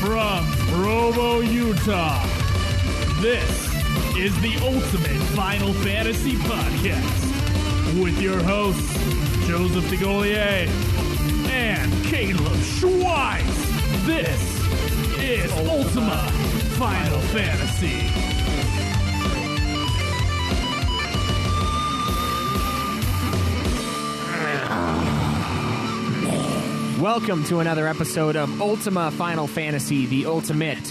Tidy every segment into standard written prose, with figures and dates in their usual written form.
From Provo, Utah, this is the Ultimate Final Fantasy Podcast with your hosts, Joseph DeGolier and Caleb Schweiss. This is Ultima Final Fantasy. Welcome to another episode of Ultima Final Fantasy, the Ultimate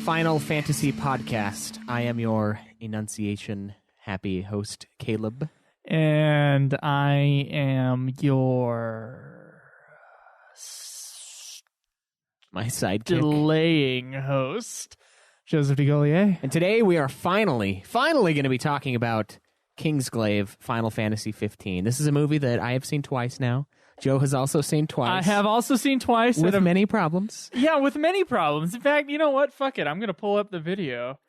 Final Fantasy Podcast. I am your enunciation happy host, Caleb. And I am your my sidekick, delaying host, Joseph DeGolier. And today we are finally going to be talking about Kingsglaive Final Fantasy XV. This is a movie that I have seen twice now. Joe has also seen twice. I have also seen twice. With many problems. Yeah, with many problems. In fact, you know what? Fuck it. I'm going to pull up the video.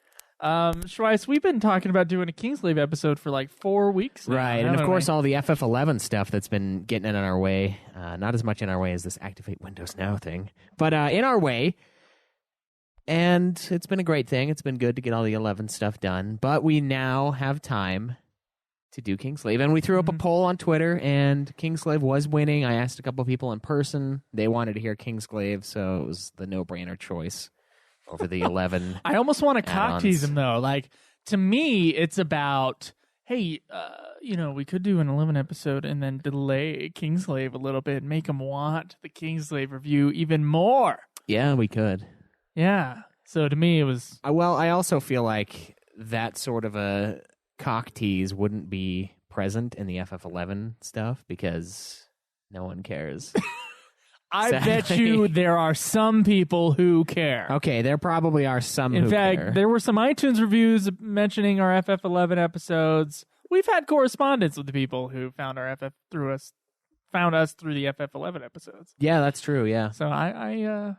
Schweiss, we've been talking about doing a Kingsglaive episode for like 4 weeks now. Right, and of course all the FF11 stuff that's been getting in our way. Not as much in our way as this Activate Windows Now thing, but in our way. And it's been a great thing. It's been good to get all the 11 stuff done. But we now have time to do Kingsglaive. And we threw up a poll on Twitter, and Kingsglaive was winning. I asked a couple of people in person. They wanted to hear Kingsglaive, so it was the no-brainer choice over the 11. I almost want to cock tease him, though. Like, to me, it's about, hey, we could do an 11 episode and then delay Kingsglaive a little bit and make him want the Kingsglaive review even more. Yeah, we could. Yeah. So to me, it was... Well, I also feel like that sort of a cock tease wouldn't be present in the FF11 stuff because no one cares. I bet you there are some people who care. Okay, there probably are some who care. In fact, there were some iTunes reviews mentioning our FF11 episodes. We've had correspondence with the people who found our found us through the FF11 episodes. Yeah, that's true, yeah. So I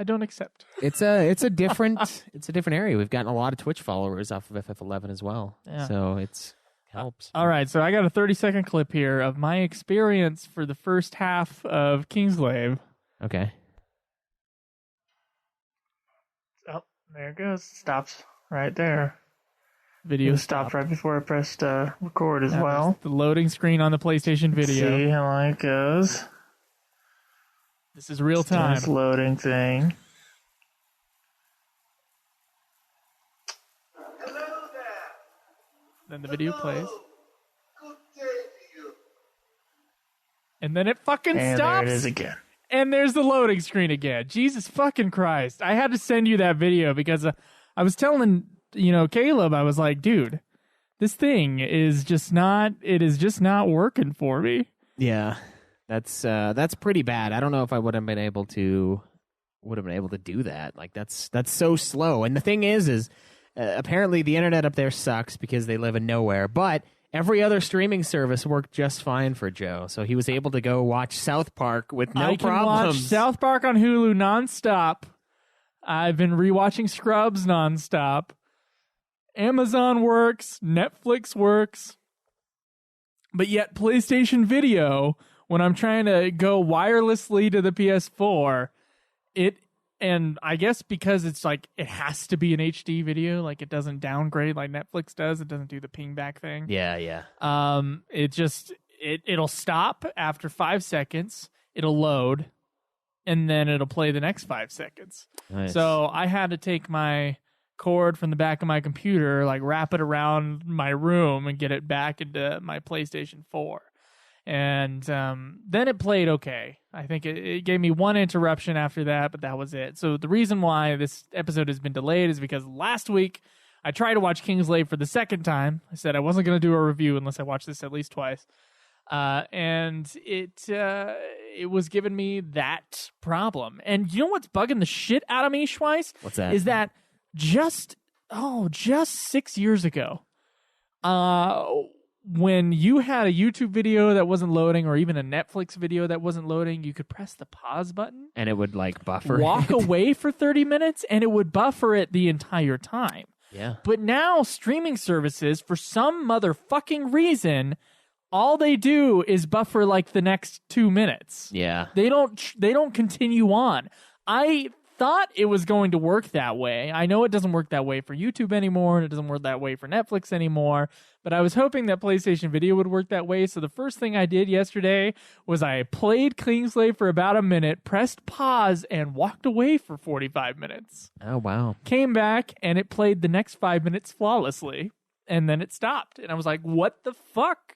don't accept. It's a different area. We've gotten a lot of Twitch followers off of FF11 as well. Yeah. So it helps. All right, so I got a 30-second clip here of my experience for the first half of Kingsglaive. Okay. Oh, there it goes. Stops right there. Video stopped right before I pressed record as well. The loading screen on the PlayStation Video. See how it goes. This is real time. This loading thing. Hello there. Then the video plays. Good day to you. And then it fucking and stops. There it is again. And there's the loading screen again. Jesus fucking Christ. I had to send you that video because I was telling, Caleb, I was like, dude, this thing is just not working for me. Yeah. That's pretty bad. I don't know if I would have been able to do that. Like that's so slow. And the thing is apparently the internet up there sucks because they live in nowhere. But every other streaming service worked just fine for Joe, so he was able to go watch South Park with no problems. I can watch South Park on Hulu nonstop. I've been rewatching Scrubs nonstop. Amazon works. Netflix works. But yet PlayStation Video, when I'm trying to go wirelessly to the PS4, and I guess because it's like it has to be an HD video, like it doesn't downgrade like Netflix does. It doesn't do the ping back thing. Yeah. It'll stop after 5 seconds. It'll load, and then it'll play the next 5 seconds. Nice. So I had to take my cord from the back of my computer, like wrap it around my room, and get it back into my PlayStation 4. And then it played okay. I think it gave me one interruption after that, but that was it. So the reason why this episode has been delayed is because last week I tried to watch Kingsglaive for the second time. I said I wasn't going to do a review unless I watched this at least twice. And it was giving me that problem. And you know what's bugging the shit out of me, Schweiss? What's that? Is that just 6 years ago, when you had a YouTube video that wasn't loading or even a Netflix video that wasn't loading, you could press the pause button. And it would like buffer. Walk away for 30 minutes and it would buffer it the entire time. Yeah. But now streaming services, for some motherfucking reason, all they do is buffer like the next 2 minutes. Yeah. They don't continue on. I thought it was going to work that way. I know it doesn't work that way for YouTube anymore, and it doesn't work that way for Netflix anymore, but I was hoping that PlayStation Video would work that way. So the first thing I did yesterday was I played Kingsglaive for about a minute, pressed pause, and walked away for 45 minutes. Oh, wow. Came back, and it played the next 5 minutes flawlessly, and then it stopped. And I was like, what the fuck?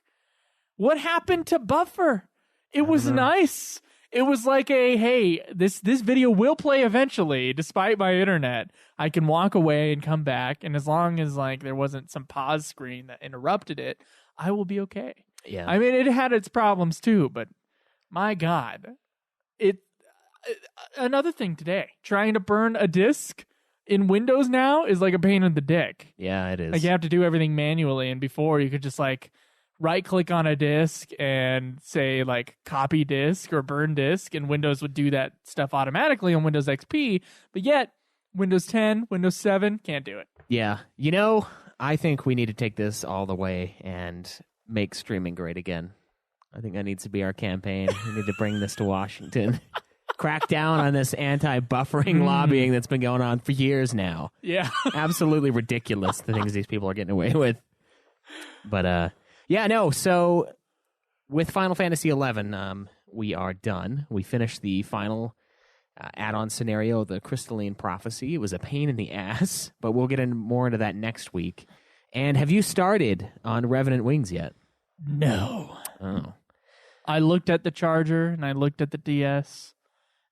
What happened to buffer? It was nice. It was like hey, this video will play eventually, despite my internet. I can walk away and come back, and as long as like there wasn't some pause screen that interrupted it, I will be okay. Yeah. I mean, it had its problems too, but my God, another thing today, trying to burn a disc in Windows now is like a pain in the dick. Yeah, it is. Like you have to do everything manually, and before you could just like right click on a disk and say like copy disk or burn disk, and Windows would do that stuff automatically on Windows XP, but yet Windows 10, Windows 7 can't do it. Yeah. I think we need to take this all the way and make streaming great again. I think that needs to be our campaign. We need to bring this to Washington. Crack down on this anti-buffering lobbying that's been going on for years now. Yeah. Absolutely ridiculous, the things these people are getting away with. But, so with Final Fantasy XI, we are done. We finished the final add-on scenario, the Crystalline Prophecy. It was a pain in the ass, but we'll get more into that next week. And have you started on Revenant Wings yet? No. Oh. I looked at the charger and I looked at the DS,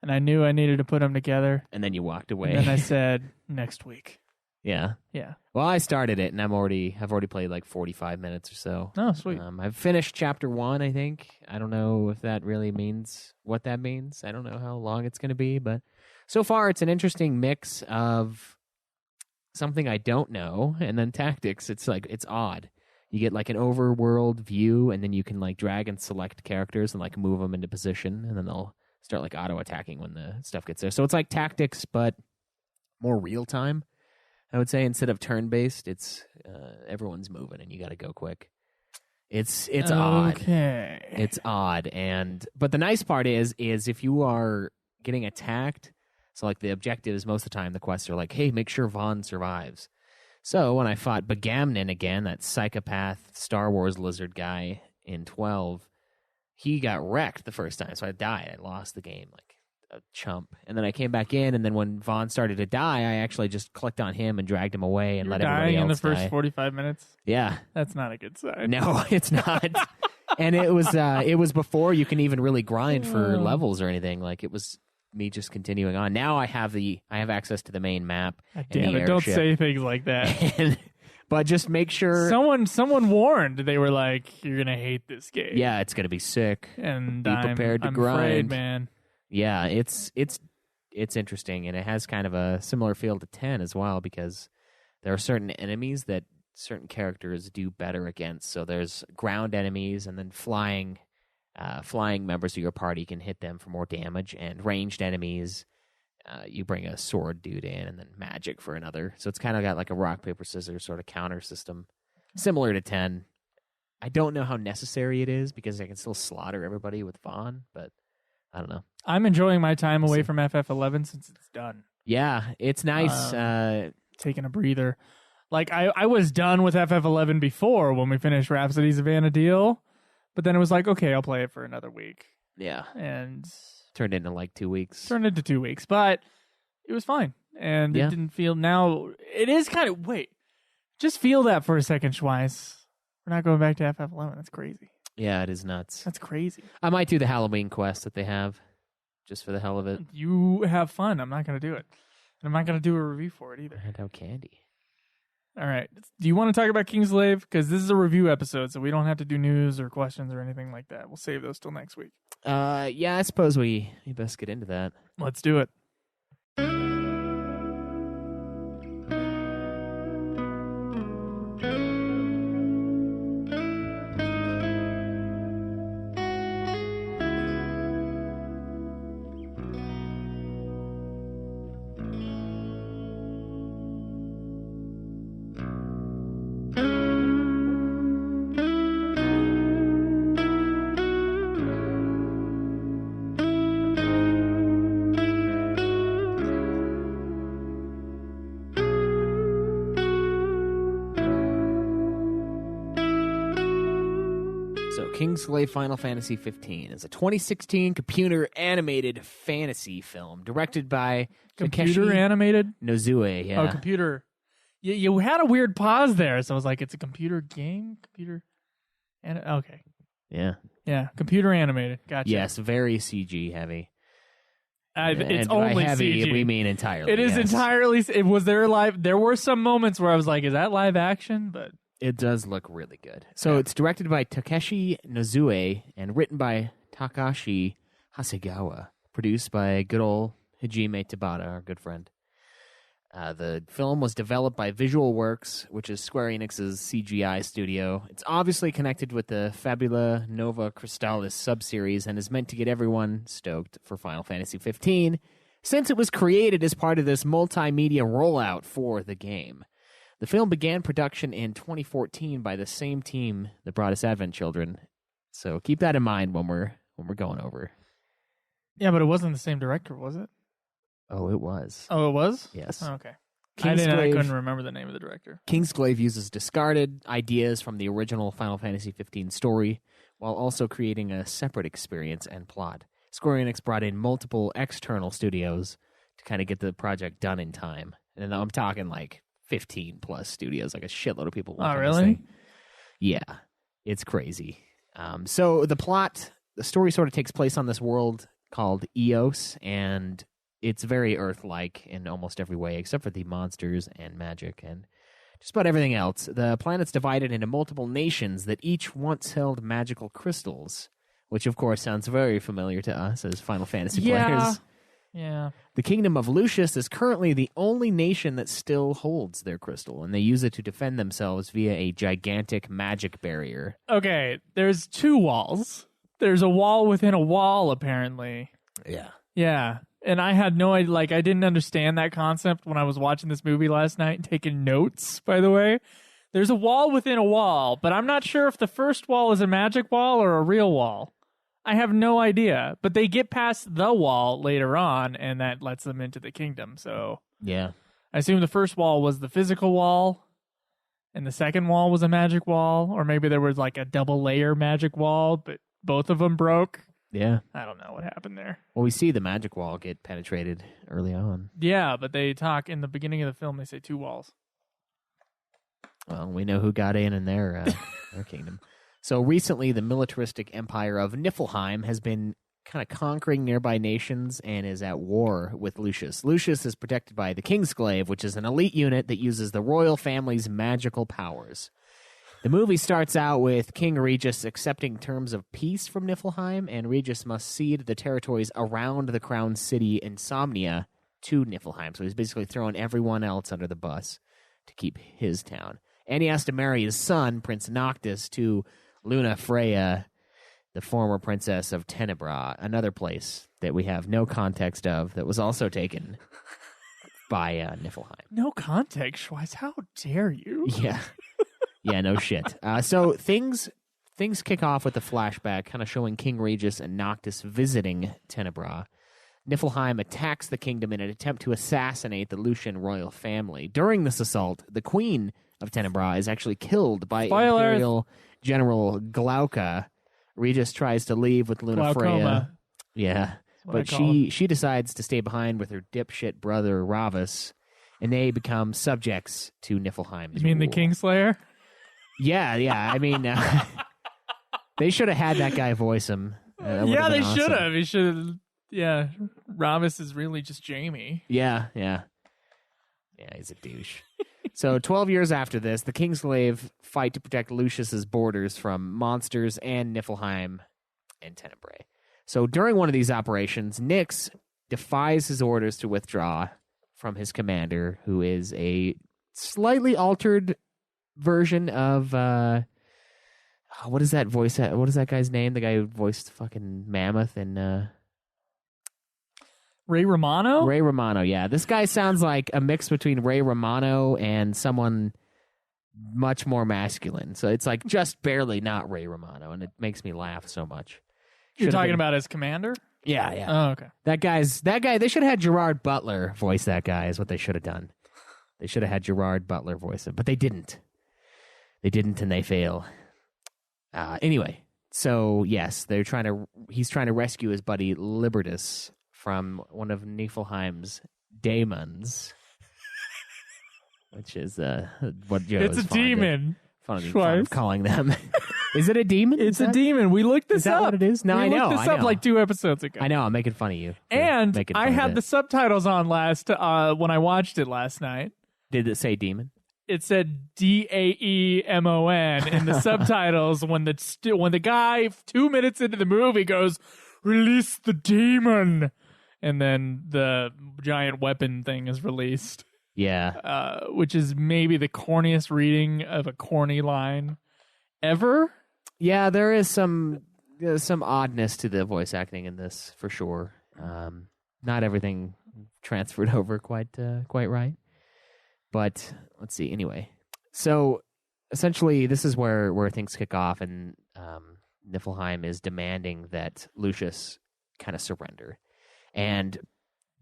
and I knew I needed to put them together. And then you walked away. And then I said, next week. Yeah. Yeah. Well, I started it, and I've already played like 45 minutes or so. Oh, sweet. I've finished chapter 1, I think. I don't know if that really means what that means. I don't know how long it's going to be, but so far it's an interesting mix of something I don't know and then tactics. It's odd. You get like an overworld view, and then you can like drag and select characters and like move them into position, and then they'll start like auto attacking when the stuff gets there. So it's like tactics, but more real time. I would say instead of turn-based, it's everyone's moving and you got to go quick. It's odd. Okay. It's odd, but the nice part is if you are getting attacked, so like the objectives most of the time, the quests are like, hey, make sure Vaughn survives. So when I fought Bagamnon again, that psychopath Star Wars lizard guy in 12, he got wrecked the first time, so I died. I lost the game like a chump. And then I came back in, and then when Vaughn started to die, I actually just clicked on him and dragged him away and let everybody else die. Dying in the first 45 minutes? Yeah. That's not a good sign. No, it's not. And it was before you can even really grind for levels or anything. Like it was me just continuing on. Now I have access to the main map. God damn it, don't say things like that. But just make sure someone warned. They were like, "You're gonna hate this game." Yeah, it's gonna be sick. And be prepared to I'm grind, afraid, man. Yeah, it's interesting, and it has kind of a similar feel to 10 as well, because there are certain enemies that certain characters do better against. So there's ground enemies, and then flying members of your party can hit them for more damage, and ranged enemies. You bring a sword dude in, and then magic for another. So it's kind of got like a rock, paper, scissors sort of counter system, similar to 10. I don't know how necessary it is, because I can still slaughter everybody with Vaughn, but I don't know. I'm enjoying my time away from FF11 since it's done. Yeah, it's nice. Taking a breather. Like, I was done with FF11 before when we finished Rhapsody's Vana'diel, but then it was like, okay, I'll play it for another week. Yeah. And turned into like 2 weeks. Turned into 2 weeks, but it was fine. And it didn't feel, now, it is kind of, wait, just feel that for a second, Schweiss. We're not going back to FF11. That's crazy. Yeah, it is nuts. That's crazy. I might do the Halloween quest that they have, just for the hell of it. You have fun. I'm not going to do it. And I'm not going to do a review for it either. Hand out candy. All right. Do you want to talk about Kingsglaive? Because this is a review episode, so we don't have to do news or questions or anything like that. We'll save those till next week. Yeah, I suppose we best get into that. Let's do it. Kingsglaive Final Fantasy XV is a 2016 computer animated fantasy film directed by Computer Takeshi animated? Nozue. Yeah. Oh, computer. You had a weird pause there, so I was like, it's a computer game? Okay. Yeah. Yeah, computer animated. Gotcha. Yes, very CG heavy. It's And by only heavy, CG. we mean entirely. It is yes. entirely. It was there live. There were some moments where I was like, "Is that live action?" But It does look really good. So it's directed by Takeshi Nozue and written by Takashi Hasegawa. Produced by good old Hajime Tabata, our good friend. The film was developed by Visual Works, which is Square Enix's CGI studio. It's obviously connected with the Fabula Nova Crystallis subseries and is meant to get everyone stoked for Final Fantasy XV, since it was created as part of this multimedia rollout for the game. The film began production in 2014 by the same team that brought us Advent Children, so keep that in mind when we're going over. yeah, but it wasn't the same director, was it? Oh, it was. Oh, it was. Yes. Oh, okay. I couldn't Kingsglaive, remember the name of the director. Kingsglaive uses discarded ideas from the original Final Fantasy XV story, while also creating a separate experience and plot. Square Enix brought in multiple external studios to kind of get the project done in time. And I'm talking like 15 plus studios, like a shitload of people. Oh, working on this really? thing. Yeah, it's crazy. So the story sort of takes place on this world called Eos, and it's very Earth-like in almost every way, except for the monsters and magic and just about everything else. The planet's divided into multiple nations that each once held magical crystals, which of course sounds very familiar to us as Final Fantasy players. Yeah. The Kingdom of Lucius is currently the only nation that still holds their crystal, and they use it to defend themselves via a gigantic magic barrier. Okay. There's two walls. There's a wall within a wall, apparently. Yeah. Yeah. And I had no idea, like, I didn't understand that concept when I was watching this movie last night and taking notes, by the way. There's a wall within a wall, but I'm not sure if the first wall is a magic wall or a real wall. I have no idea. But they get past the wall later on, and that lets them into the kingdom. So Yeah. I assume the first wall was the physical wall, and the second wall was a magic wall, or maybe there was like a double layer magic wall, but both of them broke. Yeah. I don't know what happened there. Well, we see the magic wall get penetrated early on. Yeah, but they talk in the beginning of the film, they say two walls. Well, we know who got in their kingdom. So recently, the militaristic empire of Niflheim has been kind of conquering nearby nations and is at war with Lucius. Lucius is protected by the Kingsglaive, which is an elite unit that uses the royal family's magical powers. The movie starts out with King Regis accepting terms of peace from Niflheim, and Regis must cede the territories around the crown city Insomnia to Niflheim. So he's basically throwing everyone else under the bus to keep his town. And he has to marry his son, Prince Noctis, to Luna Freya, the former princess of Tenebra, another place that we have no context of that was also taken by Niflheim. No context, Schweiss. How dare you? Yeah. Yeah, no shit. So things kick off with a flashback kind of showing King Regis and Noctis visiting Tenebra. Niflheim attacks the kingdom in an attempt to assassinate the Lucian royal family. During this assault, the queen of Tenebra is actually killed by Imperial General Glauca. Regis tries to leave with Luna Freya. Yeah, but she decides to stay behind with her dipshit brother Ravus, and they become subjects to Niflheim's You mean rule. the Kingslayer? Yeah. I mean, they should have had that guy voice him. That would've Yeah, been they awesome. should have. He should have. Yeah, Ramus is really just Jamie. Yeah, he's a douche. So 12 years after this, the Kingsglaive fight to protect Lucius's borders from monsters and Niflheim and Tenebrae. So during one of these operations, Nyx defies his orders to withdraw from his commander, who is a slightly altered version of what is that voice? What is that guy's name? The guy who voiced fucking Mammoth and Ray Romano? Ray Romano, yeah. This guy sounds like a mix between Ray Romano and someone much more masculine. So it's like just barely not Ray Romano, and it makes me laugh so much. You're talking about his commander? Yeah. Oh, okay. That guy, they should have had Gerard Butler voice that guy is what they should have done. They should have had Gerard Butler voice him, but they didn't. They didn't, and they fail. Anyway, So yes, he's trying to rescue his buddy Libertus from one of Niflheim's daemons, which is what Joe It's is a demon. fond Schweiss. of calling them. Is it a demon? It's a demon. We looked this Is that up. what it is? No, we I know. looked this I up know. like 2 episodes ago. I know. I'm making fun of you. And making I fun of had it. the subtitles on last when I watched it last night. Did it say demon? It said DAEMON in the subtitles when the guy 2 minutes into the movie goes, "Release the demon," and then the giant weapon thing is released. Yeah. Which is maybe the corniest reading of a corny line ever. Yeah, there is some oddness to the voice acting in this for sure. Not everything transferred over quite right. But let's see. Anyway, so essentially, this is where things kick off, and Niflheim is demanding that Lucius kind of surrender, and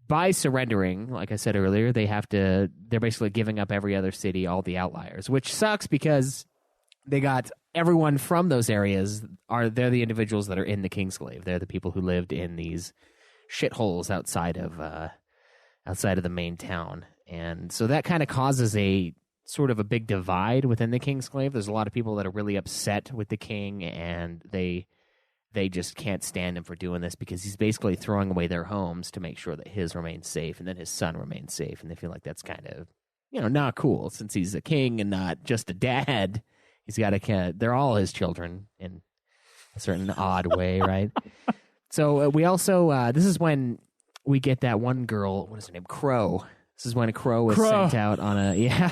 by surrendering, like I said earlier, they're basically giving up every other city, all the outliers, which sucks because they got everyone from those areas they're the individuals that are in the Kingsglaive. They're the people who lived in these shitholes outside of the main town. And so that kind of causes a sort of a big divide within the Kingsglaive. There's a lot of people that are really upset with the king, and they just can't stand him for doing this because he's basically throwing away their homes to make sure that his remains safe and then his son remains safe. And they feel like that's kind of, not cool since he's a king and not just a dad. He's got they're all his children in a certain odd way, right? So we also, this is when we get that one girl, what is her name? Crow. This is when Crow was sent out on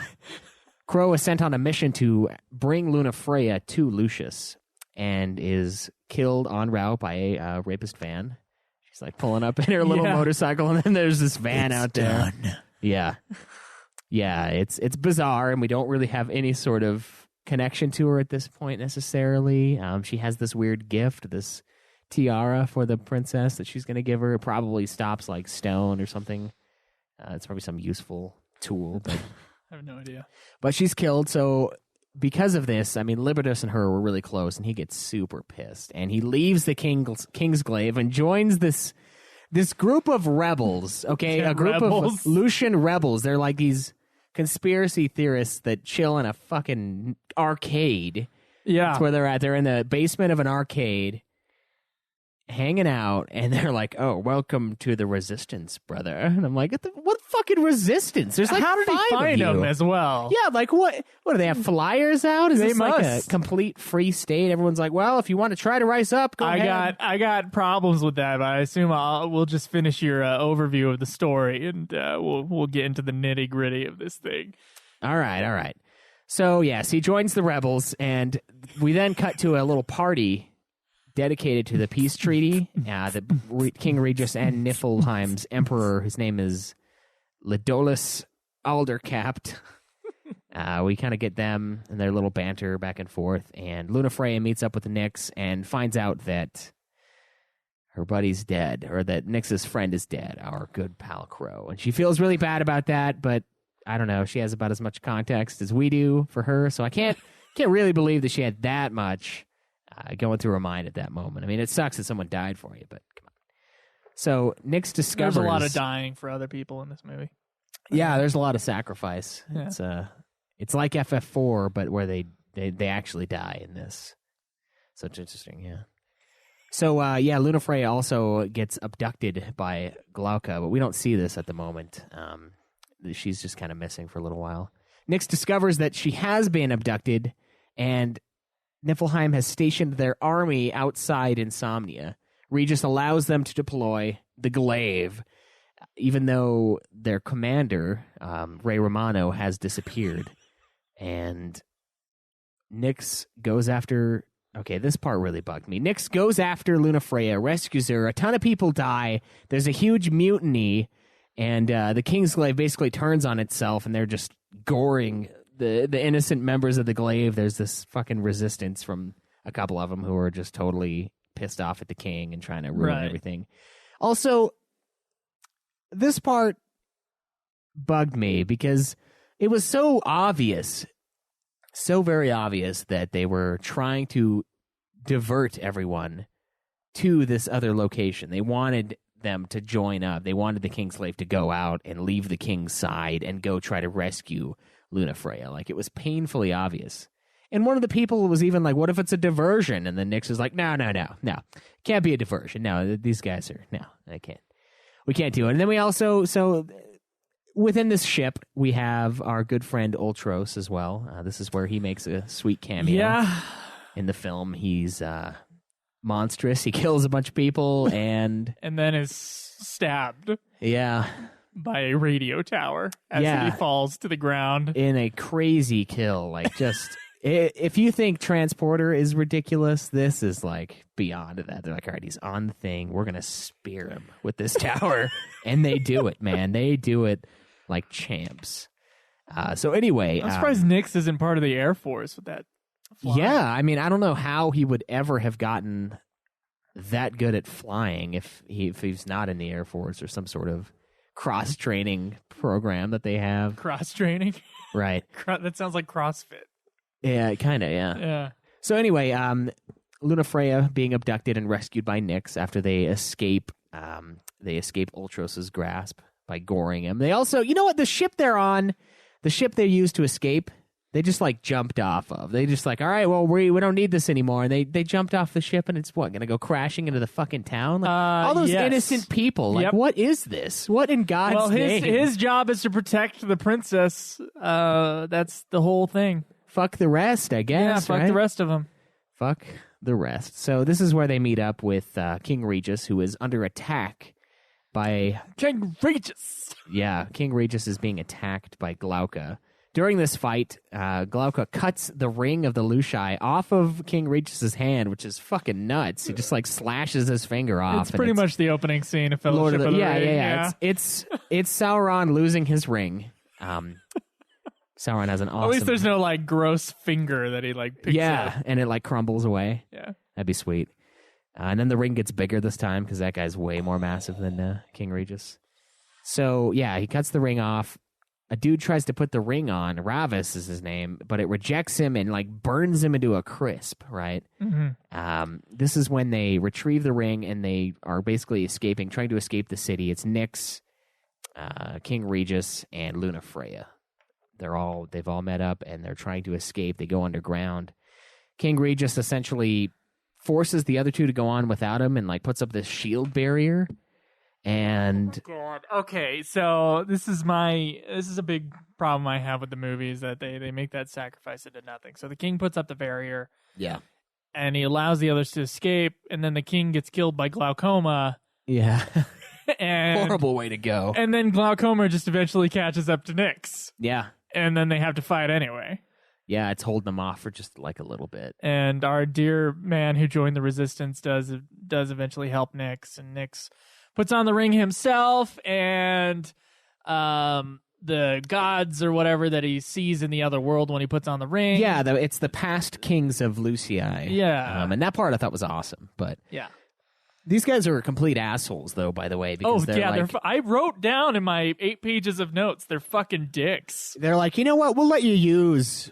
Crow was sent on a mission to bring Lunafreya to Lucius and is killed en route by a rapist van. She's like pulling up in her little motorcycle, and then there's this van out there. Done. Yeah. Yeah, it's bizarre, and we don't really have any sort of connection to her at this point necessarily. She has this weird gift, this tiara for the princess that she's going to give her. It probably stops like stone or something. It's probably some useful tool, but I have no idea. But she's killed, so because of this, Libertus and her were really close, and he gets super pissed, and he leaves the Kingsglaive and joins this group of rebels. Okay, a group of Lucian rebels. They're like these conspiracy theorists that chill in a fucking arcade. Yeah, that's where they're at. They're in the basement of an arcade, hanging out, and they're like, "Oh, welcome to the resistance, brother." And I'm like, "What fucking resistance? There's like how did he find them as well?" Yeah, like what do they have flyers out? Is this like a must. complete free state? Everyone's like, "Well, if you want to try to rise up, go ahead." I got problems with that, but I assume we'll just finish your overview of the story, and we'll get into the nitty gritty of this thing. All right. So yes, he joins the rebels, and we then cut to a little party dedicated to the peace treaty. That King Regis and Niflheim's emperor, his name is Lidolus Aldercapt. We kind of get them and their little banter back and forth, and Lunafreya meets up with Nyx and finds out that her buddy's dead, or that Nyx's friend is dead, our good pal Crow. And she feels really bad about that, but I don't know, she has about as much context as we do for her, so I can't really believe that she had that much going through her mind at that moment. It sucks that someone died for you, but come on. So Nyx discovers... There's a lot of dying for other people in this movie. Yeah, there's a lot of sacrifice. Yeah. It's like FF4, but where they actually die in this. So it's interesting, yeah. So, Lunafreya also gets abducted by Glauca, but we don't see this at the moment. She's just kind of missing for a little while. Nyx discovers that she has been abducted, and Niflheim has stationed their army outside Insomnia. Regis allows them to deploy the Glaive, even though their commander, Ray Romano, has disappeared. And Nyx goes after... Okay, this part really bugged me. Nyx goes after Lunafreya, rescues her. A ton of people die. There's a huge mutiny, and the Kingsglaive basically turns on itself, and they're just goring the innocent members of the Glaive. There's this fucking resistance from a couple of them who are just totally pissed off at the king and trying to ruin everything. Also, this part bugged me because it was so obvious, so very obvious that they were trying to divert everyone to this other location. They wanted them to join up. They wanted the Kingsglaive to go out and leave the king's side and go try to rescue Lunafreya. Like, it was painfully obvious. And one of the people was even like, what if it's a diversion? And then Nyx is like, no. Can't be a diversion. No, these guys are, no, I can't. We can't do it. And then we also, so within this ship, we have our good friend Ultros as well. This is where he makes a sweet cameo. Yeah. In the film, he's monstrous. He kills a bunch of people and then is stabbed yeah, by a radio tower as Yeah. he falls to the ground. in a crazy kill. Like, just if you think Transporter is ridiculous, this is like beyond that. They're like, all right, he's on the thing. We're gonna spear him with this tower, and they do it, man. They do it like champs. So anyway, I'm surprised Nyx isn't part of the Air Force with that. flying. yeah, I mean, I don't know how he would ever have gotten that good at flying if he's not in the Air Force or some sort of cross training program that they have. Cross training. Right. That sounds like CrossFit. Yeah, kind of, yeah. Yeah. So anyway, Lunafreya being abducted and rescued by Nyx after they escape Ultros's grasp by goring him. They also, you know what, the ship they're on, the ship they used to escape, they just like jumped off of. They just like, all right, well, we don't need this anymore. And they jumped off the ship, and it's what, gonna go crashing into the fucking town? Like, all those yes. innocent people. Like, Yep. what is this? What in God's Well, name? his job is to protect the princess. That's the whole thing. Fuck the rest, I guess. Yeah, fuck right? the rest of them. Fuck the rest. So this is where they meet up with King Regis, who is under attack by... King Regis. Yeah, King Regis is being attacked by Glauca. During this fight, Glauca cuts the ring of the Lushai off of King Regis's hand, which is fucking nuts. He just like slashes his finger off. It's pretty much the opening scene of Fellowship of the yeah, Ring. yeah. It's Sauron losing his ring. Sauron has an awesome... At least there's no like gross finger that he like picks up. and it like crumbles away. Yeah. That'd be sweet. And then the ring gets bigger this time because that guy's way more massive than King Regis. So, yeah, he cuts the ring off. A dude tries to put the ring on. Ravis is his name, but it rejects him and like burns him into a crisp, right? Mm-hmm. This is when they retrieve the ring and they are basically trying to escape the city. It's Nyx, King Regis, and Lunafreya. They've all met up and they're trying to escape. They go underground. King Regis essentially forces the other two to go on without him and like puts up this shield barrier. And God. Okay, so this is a big problem I have with the movie is that they make that sacrifice into nothing. So the king puts up the barrier. yeah, And he allows the others to escape, and then the king gets killed by glaucoma. yeah, And horrible way to go. And then glaucoma just eventually catches up to Nyx. Yeah, And then they have to fight anyway. yeah, it's holding them off for just like a little bit. And our dear man who joined the resistance does eventually help Nyx, and Nyx puts on the ring himself, and the gods or whatever that he sees in the other world when he puts on the ring. Yeah, it's the past kings of Lucii. Yeah. And that part I thought was awesome. But Yeah. these guys are complete assholes, though, by the way. Because they're like, I wrote down in my 8 pages of notes, they're fucking dicks. they're like, you know what? We'll let you use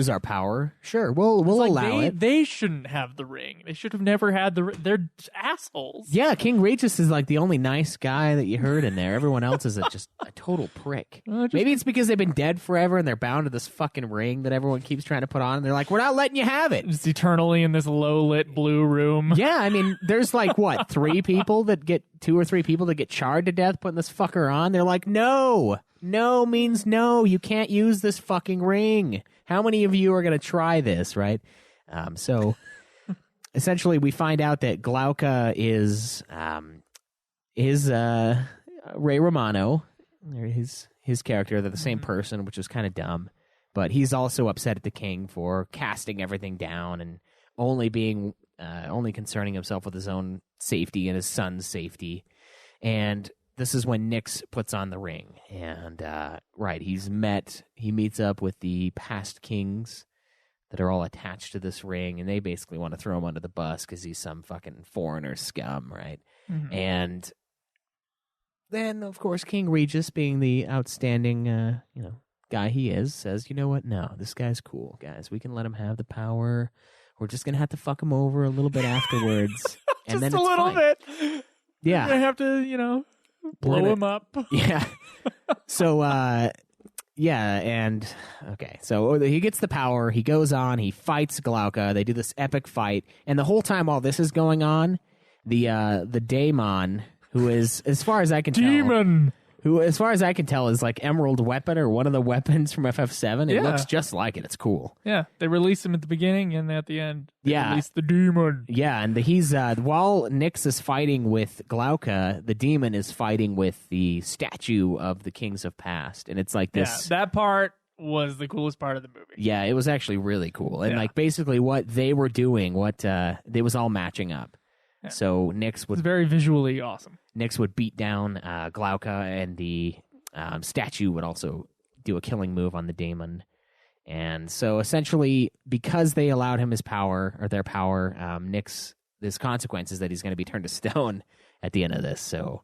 our power. Sure, we'll allow it. They shouldn't have the ring. They should have never had the ring. They're assholes. Yeah, King Regis is like the only nice guy that you heard in there. Everyone else is just a total prick. Maybe it's because they've been dead forever and they're bound to this fucking ring that everyone keeps trying to put on. And they're like, we're not letting you have it. Just eternally in this low-lit blue room. Yeah, I mean, there's like, what, 2 or 3 people that get charred to death putting this fucker on? They're like, no means no. You can't use this fucking ring. How many of you are going to try this, right? So essentially we find out that Glauca is Ray Romano, his character. They're the same person, which is kind of dumb. But he's also upset at the king for casting everything down and only concerning himself with his own safety and his son's safety. And this is when Nyx puts on the ring. And, he meets up with the past kings that are all attached to this ring, and they basically want to throw him under the bus because he's some fucking foreigner scum, right? Mhm. And then, of course, King Regis, being the outstanding, guy he is, says, you know what? No, this guy's cool, guys. We can let him have the power. we're just gonna have to fuck him over a little bit afterwards, and Just then a it's little fine. bit. Yeah, I have to, blow him up. Yeah. So, and okay. So he gets the power. He goes on. He fights Glauca. They do this epic fight, and the whole time while this is going on, the daemon, who is, as far as I can tell, Demon. who, as far as I can tell, is like Emerald Weapon or one of the weapons from FF7. It Yeah. looks just like it. It's cool. Yeah, they release him at the beginning and at the end. They Yeah. release the demon. Yeah, and he's while Nyx is fighting with Glauca, the demon is fighting with the statue of the kings of past, and it's like this. Yeah, that part was the coolest part of the movie. Yeah, it was actually really cool, and Yeah. like basically what they were doing, it was all matching up. Yeah. So Nyx It was would very visually awesome. beat down Glauca, and the statue would also do a killing move on the daemon. And so essentially, because they allowed him his power, or their power, Nyx, there's consequences that he's going to be turned to stone at the end of this. So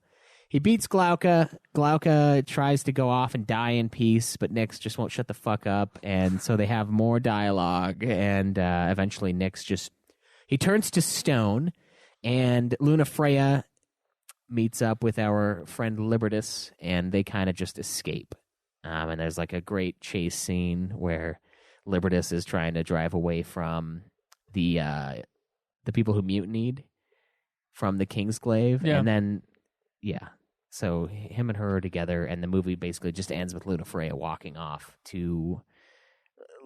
he beats Glauca. Glauca tries to go off and die in peace, but Nyx just won't shut the fuck up. And so they have more dialogue, and eventually Nyx he turns to stone, and Luna Freya meets up with our friend Libertas, and they kind of just escape. And there's like a great chase scene where Libertas is trying to drive away from the people who mutinied from the Kingsglaive. Yeah. And then, so him and her are together, and the movie basically just ends with Luna Freya walking off to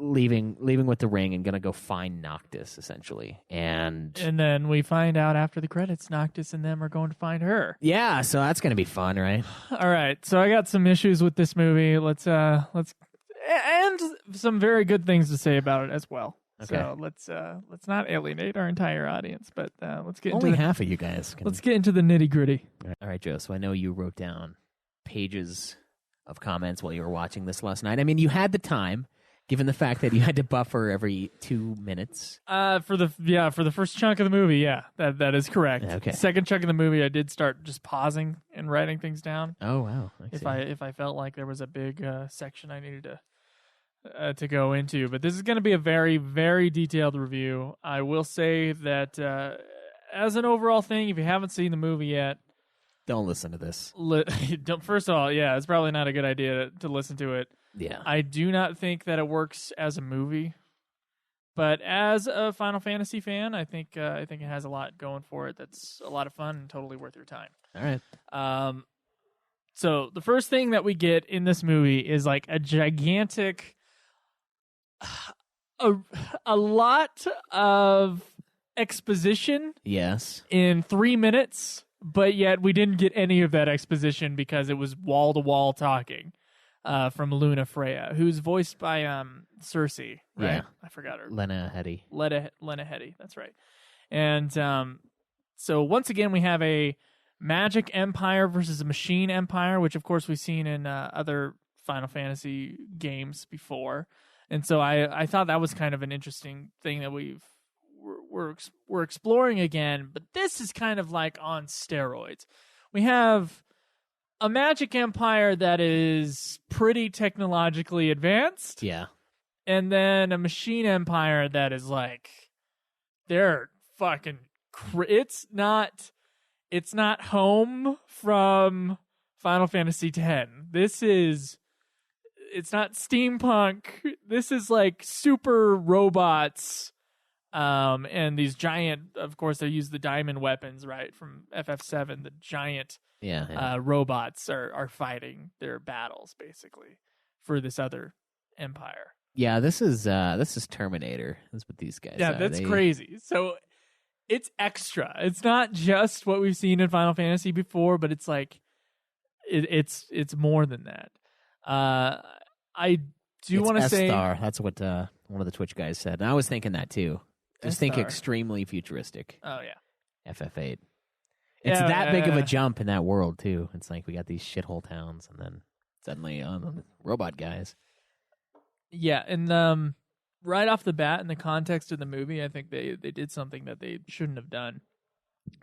leaving with the ring and gonna go find Noctis, essentially. And then we find out after the credits, Noctis and them are going to find her. yeah, so that's gonna be fun, right? All right, so I got some issues with this movie. Let's and some very good things to say about it as well. Okay. So let's not alienate our entire audience, but let's get Only into half of you guys can. let's get into the nitty gritty. All right, Joe. So I know you wrote down pages of comments while you were watching this last night. I mean, you had the time, given the fact that you had to buffer every 2 minutes. For the first chunk of the movie, that is correct. Okay. Second chunk of the movie, I did start just pausing and writing things down Oh wow! if I felt like there was a big section I needed to go into. But this is going to be a very, very detailed review. I will say that as an overall thing, if you haven't seen the movie yet, Don't listen to this. First of all, it's probably not a good idea to listen to it. Yeah. I do not think that it works as a movie, but as a Final Fantasy fan, I think it has a lot going for it. That's a lot of fun and totally worth your time. All right. So the first thing that we get in this movie is like a gigantic, a lot of exposition Yes. in 3 minutes, but yet we didn't get any of that exposition because it was wall to wall talking. From Luna Freya, who's voiced by Cersei, right? Yeah. I forgot her. Lena Headey. Lena Headey, that's right. And so once again, we have a magic empire versus a machine empire, which of course we've seen in other Final Fantasy games before. And so I thought that was kind of an interesting thing that we're exploring again. But this is kind of like on steroids. We have a magic empire that is pretty technologically advanced, Yeah. and then a machine empire that is like, they're fucking. It's not home from Final Fantasy X. It's not steampunk. This is like super robots, and these giant. Of course, they use the diamond weapons, right, from FF7. The giant. Yeah. Robots are fighting their battles basically for this other empire. Yeah. This is Terminator. That's what these guys. Yeah, are. that's crazy. So it's extra. It's not just what we've seen in Final Fantasy before, but it's like it's more than that. I do want to say that's what one of the Twitch guys said, and I was thinking that too. Just think S-Star. extremely futuristic. Oh yeah. FF8. It's that big of a jump in that world too. It's like we got these shithole towns, and then suddenly robot guys. Yeah, and right off the bat, in the context of the movie, I think they did something that they shouldn't have done.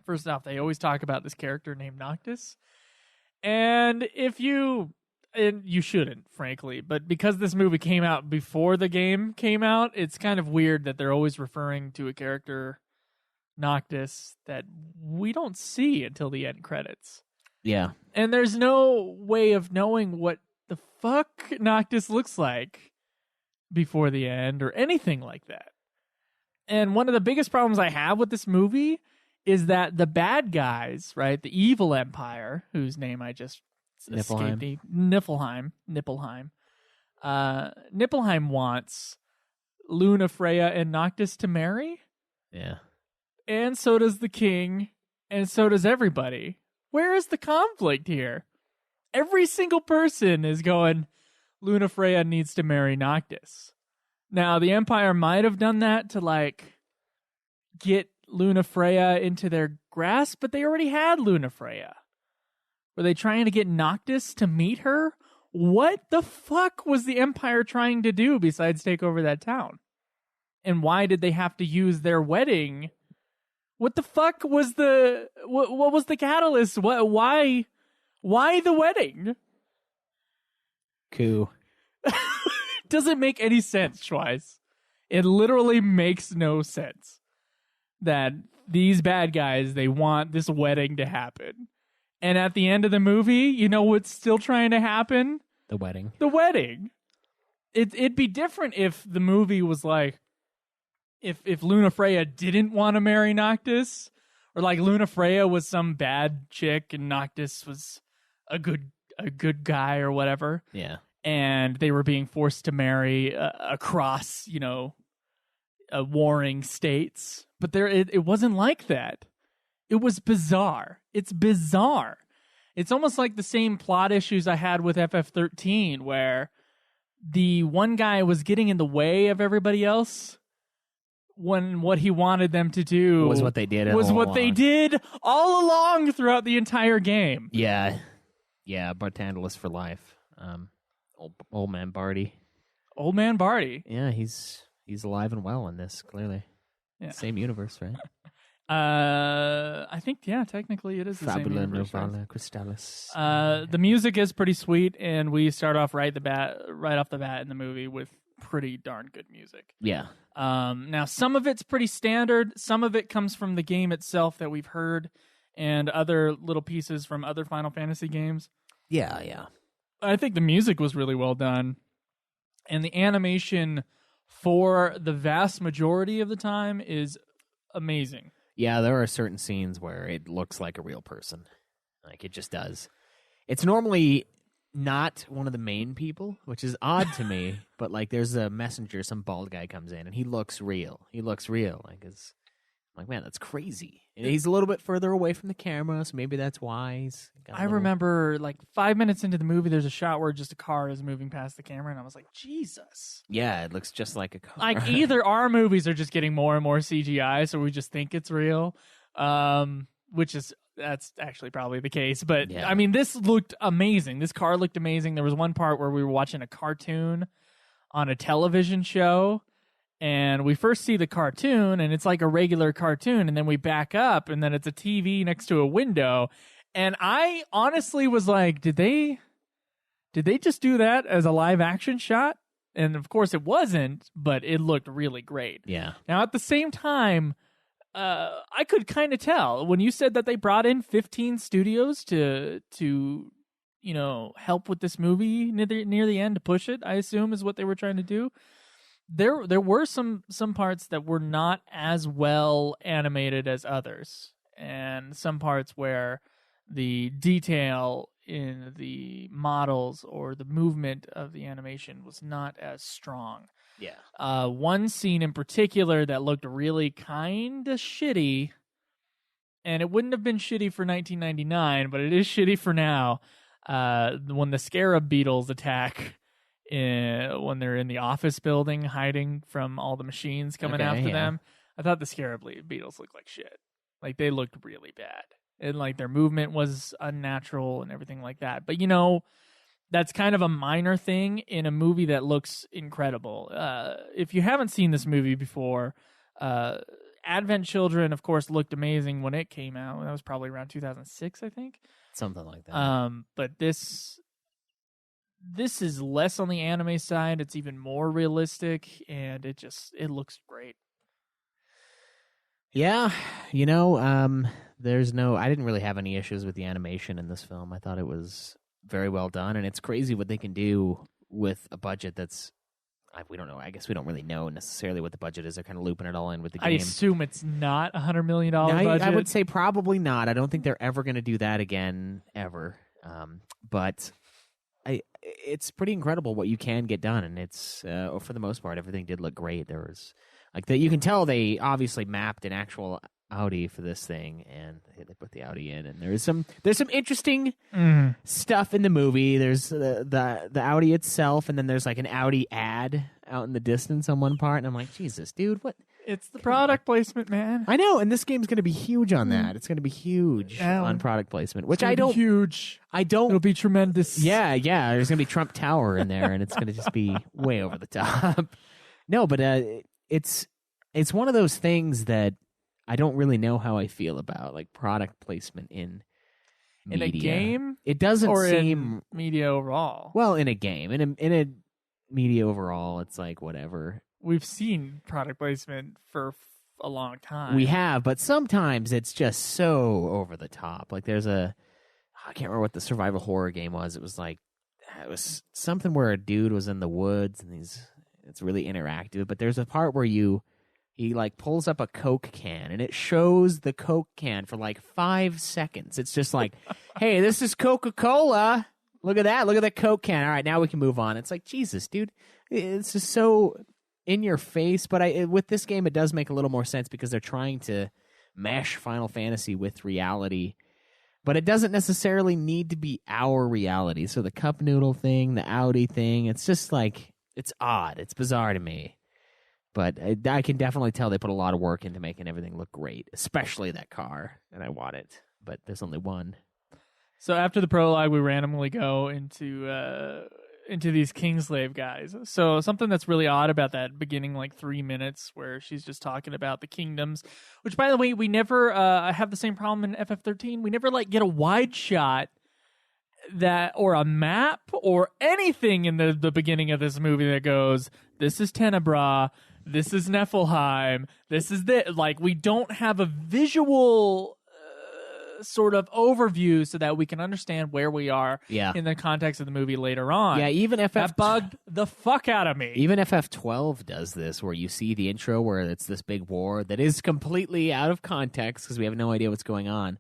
First off, they always talk about this character named Noctis, and if you and you shouldn't, frankly, but because this movie came out before the game came out, it's kind of weird that they're always referring to a character, Noctis, that we don't see until the end credits. Yeah. And there's no way of knowing what the fuck Noctis looks like before the end or anything like that. And one of the biggest problems I have with this movie is that the bad guys, right, the evil empire, whose name I just escaped me, Niflheim wants Luna, Freya, and Noctis to marry. Yeah. And so does the king, and so does everybody. Where is the conflict here? Every single person is going, Luna Freya needs to marry Noctis. Now, the Empire might have done that to, like, get Luna Freya into their grasp, but they already had Luna Freya. Were they trying to get Noctis to meet her? What the fuck was the Empire trying to do besides take over that town? And why did they have to use their wedding? What the fuck was what was the catalyst? Why the wedding? Coup. Doesn't make any sense, Schweiss. It literally makes no sense that these bad guys, they want this wedding to happen. And at the end of the movie, you know what's still trying to happen? The wedding. The wedding. It'd be different if the movie was like, if Luna Freya didn't want to marry Noctis, or like Luna Freya was some bad chick and Noctis was a good guy or whatever. Yeah. And they were being forced to marry across, warring states. But it wasn't like that. It was bizarre. It's bizarre. It's almost like the same plot issues I had with FF13, where the one guy was getting in the way of everybody else when what he wanted them to do Was what they did they did all along throughout the entire game. Yeah. Yeah, Bartandalus for life. Old man Barty. Old man Barty. Yeah, he's alive and well in this, clearly. Yeah. Same universe, right? I think, yeah, technically it is the same Fabula universe. Nova Crystallis. The music is pretty sweet, and we start off right off the bat in the movie with pretty darn good music. Yeah. Now, some of it's pretty standard. Some of it comes from the game itself that we've heard, and other little pieces from other Final Fantasy games. Yeah, yeah. I think the music was really well done, and the animation for the vast majority of the time is amazing. Yeah, there are certain scenes where it looks like a real person. Like, it just does. It's normally not one of the main people, which is odd to me, but, like, there's a messenger, some bald guy comes in, and he looks real. Like, I'm like, man, that's crazy. And he's a little bit further away from the camera, so maybe that's why he's got remember, like, 5 minutes into the movie, there's a shot where just a car is moving past the camera, and I was like, Jesus. Yeah, it looks just like a car. Like, either our movies are just getting more and more CGI, so we just think it's real, that's actually probably the case. But, yeah. I mean, this looked amazing. This car looked amazing. There was one part where we were watching a cartoon on a television show, and we first see the cartoon, and it's like a regular cartoon, and then we back up, and then it's a TV next to a window. And I honestly was like, did they just do that as a live action shot? And of course it wasn't, but it looked really great. Yeah. Now at the same time, I could kind of tell when you said that they brought in 15 studios to help with this movie near the end to push it, I assume is what they were trying to do. There were some parts that were not as well animated as others, and some parts where the detail in the models or the movement of the animation was not as strong. Yeah. One scene in particular that looked really kind of shitty, and it wouldn't have been shitty for 1999, but it is shitty for now, when the scarab beetles attack when they're in the office building hiding from all the machines coming after them. I thought the scarab beetles looked like shit. Like, they looked really bad. And, like, their movement was unnatural and everything like that. But, that's kind of a minor thing in a movie that looks incredible. If you haven't seen this movie before, Advent Children, of course, looked amazing when it came out. That was probably around 2006, I think. Something like that. But this this is less on the anime side. It's even more realistic, and it looks great. Yeah, I didn't really have any issues with the animation in this film. I thought it was very well done, and it's crazy what they can do with a budget that's, we don't know. I guess we don't really know necessarily what the budget is. They're kind of looping it all in with the game. I assume it's not $100 million I budget. would say probably not. I don't think they're ever going to do that again, ever. But it's pretty incredible what you can get done, and it's for the most part, everything did look great. There was you can tell they obviously mapped an actual Audi for this thing, and they put the Audi in, and there's some interesting stuff in the movie. There's the Audi itself, and then there's like an Audi ad out in the distance on one part, and I'm like, Jesus, dude, what? It's the product placement, man. I know, and this game's going to be huge on that. It's going to be huge on product placement, which I don't. Huge. I don't. It'll be tremendous. Yeah. There's going to be Trump Tower in there, and it's going to just be way over the top. No, but it's one of those things that I don't really know how I feel about, like product placement in media. In a game? It doesn't or seem in media overall. well in a game. In a media overall, it's like whatever. We've seen product placement for a long time. We have, but sometimes it's just so over the top. Like there's I can't remember what the survival horror game was. It was something where a dude was in the woods and it's really interactive, but there's a part where he like pulls up a Coke can and it shows the Coke can for like 5 seconds. It's just like, hey, this is Coca-Cola. Look at that. Look at that Coke can. All right, now we can move on. It's like, Jesus, dude. It's just so in your face. But with this game, it does make a little more sense because they're trying to mesh Final Fantasy with reality. But it doesn't necessarily need to be our reality. So the cup noodle thing, the Audi thing, it's just like, it's odd. It's bizarre to me. But I can definitely tell they put a lot of work into making everything look great, especially that car, and I want it. But there's only one. So after the prologue, we randomly go into these Kingsglaive guys. So something that's really odd about that beginning, like 3 minutes, where she's just talking about the kingdoms, which, by the way, we never have the same problem in FF13. We never get a wide shot or a map or anything in the beginning of this movie that goes, this is Tenebra, this is Niflheim, this is we don't have a visual sort of overview so that we can understand where we are in the context of the movie later on. Yeah, even that bugged the fuck out of me. Even FF12 does this, where you see the intro where it's this big war that is completely out of context because we have no idea what's going on.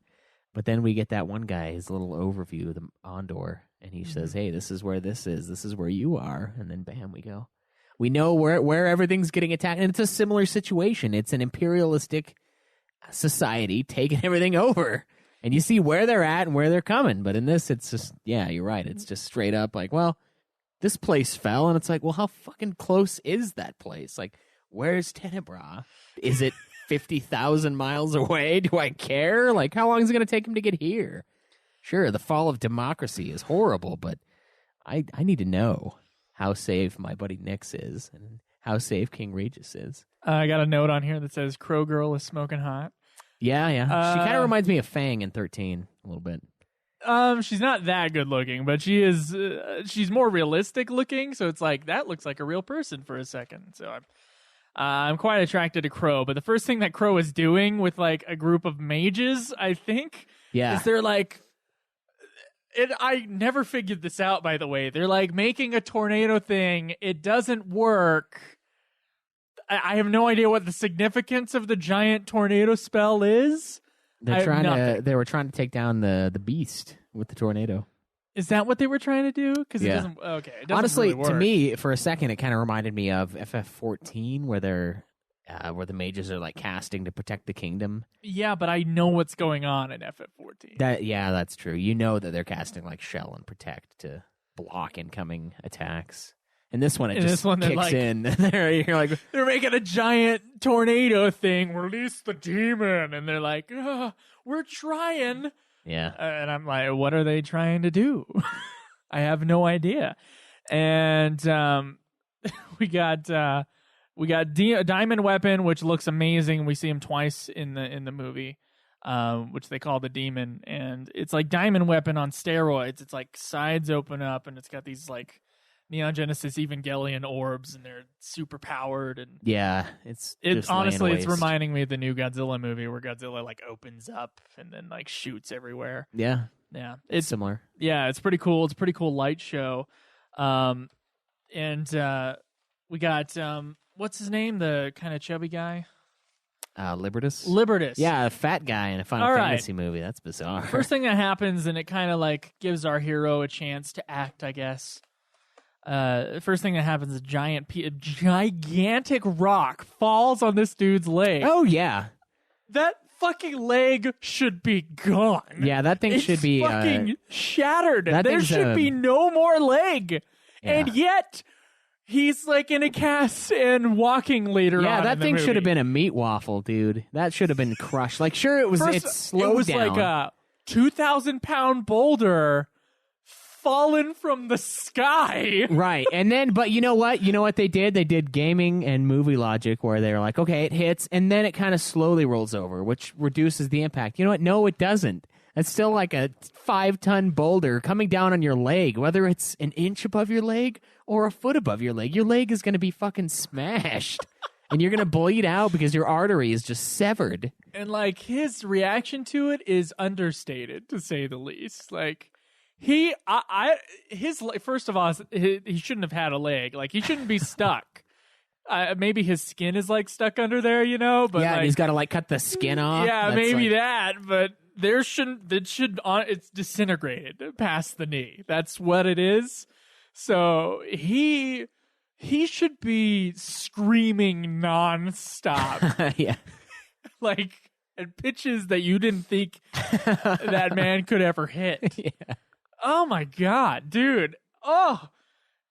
But then we get that one guy, his little overview, the Ondor, and he says, hey, this is where this is where you are, and then bam, we go. We know where everything's getting attacked, and it's a similar situation. It's an imperialistic society taking everything over. And you see where they're at and where they're coming. But in this, it's just, yeah, you're right. It's just straight up like, well, this place fell. And it's like, well, how fucking close is that place? Like, where's Tenebra? Is it 50,000 miles away? Do I care? Like, how long is it going to take him to get here? Sure, the fall of democracy is horrible, but I need to know how safe my buddy Nyx is and how safe King Regis is. I got a note on here that says, Crow Girl is smoking hot. Yeah. She kind of reminds me of Fang in 13 a little bit. She's not that good looking, but she is. She's more realistic looking, so it's like that looks like a real person for a second. So I'm quite attracted to Crow. But the first thing that Crow is doing with like a group of mages, I think, is they're like. I never figured this out, by the way. They're like making a tornado thing. It doesn't work. I have no idea what the significance of the giant tornado spell is. They were trying to take down the beast with the tornado. Is that what they were trying to do? Because it doesn't. Okay, it doesn't honestly, really work. To me, for a second, it kind of reminded me of FF14, where the mages are like casting to protect the kingdom. Yeah, but I know what's going on in FF14. That's true. You know that they're casting like Shell and Protect to block incoming attacks. And this one, kicks in. You're like, they're making a giant tornado thing. Release the demon, and they're like, we're trying. Yeah. And I'm like, what are they trying to do? I have no idea. And we got Diamond Weapon, which looks amazing. We see him twice in the movie. which they call the demon, and it's like Diamond Weapon on steroids. It's like sides open up, and it's got these like Neon Genesis Evangelion orbs, and they're super powered. And Yeah, it honestly, laying it's waste. reminding me of the new Godzilla movie where Godzilla like opens up and then like shoots everywhere. Yeah, Yeah, it's similar. Yeah, it's pretty cool. It's a pretty cool light show. And we got what's his name? The kind of chubby guy. Libertus. Libertus. Yeah, a fat guy in a Final All right. Fantasy movie. That's bizarre. First thing that happens, and it kind of like gives our hero a chance to act, I guess. First thing that happens, a gigantic rock falls on this dude's leg. Oh yeah, That fucking leg should be gone. yeah. That thing It's should be. fucking shattered. that There thing's, should be no more leg. Yeah. And yet, he's like in a cast and walking later on. Yeah, that in the thing should have movie. been a meat waffle, dude. That should have been crushed. Like, sure, it was. First, It's slowed it was down. like a 2,000-pound boulder fallen from the sky. Right. And then, but you know what? You know what they did? They did gaming and movie logic where they were like, okay, it hits, and then it kind of slowly rolls over, which reduces the impact. You know what? No, it doesn't. It's still like a 5-ton boulder coming down on your leg, whether it's an inch above your leg or a foot above your leg. Your leg is going to be fucking smashed. And you're going to bleed out because your artery is just severed. And like his reaction to it is understated, to say the least. Like first of all, he shouldn't have had a leg. Like he shouldn't be stuck. Maybe his skin is like stuck under there, you know. But yeah, and like, he's got to like cut the skin off. yeah, That's maybe like- that. But there shouldn't. It's disintegrated past the knee. That's what it is. So he should be screaming nonstop. yeah. Like at pitches that you didn't think that man could ever hit. Yeah. Oh my god, dude. Oh,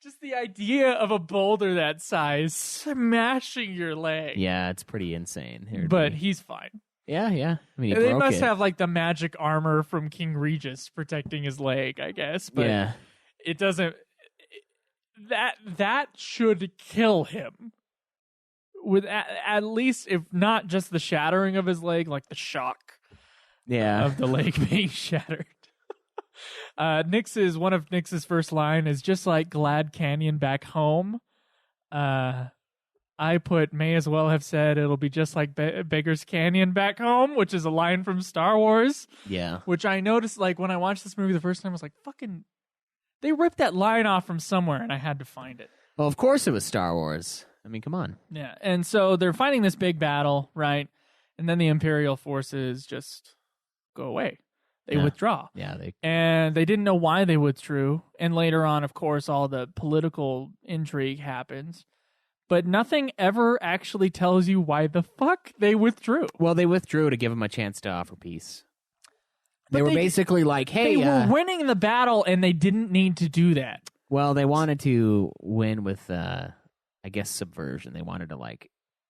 just the idea of a boulder that size smashing your leg. Yeah, it's pretty insane. Here, But he's fine. yeah. I mean, he They broke must it. have like the magic armor from King Regis protecting his leg, I guess. But yeah. it doesn't. That should kill him. With at least, if not just the shattering of his leg, like the shock Yeah. of the leg being shattered. One of Nyx's first line is just like Glad Canyon back home. I may as well have said it'll be just like Beggar's Canyon back home, which is a line from Star Wars, Yeah. which I noticed like when I watched this movie the first time, I was like, fucking, they ripped that line off from somewhere and I had to find it. Well, of course it was Star Wars. I mean, come on. Yeah. And so they're fighting this big battle, right? And then the Imperial forces just go away. They Yeah. withdraw. Yeah, And they didn't know why they withdrew. And later on, of course, all the political intrigue happens. But nothing ever actually tells you why the fuck they withdrew. Well, they withdrew to give him a chance to offer peace. But They were they- basically like, hey, They were winning the battle, and they didn't need to do that. well, they wanted to win with, I guess, subversion. They wanted to, like,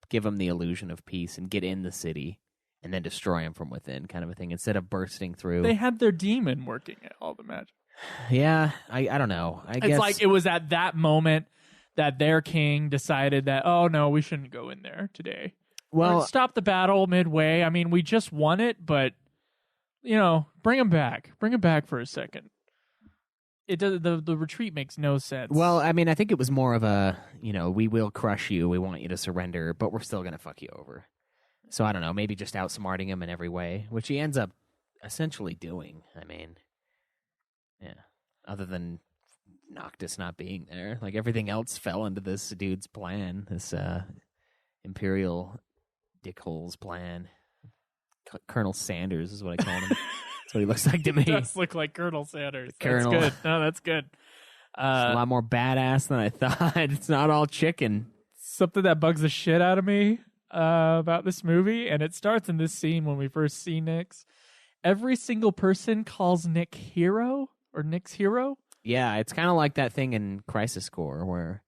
give him the illusion of peace and get in the city and then destroy him from within, kind of a thing, instead of bursting through. They had their demon working at all the magic. Yeah, I don't know. I guess It's like it was at that moment that their king decided that, oh, no, we shouldn't go in there today. well, Or stop the battle midway. I mean, we just won it, but, you know, bring him back. Bring him back for a second. It does, the retreat makes no sense. well, I mean, I think it was more of a, we will crush you. We want you to surrender, but we're still going to fuck you over. So I don't know, maybe just outsmarting him in every way, which he ends up essentially doing. I mean, yeah, other than Noctis not being there, like everything else fell into this dude's plan, this Imperial Dickhole's plan. Colonel Sanders is what I call him. That's what he looks like to me. He does look like Colonel Sanders. Colonel. That's good. No, that's good. He's a lot more badass than I thought. It's not all chicken. Something that bugs the shit out of me about this movie, and it starts in this scene when we first see Nyx. Every single person calls Nick hero or Nick's hero. Yeah, it's kind of like that thing in Crisis Core where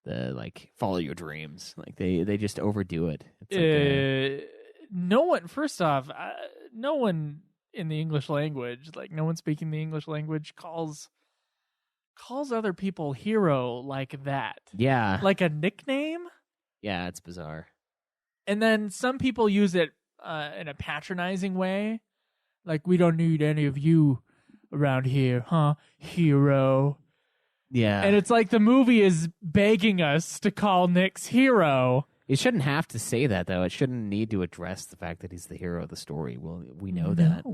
the like follow your dreams. Like they just overdo it. It's like No one. First off, no one in the English language, like no one speaking the English language, calls other people hero like that. yeah, Like a nickname. yeah, it's bizarre. And then some people use it in a patronizing way. Like, we don't need any of you around here, huh, hero? Yeah. And it's like the movie is begging us to call Nick's hero. It shouldn't have to say that, though. It shouldn't need to address the fact that he's the hero of the story. Well, we know that.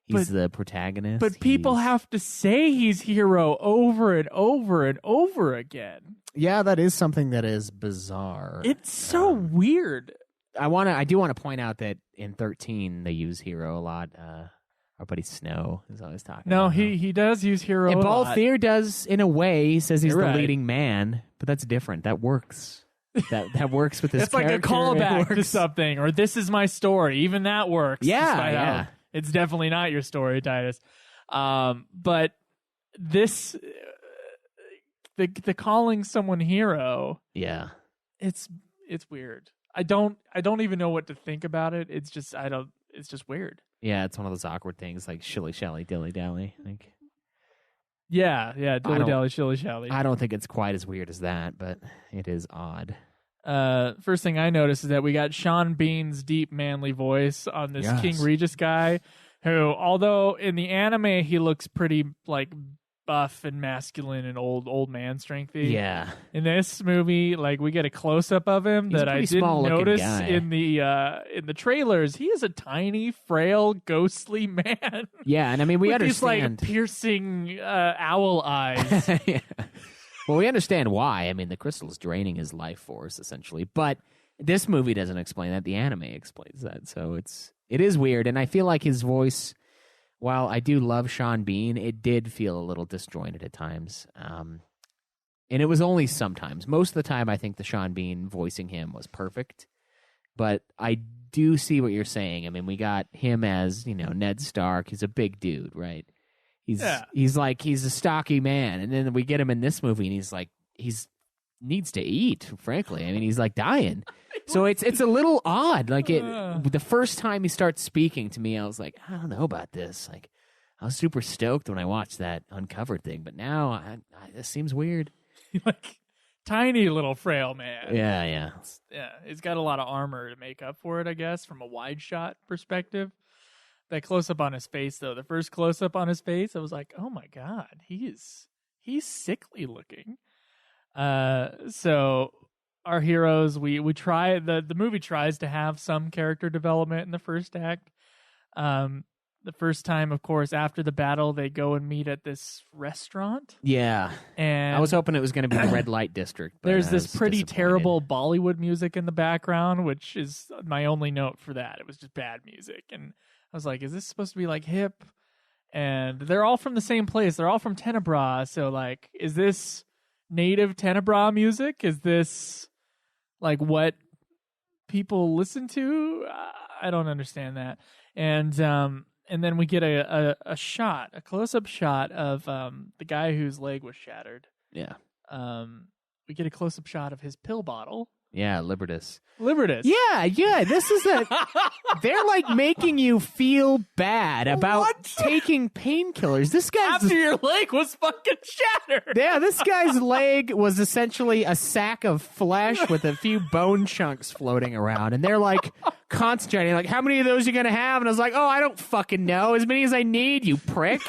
He's the protagonist. But people have to say he's hero over and over and over again. Yeah, that is something that is bizarre. It's so weird. I do want to point out that in 13 they use hero a lot. Our buddy Snow is always talking. No, about he does use hero. And a lot. Balthier does in a way. He says he's You're the right. leading man, but that's different. That works. That works with his It's like a character. callback to something, or this is my story. Even that works. Yeah, despite how yeah. It's definitely not your story, Titus. But this, the calling someone hero, Yeah. it's weird. I don't even know what to think about it. It's just it's just weird. Yeah, it's one of those awkward things like shilly shally dilly dally. Like, Yeah, dilly dally, shilly shally. I don't think it's quite as weird as that, but it is odd. First thing I noticed is that we got Sean Bean's deep manly voice on this Yes. King Regis guy, who, although in the anime he looks pretty like buff and masculine and old man strengthy. Yeah. In this movie, like, we get a close up of him He's a that I pretty didn't small-looking notice guy. in the trailers. He is a tiny, frail, ghostly man. Yeah, and I mean, we with understand. these like piercing owl eyes. Yeah. Well, we understand why. I mean, the crystal is draining his life force, essentially. But this movie doesn't explain that. The anime explains that. So it is weird. And I feel like his voice, while I do love Sean Bean, it did feel a little disjointed at times. And it was only sometimes. Most of the time, I think the Sean Bean voicing him was perfect. But I do see what you're saying. I mean, we got him as, Ned Stark. He's a big dude, right? He's a stocky man, and then we get him in this movie, and he's needs to eat. Frankly, I mean, he's like dying. So it's a little odd. Like the first time he starts speaking to me, I was like, I don't know about this. Like, I was super stoked when I watched that Uncovered thing, but now this seems weird. Like, tiny little frail man. Yeah. Yeah, he's got a lot of armor to make up for it, I guess, from a wide shot perspective. That close up on his face, though, the first close up on his face, I was like, oh my god, he's sickly looking. So our heroes, we try the movie tries to have some character development in the first act. The first time, of course, after the battle, they go and meet at this restaurant. Yeah. And I was hoping it was going to be the red light district. But there's I this was pretty disappointed. terrible Bollywood music in the background, which is my only note for that. It was just bad music. And I was like, is this supposed to be like hip? And they're all from the same place. They're all from Tenebra. So, like, is this native Tenebra music? Is this like what people listen to? I don't understand that. And then we get a close-up shot of the guy whose leg was shattered. Yeah. We get a close-up shot of his pill bottle. Yeah, Libertas. Yeah. This is they're like making you feel bad about What? taking painkillers. This guy's After your leg was fucking shattered. yeah, this guy's leg was essentially a sack of flesh with a few bone chunks floating around, and they're like concentrating, like, how many of those are you gonna have? And I was like, oh, I don't fucking know, as many as I need, you prick.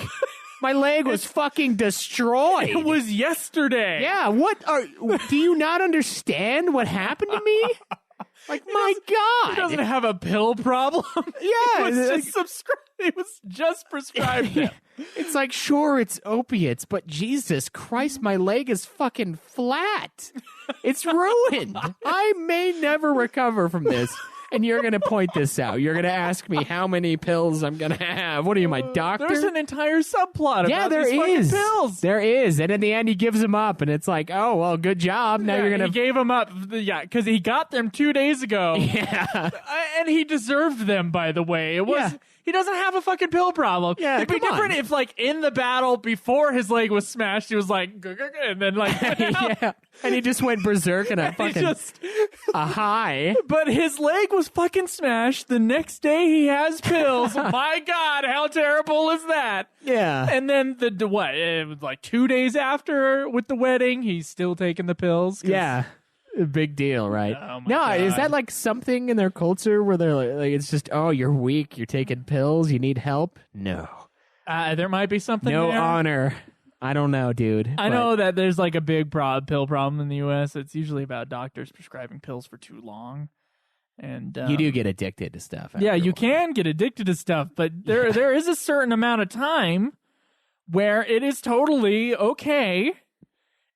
My leg was fucking destroyed. It was yesterday. Yeah, do you not understand what happened to me? Like, my God. He doesn't have a pill problem. Yeah, It was just prescribed him. It's like, sure, it's opiates, but Jesus Christ, my leg is fucking flat. It's ruined. I may never recover from this. And you're going to point this out. You're going to ask me how many pills I'm going to have. What are you, my doctor? There's an entire subplot about there these fucking is. pills. There is. And in the end, he gives them up. And it's like, oh, well, good job. Now you're going He gave them up. Yeah, because he got them 2 days ago. Yeah. And he deserved them, by the way. It was. Yeah. He doesn't have a fucking pill problem. Yeah, It'd be come different on. if, like, in the battle before his leg was smashed, he was like, "Gug, gug, gug," and then, like, went out. Yeah. And he just went berserk in a He fucking just, a high. but his leg was fucking smashed. The next day he has pills. My God, how terrible is that? Yeah. And then what? It was like 2 days after with the wedding, he's still taking the pills. 'Cause Yeah. Big deal, right? Oh, my No, God. is that like something in their culture where they're like it's just, oh, you're weak, you're taking pills, you need help? No. There might be something No there. honor. I don't know, dude. I but- know that there's like a big pill problem in the U.S. It's usually about doctors prescribing pills for too long. And you do get addicted to stuff. Yeah, after a you while. can get addicted to stuff, but there is a certain amount of time where it is totally okay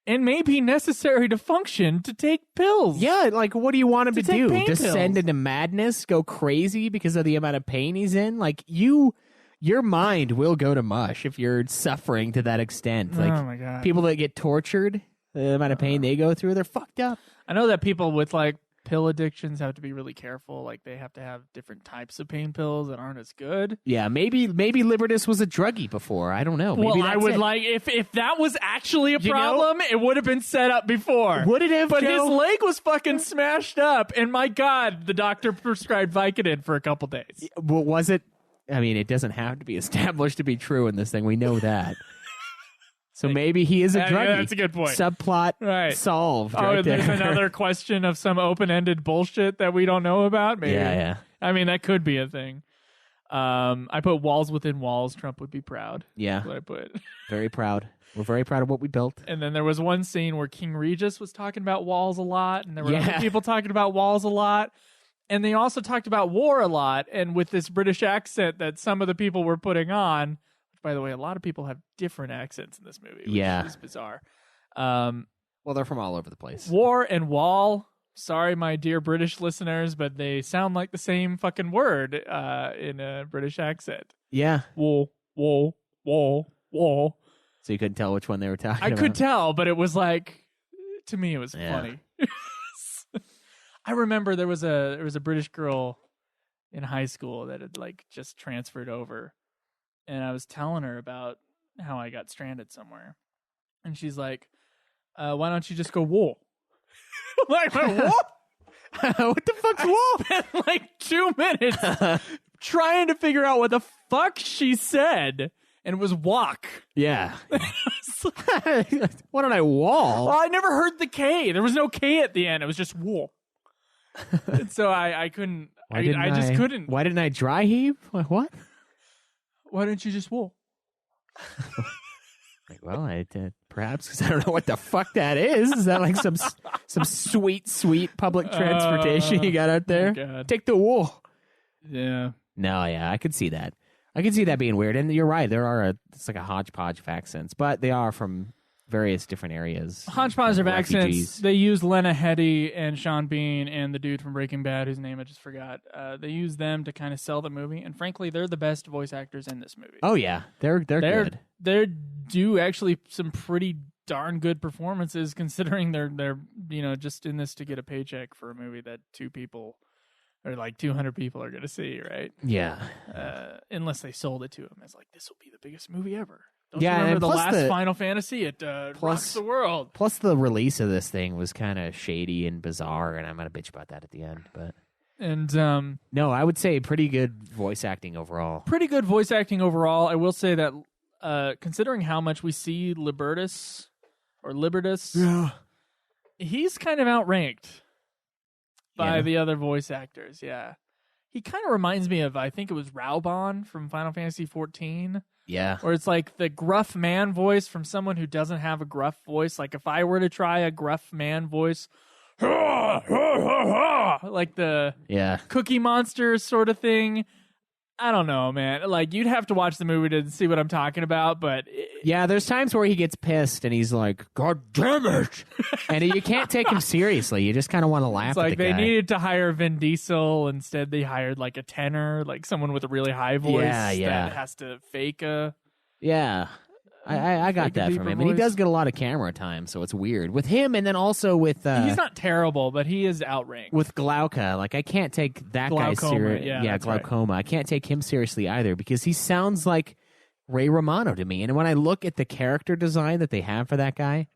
and may be necessary to function to take pills. Yeah, like what do you want him to, To take do? pain Descend pills. into madness, go crazy because of the amount of pain he's in? Like your mind will go to mush if you're suffering to that extent. Like oh my God. people that get tortured, the amount of pain they go through, they're fucked up. I know that people with like pill addictions have to be really careful. Like they have to have different types of pain pills that aren't as good. Yeah, maybe Libertas was a druggie before. I don't know. Maybe Well, I that's would it. like if that was actually a You know- problem, it would have been set up before. Would it have, But Joe? his leg was fucking smashed up, and my God, the doctor prescribed Vicodin for a couple days. Well, was it? I mean, it doesn't have to be established to be true in this thing. We know that. So maybe he is a Yeah, druggie. yeah, that's a good point. Subplot Right. solved. Oh, right there's there. another question of some open-ended bullshit that we don't know about. Maybe. Yeah. I mean, that could be a thing. I put walls within walls. Trump would be proud. Yeah. That's what I put. Very proud. We're very proud of what we built. And then there was one scene where King Regis was talking about walls a lot, and there were Yeah. other people talking about walls a lot. And they also talked about war a lot, and with this British accent that some of the people were putting on, which, by the way, a lot of people have different accents in this movie, which Yeah. is bizarre. Well, they're from all over the place. War and wall. Sorry, my dear British listeners, but they sound like the same fucking word in a British accent. Yeah. Wall, wall, wall, wall. So you couldn't tell which one they were talking I about. could tell, but it was like, to me, it was Yeah. funny. I remember there was a British girl in high school that had like just transferred over, and I was telling her about how I got stranded somewhere, and she's like, "Why don't you just go wool?" Like, what? What the fuck's wool? Spent like 2 minutes trying to figure out what the fuck she said, and it was walk. Yeah. It's like, Why don't I wall? well, I never heard the K. There was no K at the end. It was just wool. And so I couldn't. I just couldn't. Why didn't I dry heave? Like, what? Why didn't you just wool? Like, well, I did. Perhaps because I don't know what the fuck that is. Is that like some sweet public transportation you got out there? God. Take the wool. Yeah. No, yeah, I could see that. I could see that being weird. And you're right. It's like a hodgepodge of accents, but they are from various different areas. Hodgepodge of accents. Refugees. They use Lena Headey and Sean Bean and the dude from Breaking Bad, whose name I just forgot. They use them to kind of sell the movie, and frankly, they're the best voice actors in this movie. Oh yeah, they're good. They do actually some pretty darn good performances, considering they're just in this to get a paycheck for a movie that 200 people are going to see, right? Yeah. Unless they sold it to him as like, this will be the biggest movie ever. Don't Yeah, you remember and the plus last the- Final Fantasy? It rocks the world. Plus, the release of this thing was kind of shady and bizarre, and I'm gonna bitch about that at the end. But And no, I would say pretty good voice acting overall. pretty good voice acting overall. I will say that considering how much we see Libertas, he's kind of outranked by Yeah. the other voice actors. Yeah. He kind of reminds me of, I think it was Raubon from Final Fantasy XIV, Yeah. where it's like the gruff man voice from someone who doesn't have a gruff voice. Like if I were to try a gruff man voice, like the Yeah. Cookie Monster sort of thing. I don't know, man. Like you'd have to watch the movie to see what I'm talking about, but Yeah, there's times where he gets pissed and he's like, "God damn it!" and you can't take him seriously. You just kind of want to laugh it's at like the they guy. needed to hire Vin Diesel. Instead, they hired like a tenor, like someone with a really high voice Yeah. that has to fake a. Yeah. I got Fake a that from deeper him. And he voice. does get a lot of camera time, so it's weird. With him and then also with He's not terrible, but he is outranked. with Glauca, like I can't take that guy Glaucoma, seriously. yeah, that's right. Glaucoma. I can't take him seriously either because he sounds like Ray Romano to me. And when I look at the character design that they have for that guy,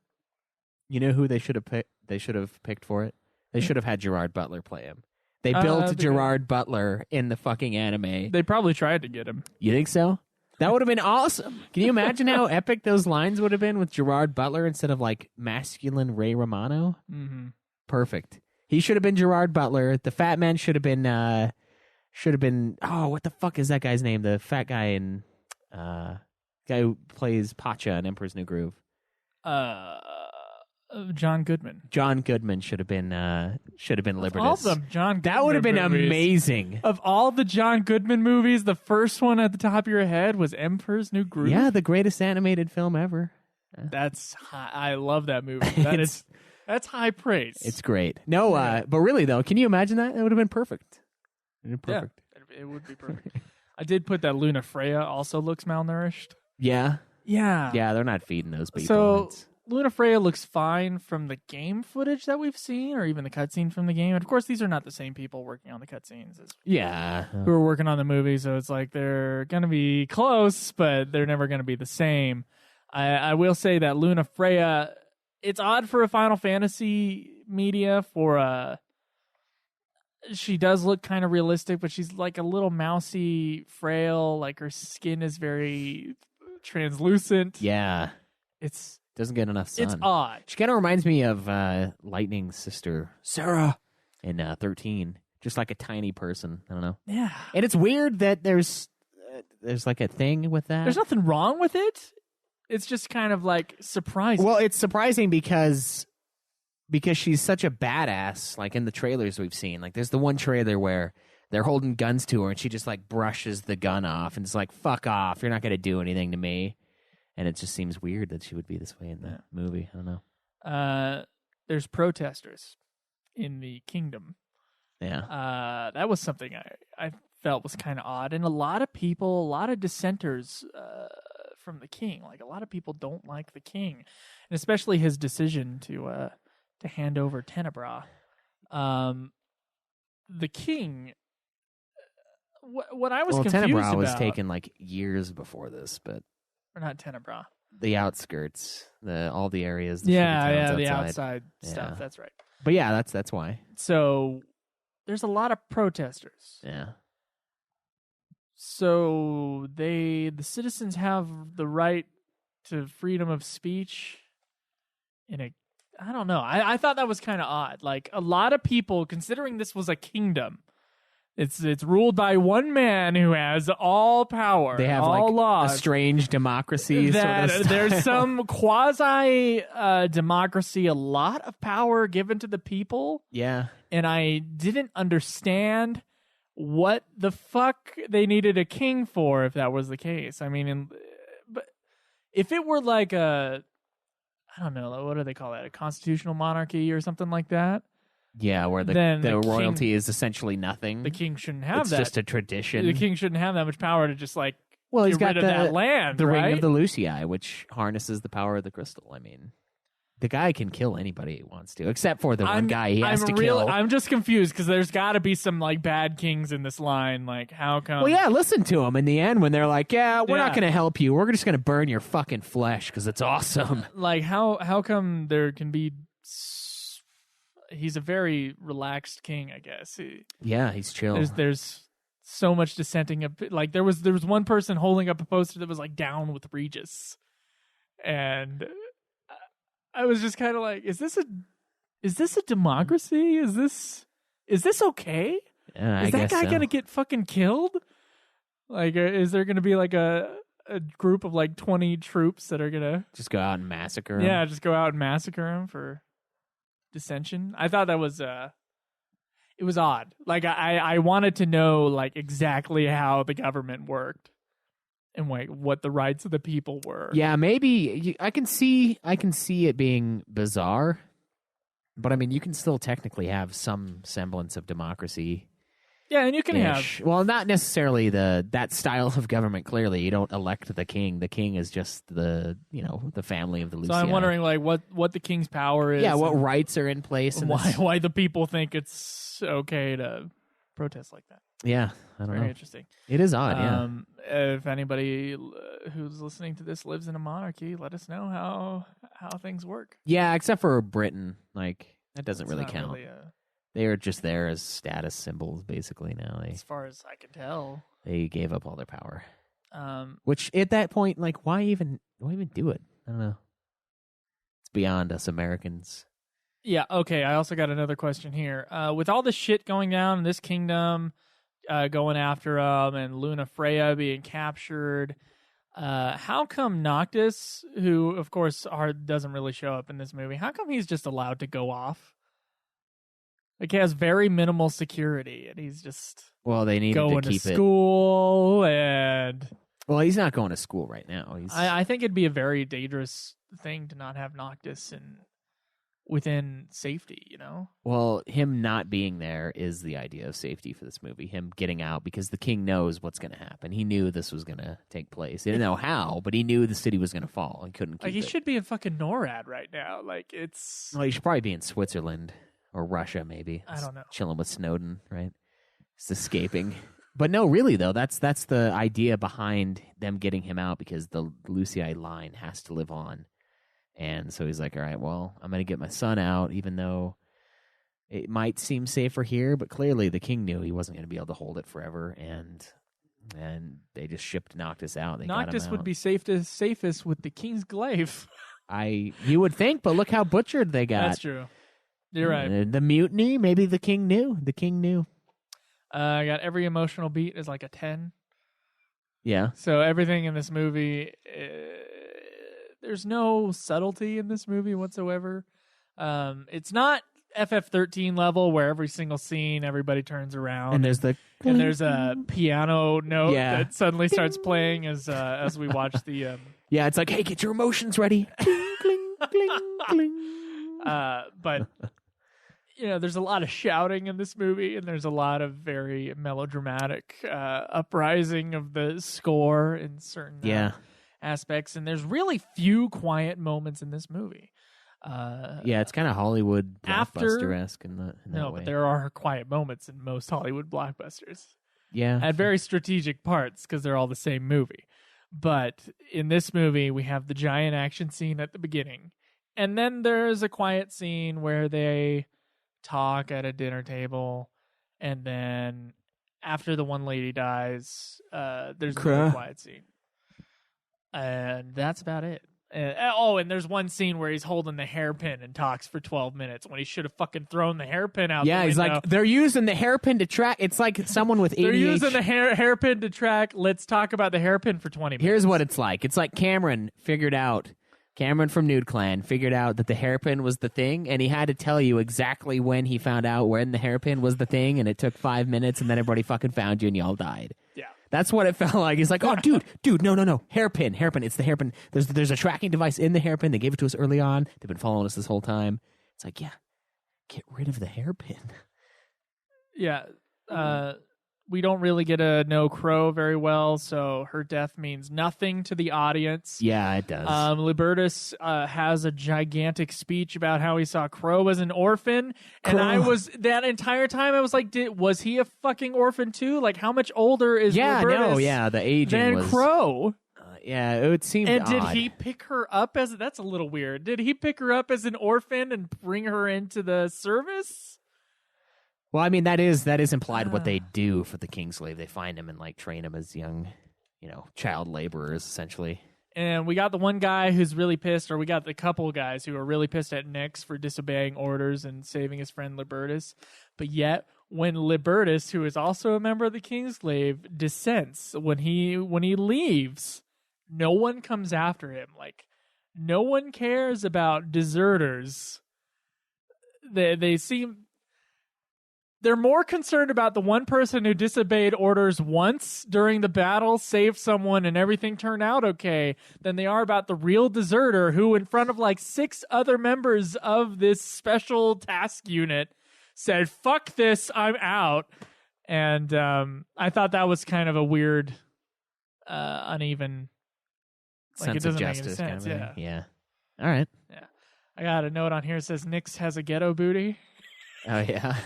you know who they should have picked? They should have picked for it. They should have had Gerard Butler play him. They built that'd be Gerard Butler in the fucking anime. They probably tried to get him. You think so? That would have been awesome. Can you imagine how epic those lines would have been with Gerard Butler instead of like masculine Ray Romano? Mm-hmm. Perfect. He should have been Gerard Butler. The fat man should have been. Oh, what the fuck is that guy's name? The fat guy in guy who plays Pacha in Emperor's New Groove. John Goodman. John Goodman should have been Liberatus. All the John Goodman That would have been movies. amazing. Of all the John Goodman movies, the first one at the top of your head was Emperor's New Groove. Yeah, the greatest animated film ever. That's high. I love that movie. That's high praise. It's great. No, but really though, can you imagine that? That would have been perfect. Perfect. Yeah, it would be perfect. I did put that Luna Freya also looks malnourished. Yeah. Yeah. Yeah, they're not feeding those people. So Luna Freya looks fine from the game footage that we've seen, or even the cutscene from the game. And of course, these are not the same people working on the cutscenes as who are working on the movie. So it's like they're going to be close, but they're never going to be the same. I will say that Luna Freya, it's odd for a Final Fantasy media for she does look kind of realistic, but she's like a little mousy, frail. Like her skin is very translucent. Yeah. It's doesn't get enough sun. It's odd. She kind of reminds me of Lightning's sister, Sarah, in 13. Just like a tiny person. I don't know. Yeah. And it's weird that there's like a thing with that. There's nothing wrong with it. It's just kind of like surprising. Well, it's surprising because she's such a badass, like in the trailers we've seen. Like there's the one trailer where they're holding guns to her and she just like brushes the gun off and it's like, fuck off, you're not going to do anything to me. And it just seems weird that she would be this way in the movie. I don't know. There's protesters in the kingdom. Yeah. That was something I felt was kind of odd. And a lot of people, a lot of dissenters from the king. Like a lot of people don't like the king. And especially his decision to hand over Tenebra. The king, what I was confused Tenebra about... was taken like years before this, but... Or not Tenebra. The outskirts, all the areas. The outside stuff, that's right. But yeah, that's why. So there's a lot of protesters. Yeah. So the citizens have the right to freedom of speech I don't know. I thought that was kind of odd. Like a lot of people, considering this was a kingdom, it's ruled by one man who has all power. They have all like laws. a strange democracy. Sort of there's some quasi democracy, a lot of power given to the people. Yeah. And I didn't understand what the fuck they needed a king for if that was the case. I mean, but if it were like I don't know, what do they call that? A constitutional monarchy or something like that? Yeah, where the royalty is essentially nothing. The king shouldn't have it's that. It's just a tradition. The king shouldn't have that much power to just like he's got rid of that land, the right? ring of the Lucii, which harnesses the power of the crystal. I mean, the guy can kill anybody he wants to, except for the one guy he has to kill. I'm just confused because there's got to be some like bad kings in this line. Like, how come? Well, yeah, listen to him in the end when they're like, "Yeah, we're not going to help you. We're just going to burn your fucking flesh because it's awesome." Like, how come there can be? He's a very relaxed king, I guess. He's chill. There's so much dissenting. Like there was one person holding up a poster that was like down with Regis, and I was just kind of like, is this a democracy? Is this okay? Yeah, is that guy gonna get fucking killed? Like, is there gonna be like a group of like 20 troops that are gonna just go out and massacre him? Yeah, just go out and massacre him for dissension. I thought that was it was odd. Like I wanted to know like exactly how the government worked and like what the rights of the people were. Yeah, maybe I can see it being bizarre, but I mean you can still technically have some semblance of democracy. Yeah, and you can have not necessarily that style of government. Clearly, you don't elect the king. The king is just the family of the Lucii. So I'm wondering like what the king's power is. Yeah, what rights are in place, and why the people think it's okay to protest like that. Yeah, I don't know. Very interesting. It is odd. If anybody who's listening to this lives in a monarchy, let us know how things work. Yeah, except for Britain, like that doesn't really count. Really they are just there as status symbols, basically. Now, as far as I can tell, they gave up all their power. Which at that point, like, why even do it? I don't know. It's beyond us Americans. Yeah, okay. I also got another question here. With all the shit going down in this kingdom, going after him, and Luna Freya being captured, how come Noctis, who of course doesn't really show up in this movie, how come he's just allowed to go off? Like, he has very minimal security, and he's just Well, they needed going to keep to school, and Well, he's not going to school right now. I think it'd be a very dangerous thing to not have Noctis within safety, you know? Well, him not being there is the idea of safety for this movie. Him getting out because the king knows what's going to happen. He knew this was going to take place. He didn't know how, but he knew the city was going to fall and couldn't keep Like, he it. should be in fucking NORAD right now. Like, it's... Well, he should probably be in Switzerland or Russia, maybe. I don't know. Chilling with Snowden, right? Just escaping. But no, really though, that's the idea behind them getting him out, because the Lucii line has to live on. And so he's like, all right, well, I'm going to get my son out, even though it might seem safer here, but clearly the king knew he wasn't going to be able to hold it forever, and they just shipped Noctis out. They got him Noctis out. would be safest with the Kingsglaive. You would think, but look how butchered they got. That's true. You're right. The mutiny, maybe the king knew. The king knew. I got every emotional beat is like a 10. Yeah. So everything in this movie, there's no subtlety in this movie whatsoever. It's not FF13 level where every single scene everybody turns around And there's a piano note Yeah. that suddenly starts playing as we watch the Yeah, it's like, hey, get your emotions ready. Cling, cling, cling, cling. but you know, there's a lot of shouting in this movie, and there's a lot of very melodramatic uprising of the score in certain aspects, and there's really few quiet moments in this movie. Yeah, it's kind of Hollywood blockbuster-esque in that way. But there are quiet moments in most Hollywood blockbusters. Yeah. At very strategic parts, because they're all the same movie. But in this movie, we have the giant action scene at the beginning, and then there's a quiet scene where they talk at a dinner table, and then after the one lady dies, there's another quiet scene, and that's about it. And there's one scene where he's holding the hairpin and talks for 12 minutes when he should have fucking thrown the hairpin out. Yeah, the he's window. like, they're using the hairpin to track. It's like someone with ADHD. They're using the hairpin to track. Let's talk about the hairpin for 20 minutes. Here's what it's like. It's like Cameron from Nude Clan figured out that the hairpin was the thing, and he had to tell you exactly when he found out when the hairpin was the thing, and it took 5 minutes, and then everybody fucking found you, and y'all died. Yeah. That's what it felt like. He's like, oh, dude, no. Hairpin. It's the hairpin. There's a tracking device in the hairpin. They gave it to us early on. They've been following us this whole time. It's like, yeah, get rid of the hairpin. Yeah. We don't really get to know Crow very well, so her death means nothing to the audience. Yeah, it does. Libertus has a gigantic speech about how he saw Crow as an orphan, and I was that entire time I was like, was he a fucking orphan too? Like, how much older is Libertus the aging than was Crow? Yeah, it seemed And odd. did he pick her up as that's a little weird? Did he pick her up as an orphan and bring her into the service? Well, I mean, that is implied what they do for the Kingsglaive. They find him and like train him as young, child laborers essentially. And we got the one guy who's really pissed, or we got the couple guys who are really pissed at Nyx for disobeying orders and saving his friend Libertus. But yet, when Libertus, who is also a member of the Kingsglaive, dissents, when he leaves, no one comes after him. Like, no one cares about deserters. They seem... They're more concerned about the one person who disobeyed orders once during the battle, saved someone, and everything turned out okay, than they are about the real deserter who, in front of like 6 other members of this special task unit, said, fuck this, I'm out. And I thought that was kind of a weird, uneven... Like, sense it of doesn't make any justice. sense, Kind of yeah. All right. Yeah. I got a note on here that says Nyx has a ghetto booty. Oh, yeah.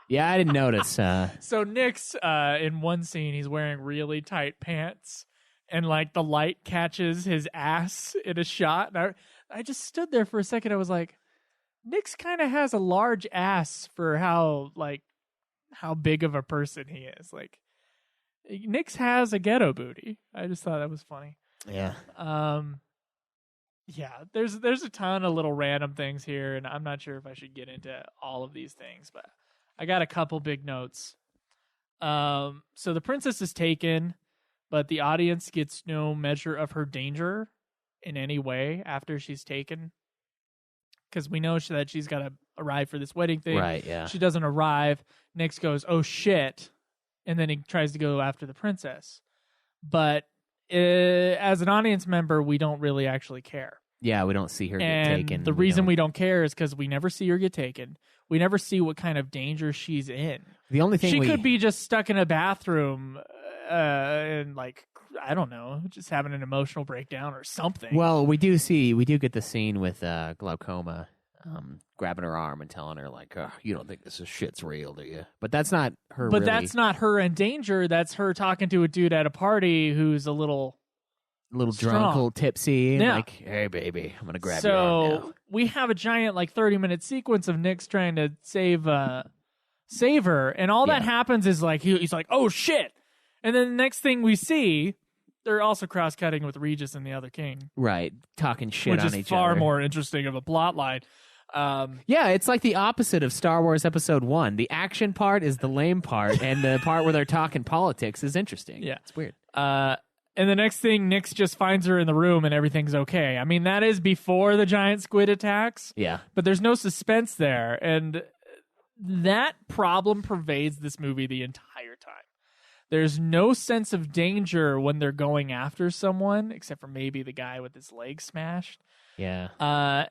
Yeah, I didn't notice. So Nyx, in one scene, he's wearing really tight pants, and like the light catches his ass in a shot. And I just stood there for a second. I was like, Nyx kind of has a large ass for how big of a person he is. Like, Nyx has a ghetto booty. I just thought that was funny. Yeah. Yeah, there's a ton of little random things here, and I'm not sure if I should get into all of these things, but I got a couple big notes. So the princess is taken, but the audience gets no measure of her danger in any way after she's taken, because we know that she's got to arrive for this wedding thing. Right, yeah. She doesn't arrive. Nyx goes, "Oh shit," and then he tries to go after the princess, but as an audience member, we don't really actually care. Yeah, we don't see her get And taken. the reason we don't care is because we never see her get taken. We never see what kind of danger she's in. The only thing She could be just stuck in a bathroom and, like, I don't know, just having an emotional breakdown or something. Well, we do get the scene with Glaucoma grabbing her arm and telling her, like, oh, you don't think this is shit's real, do you? But that's not her. But really. that's not her in danger. That's her talking to a dude at a party who's a little drunk, strong. a little tipsy, and Yeah. like, hey, baby, I'm gonna grab your arm now. So we have a giant, like, 30-minute sequence of Nyx trying to save her, and all that Yeah. happens is, like, he's like, "Oh shit," and then the next thing we see, they're also cross-cutting with Regis and the other king, Right, talking shit which on is each far other. more interesting of a plot line. Yeah, it's like the opposite of Star Wars Episode 1. The action part is the lame part, and the part where they're talking politics is interesting. Yeah. It's weird. And the next thing, Nyx just finds her in the room and everything's okay. I mean, that is before the giant squid attacks, Yeah. but there's no suspense there. And that problem pervades this movie the entire time. There's no sense of danger when they're going after someone, except for maybe the guy with his leg smashed. Yeah.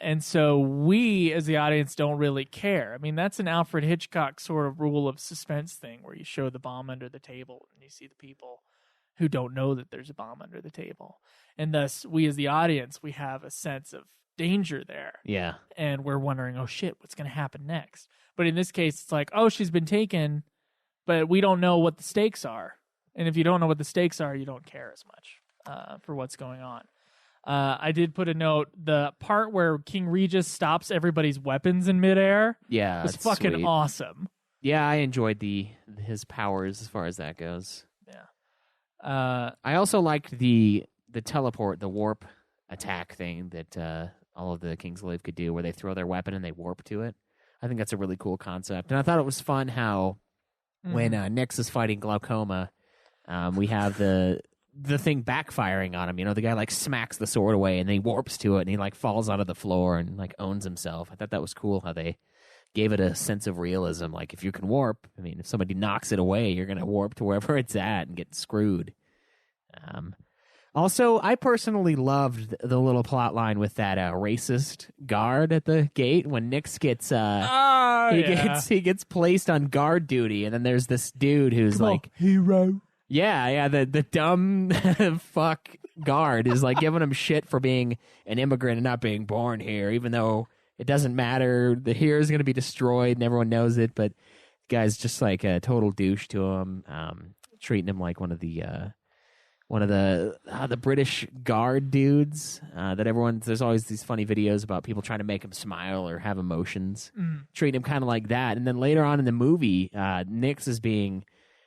And so we, as the audience, don't really care. I mean, that's an Alfred Hitchcock sort of rule of suspense thing, where you show the bomb under the table and you see the people who don't know that there's a bomb under the table. And thus, we as the audience, we have a sense of danger there. Yeah. And we're wondering, oh shit, what's going to happen next? But in this case, it's like, oh, she's been taken, but we don't know what the stakes are. And if you don't know what the stakes are, you don't care as much for what's going on. I did put a note, the part where King Regis stops everybody's weapons in midair Yeah. was it's fucking sweet. awesome. Yeah, I enjoyed his powers as far as that goes. Yeah. I also liked the teleport, the warp attack thing that all of the Kingsglaive could do, where they throw their weapon and they warp to it. I think that's a really cool concept. And I thought it was fun how when Nyx is fighting Glaucoma, we have the thing backfiring on him. You know, the guy like smacks the sword away and then he warps to it and he like falls onto the floor and like owns himself. I thought that was cool how they gave it a sense of realism. Like, if you can warp, I mean, if somebody knocks it away, you're going to warp to wherever it's at and get screwed. Also, I personally loved the little plot line with that racist guard at the gate when Nyx gets he gets placed on guard duty, and then there's this dude who's like hero. Yeah, the dumb fuck guard is like giving him shit for being an immigrant and not being born here, even though it doesn't matter. The here is going to be destroyed and everyone knows it, but the guy's just like a total douche to him, treating him like one of the British guard dudes that there's always these funny videos about people trying to make him smile or have emotions, treat him kind of like that. And then later on in the movie, Nyx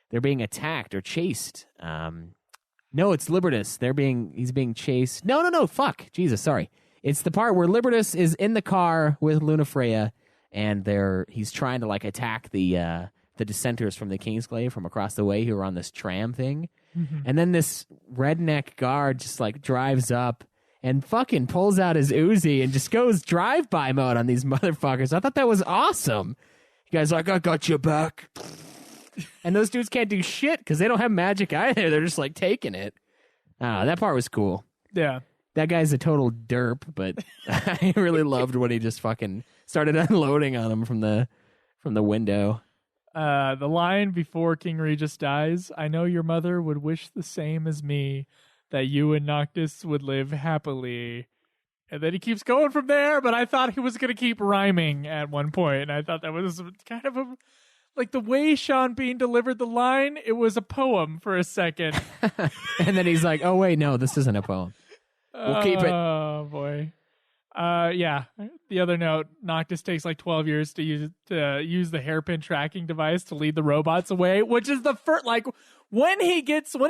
they're being attacked or chased. No, it's Libertas. He's being chased. No, fuck. Jesus, sorry. It's the part where Libertas is in the car with Lunafreya, and he's trying to like attack the dissenters from the Kingsglaive from across the way who are on this tram thing. Mm-hmm. And then this redneck guard just like drives up and fucking pulls out his Uzi and just goes drive-by mode on these motherfuckers. I thought that was awesome. You guys like, I got your back. And those dudes can't do shit because they don't have magic either. They're just like taking it. That part was cool. Yeah. That guy's a total derp, but I really loved when he just fucking started unloading on him from the window. The line before King Regis dies, I know your mother would wish the same as me, that you and Noctis would live happily. And then he keeps going from there, but I thought he was going to keep rhyming at one point, and I thought that was kind of like the way Sean Bean delivered the line, it was a poem for a second. And then he's like, oh, wait, no, this isn't a poem. We'll keep it. Oh, boy. Yeah. The other note: Noctis takes like 12 years to use the hairpin tracking device to lead the robots away, which is the first. Like when he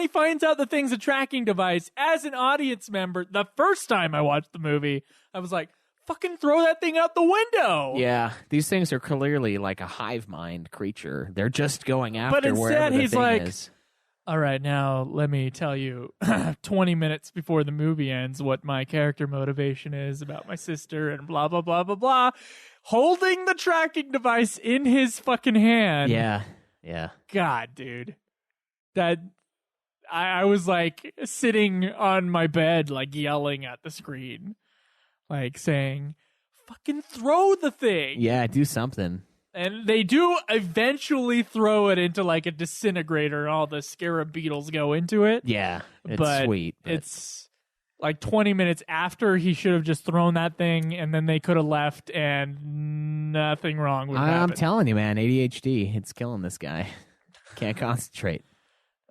finds out the thing's a tracking device, as an audience member, the first time I watched the movie, I was like, "Fucking throw that thing out the window!" Yeah, these things are clearly like a hive mind creature. They're just going after But instead, wherever the he's thing like, is. all right, now let me tell you 20 minutes before the movie ends what my character motivation is about my sister and blah, blah, blah, blah, blah. Holding the tracking device in his fucking hand. Yeah. God, dude. That I was like sitting on my bed, like yelling at the screen, like saying, fucking throw the thing. Yeah, do something. And they do eventually throw it into like a disintegrator, and all the scarab beetles go into it. Yeah, it's but sweet. But it's like 20 minutes after he should have just thrown that thing, and then they could have left, and nothing wrong with I'm that. telling you, man, ADHD, it's killing this guy. Can't concentrate.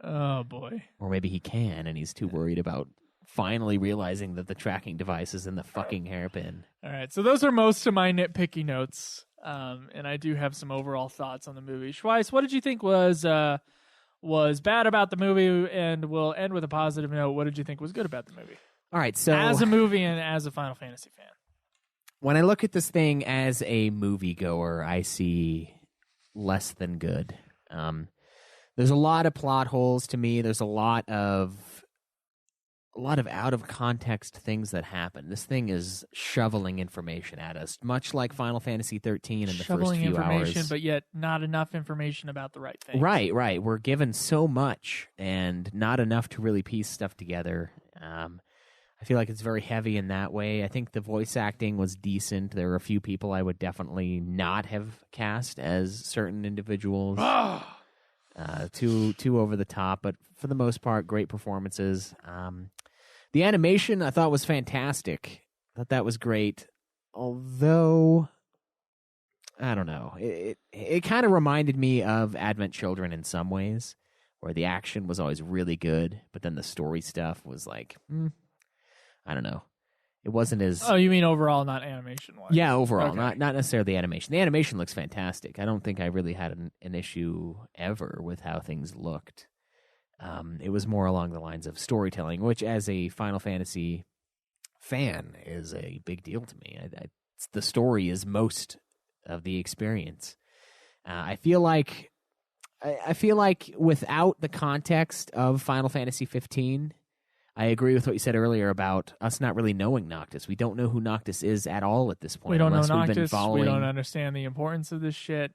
Oh, boy. Or maybe he can, and he's too worried about finally realizing that the tracking device is in the fucking hairpin. All right, so those are most of my nitpicky notes. And I do have some overall thoughts on the movie. Schweiss, what did you think was bad about the movie? And we'll end with a positive note. What did you think was good about the movie? All right, so as a movie and as a Final Fantasy fan. When I look at this thing as a moviegoer, I see less than good. There's a lot of plot holes to me. There's a lot of out of context things that happen. This thing is shoveling information at us, much like Final Fantasy XIII in the first few information, hours. But yet not enough information about the right thing. Right. We're given so much and not enough to really piece stuff together. I feel like it's very heavy in that way. I think the voice acting was decent. There were a few people I would definitely not have cast as certain individuals. Too over the top, but for the most part, great performances. The animation I thought was fantastic. I thought that was great. Although, I don't know. It kind of reminded me of Advent Children in some ways, where the action was always really good, but then the story stuff was like, I don't know. It wasn't as... Oh, you mean overall, not animation-wise? Yeah, overall, Okay. not necessarily the animation. The animation looks fantastic. I don't think I really had an issue ever with how things looked. It was more along the lines of storytelling, which as a Final Fantasy fan is a big deal to me. The story is most of the experience. I feel like without the context of Final Fantasy XV, I agree with what you said earlier about us not really knowing Noctis. We don't know who Noctis is at all at this point. We don't know unless we've been Noctis. following. We don't understand the importance of this shit.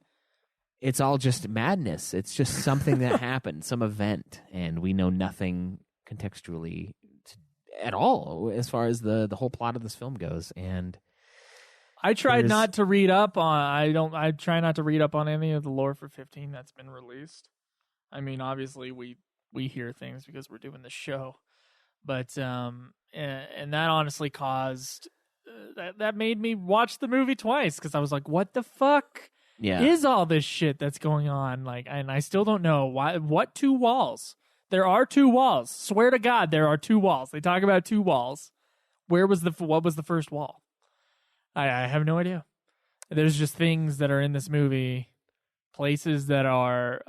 It's all just madness. It's just something that happened, some event, and we know nothing contextually at all as far as the whole plot of this film goes. And I tried not to read up on. I try not to read up on any of the lore for 15 that's been released. I mean, obviously we hear things because we're doing the show, but and that honestly caused that made me watch the movie twice because I was like, what the fuck? Yeah. Is all this shit that's going on, like, and I still don't know why. What 2 walls? There are 2 walls. Swear to God, there are 2 walls. They talk about 2 walls. What was the first wall? I have no idea. There's just things that are in this movie, places that are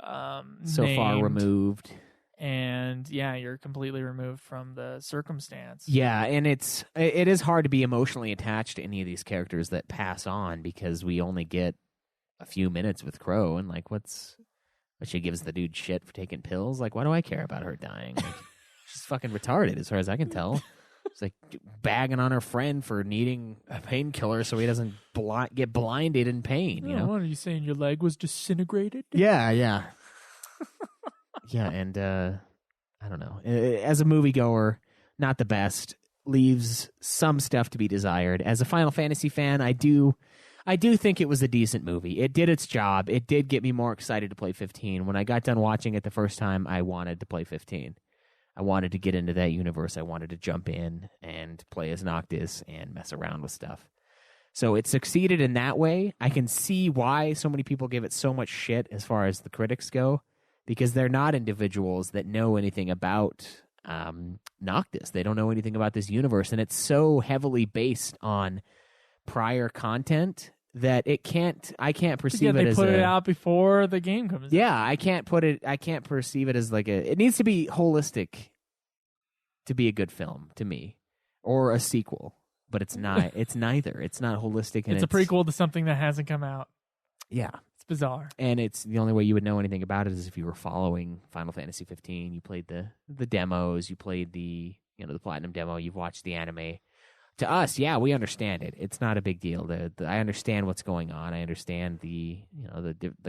so far named, removed, and yeah, you're completely removed from the circumstance. Yeah, and it is hard to be emotionally attached to any of these characters that pass on because we only get a few minutes with Crow, and like, but she gives the dude shit for taking pills. Like, why do I care about her dying? Like, she's fucking retarded, as far as I can tell. She's like bagging on her friend for needing a painkiller so he doesn't get blinded in pain. You know? What are you saying? Your leg was disintegrated? Yeah. Yeah, and I don't know. As a moviegoer, not the best. Leaves some stuff to be desired. As a Final Fantasy fan, I do think it was a decent movie. It did its job. It did get me more excited to play 15. When I got done watching it the first time, I wanted to play 15. I wanted to get into that universe. I wanted to jump in and play as Noctis and mess around with stuff. So it succeeded in that way. I can see why so many people give it so much shit as far as the critics go, because they're not individuals that know anything about Noctis. They don't know anything about this universe, and it's so heavily based on prior content that I can't perceive Yeah, it they as put it out before the game comes out. Yeah, I can't perceive it as like it needs to be holistic to be a good film to me, or a sequel, but it's not. It's neither. It's not holistic, and It's a prequel to something that hasn't come out. Yeah, it's bizarre, and it's the only way you would know anything about it is if you were following Final Fantasy XV. You played the demos, you played the platinum demo, you've watched the anime. To us, yeah, we understand it. It's not a big deal. I understand what's going on. I understand the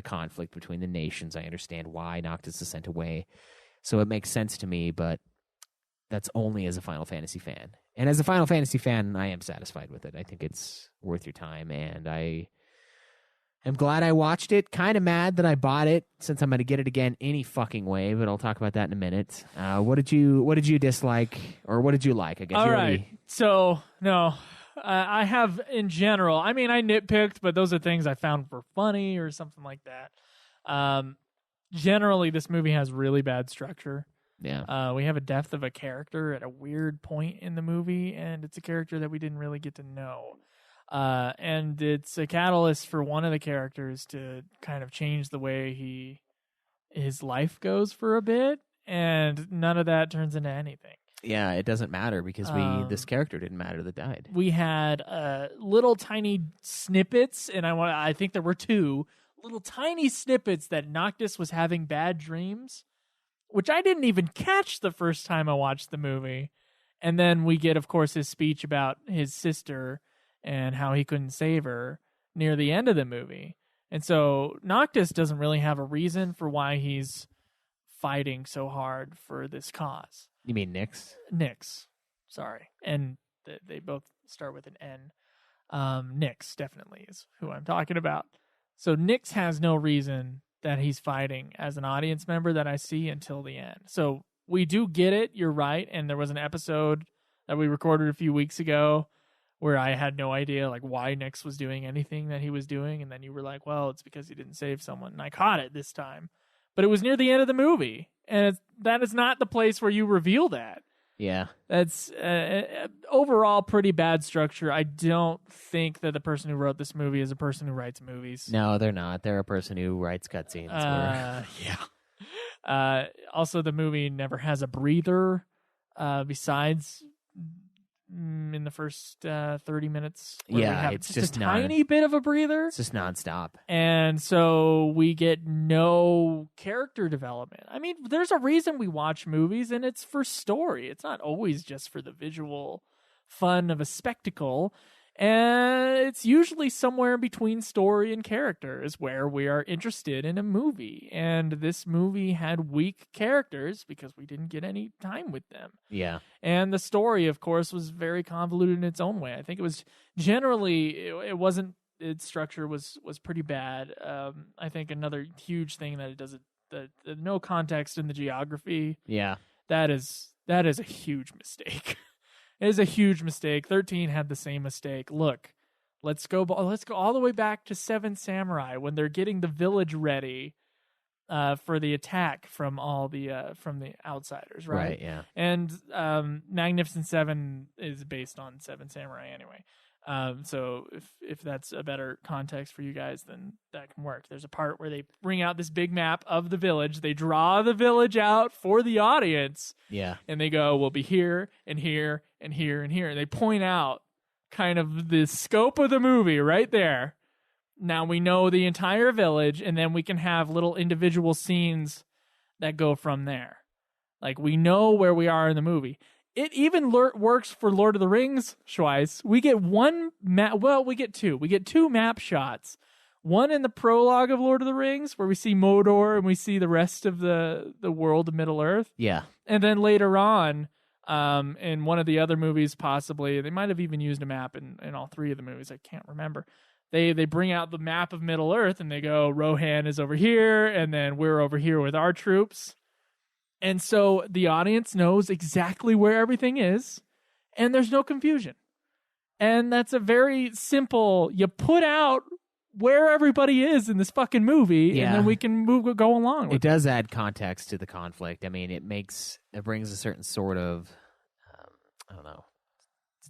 conflict between the nations. I understand why Noctis is sent away. So it makes sense to me, but that's only as a Final Fantasy fan. And as a Final Fantasy fan, I am satisfied with it. I think it's worth your time, and I am glad I watched it. Kind of mad that I bought it, since I'm going to get it again any fucking way, but I'll talk about that in a minute. What did you dislike, or what did you like? I guess. All right. So, no, I have in general, I mean, I nitpicked, but those are things I found were funny or something like that. Generally, this movie has really bad structure. Yeah. We have a death of a character at a weird point in the movie, and it's a character that we didn't really get to know. And it's a catalyst for one of the characters to kind of change the way his life goes for a bit, and none of that turns into anything. Yeah, it doesn't matter because this character didn't matter that died. We had little tiny snippets, and I think there were two little tiny snippets that Noctis was having bad dreams, which I didn't even catch the first time I watched the movie. And then we get, of course, his speech about his sister and how he couldn't save her near the end of the movie. And so Noctis doesn't really have a reason for why he's fighting so hard for this cause. You mean Nyx? Nyx. Sorry. And they both start with an N. Nyx definitely is who I'm talking about. So Nyx has no reason that he's fighting as an audience member that I see until the end. So we do get it. You're right. And there was an episode that we recorded a few weeks ago where I had no idea like why Nyx was doing anything that he was doing. And then you were like, well, it's because he didn't save someone. And I caught it this time. But it was near the end of the movie. And that is not the place where you reveal that. Yeah. That's overall pretty bad structure. I don't think that the person who wrote this movie is a person who writes movies. No, they're not. They're a person who writes cutscenes. Yeah. Also, the movie never has a breather besides in the first 30 minutes. Yeah, it's just a tiny bit of a breather. It's just nonstop. And so we get no character development. I mean, there's a reason we watch movies, and it's for story. It's not always just for the visual fun of a spectacle. And it's usually somewhere between story and character is where we are interested in a movie. And this movie had weak characters because we didn't get any time with them. Yeah. And the story, of course, was very convoluted in its own way. I think it was generally, it wasn't, its structure was pretty bad. I think another huge thing that it does, the no context in the geography. Yeah. That is a huge mistake. It is a huge mistake. 13 had the same mistake. Look, let's go all the way back to Seven Samurai when they're getting the village ready for the attack from all the from the outsiders, right? Right, yeah. And Magnificent Seven is based on Seven Samurai anyway. So if that's a better context for you guys, then that can work. There's a part where they bring out this big map of the village. They draw the village out for the audience. Yeah. And they go, we'll be here and here and here and here. And they point out kind of the scope of the movie right there. Now we know the entire village, and then we can have little individual scenes that go from there. Like, we know where we are in the movie. It even works for Lord of the Rings, Schweiss. We get one map. Well, we get two. We get two map shots. One in the prologue of Lord of the Rings, where we see Mordor and we see the rest of the world of Middle-earth. Yeah. And then later on, in one of the other movies, possibly, they might have even used a map in all three of the movies. I can't remember. They bring out the map of Middle-earth, and they go, Rohan is over here, and then we're over here with our troops. And so the audience knows exactly where everything is, and there's no confusion. And that's a very simple, you put out where everybody is in this fucking movie, and then we can go along with it. It does add context to the conflict. I mean, it brings a certain sort of, I don't know,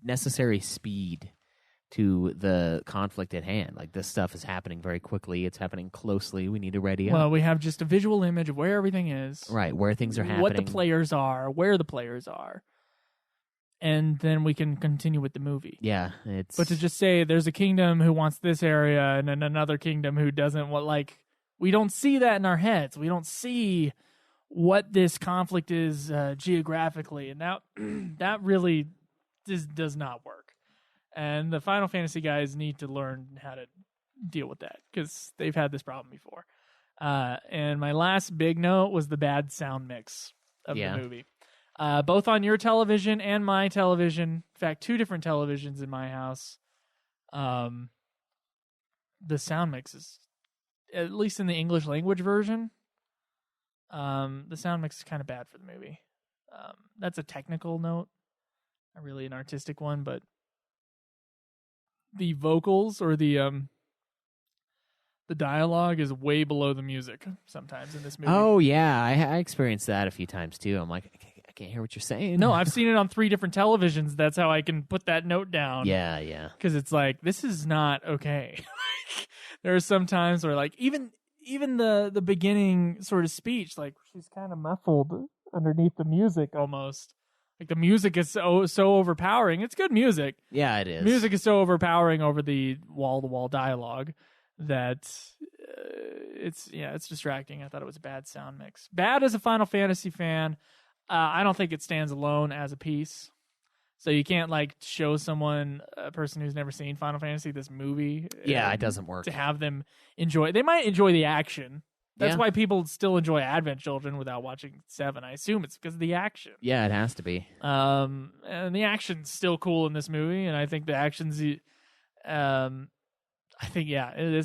necessary speed to the conflict at hand. Like, this stuff is happening very quickly. It's happening closely. We need to ready up. Well, we have just a visual image of where everything is. Right, where things are happening. What the players are, where the players are. And then we can continue with the movie. Yeah, it's... But to just say there's a kingdom who wants this area and then another kingdom who doesn't want, like, we don't see that in our heads. We don't see what this conflict is geographically. And that really does not work. And the Final Fantasy guys need to learn how to deal with that because they've had this problem before. And my last big note was the bad sound mix of the movie. Both on your television and my television. In fact, 2 different televisions in my house. The sound mix is, at least in the English language version, the sound mix is kind of bad for the movie. That's a technical note, not really an artistic one, but the vocals or the dialogue is way below the music sometimes in this movie. Oh, yeah. I experienced that a few times, too. I'm like, I can't hear what you're saying. No, I've seen it on 3 different televisions. That's how I can put that note down. Yeah. Because it's like, this is not okay. There are some times where, like, even the beginning sort of speech, like, she's kind of muffled underneath the music almost. Like, the music is so overpowering. It's good music. Yeah, it is. Music is so overpowering over the wall-to-wall dialogue that it's distracting. I thought it was a bad sound mix. Bad as a Final Fantasy fan. I don't think it stands alone as a piece. So you can't, like, show someone, a person who's never seen Final Fantasy, this movie. Yeah, it doesn't work. To have them enjoy. They might enjoy the action. That's why people still enjoy Advent Children without watching 7. I assume it's because of the action. Yeah, it has to be. And the action's still cool in this movie, and I think the action's... this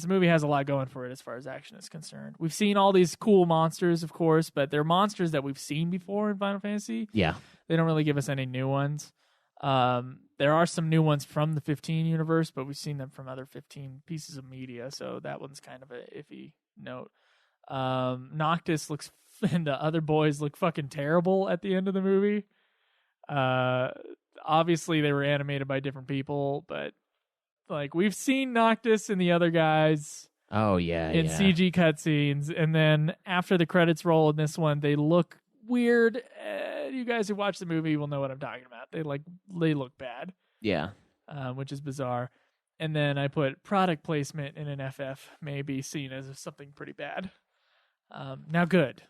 movie has a lot going for it as far as action is concerned. We've seen all these cool monsters, of course, but they're monsters that we've seen before in Final Fantasy. Yeah. They don't really give us any new ones. There are some new ones from the 15 universe, but we've seen them from other 15 pieces of media, so that one's kind of a iffy note. Noctis looks, and the other boys look fucking terrible at the end of the movie. Obviously they were animated by different people, but like we've seen Noctis and the other guys. Oh yeah, in CG cutscenes, and then after the credits roll in this one, they look weird. You guys who watch the movie will know what I'm talking about. They look bad. Yeah, which is bizarre. And then I put product placement in an FF may be seen as something pretty bad. Now good.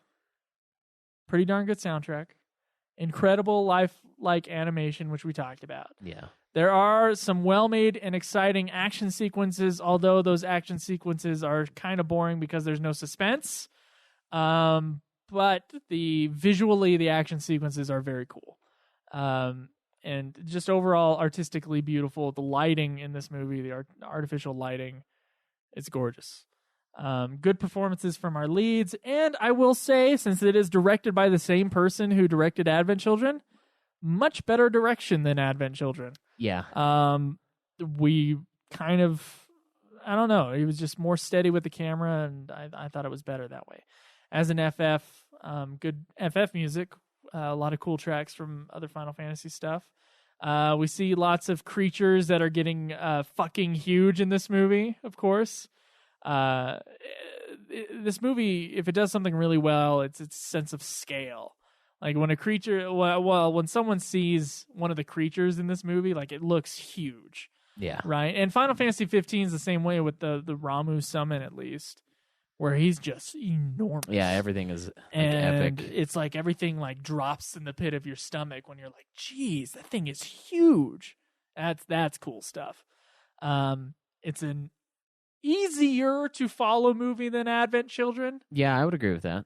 Pretty darn good soundtrack. Incredible lifelike animation, which we talked about. Yeah. There are some well-made and exciting action sequences, although those action sequences are kind of boring because there's no suspense. But visually, the action sequences are very cool. And just overall artistically beautiful. The lighting in this movie, the artificial lighting, it's gorgeous. Good performances from our leads. And I will say, since it is directed by the same person who directed Advent Children, much better direction than Advent Children. Yeah. We kind of, I don't know, he was just more steady with the camera, and I thought it was better that way. As an FF, good FF music, a lot of cool tracks from other Final Fantasy stuff. We see lots of creatures that are getting fucking huge in this movie, of course. This movie, if it does something really well, it's its sense of scale. Like when a creature, when someone sees one of the creatures in this movie, like it looks huge. Yeah. Right? And Final Fantasy 15 is the same way with the Ramuh summon, at least, where he's just enormous. Yeah, everything is and epic. It's like everything like drops in the pit of your stomach when you're like, geez, that thing is huge. That's cool stuff. It's an easier to follow movie than Advent Children. Yeah, I would agree with that.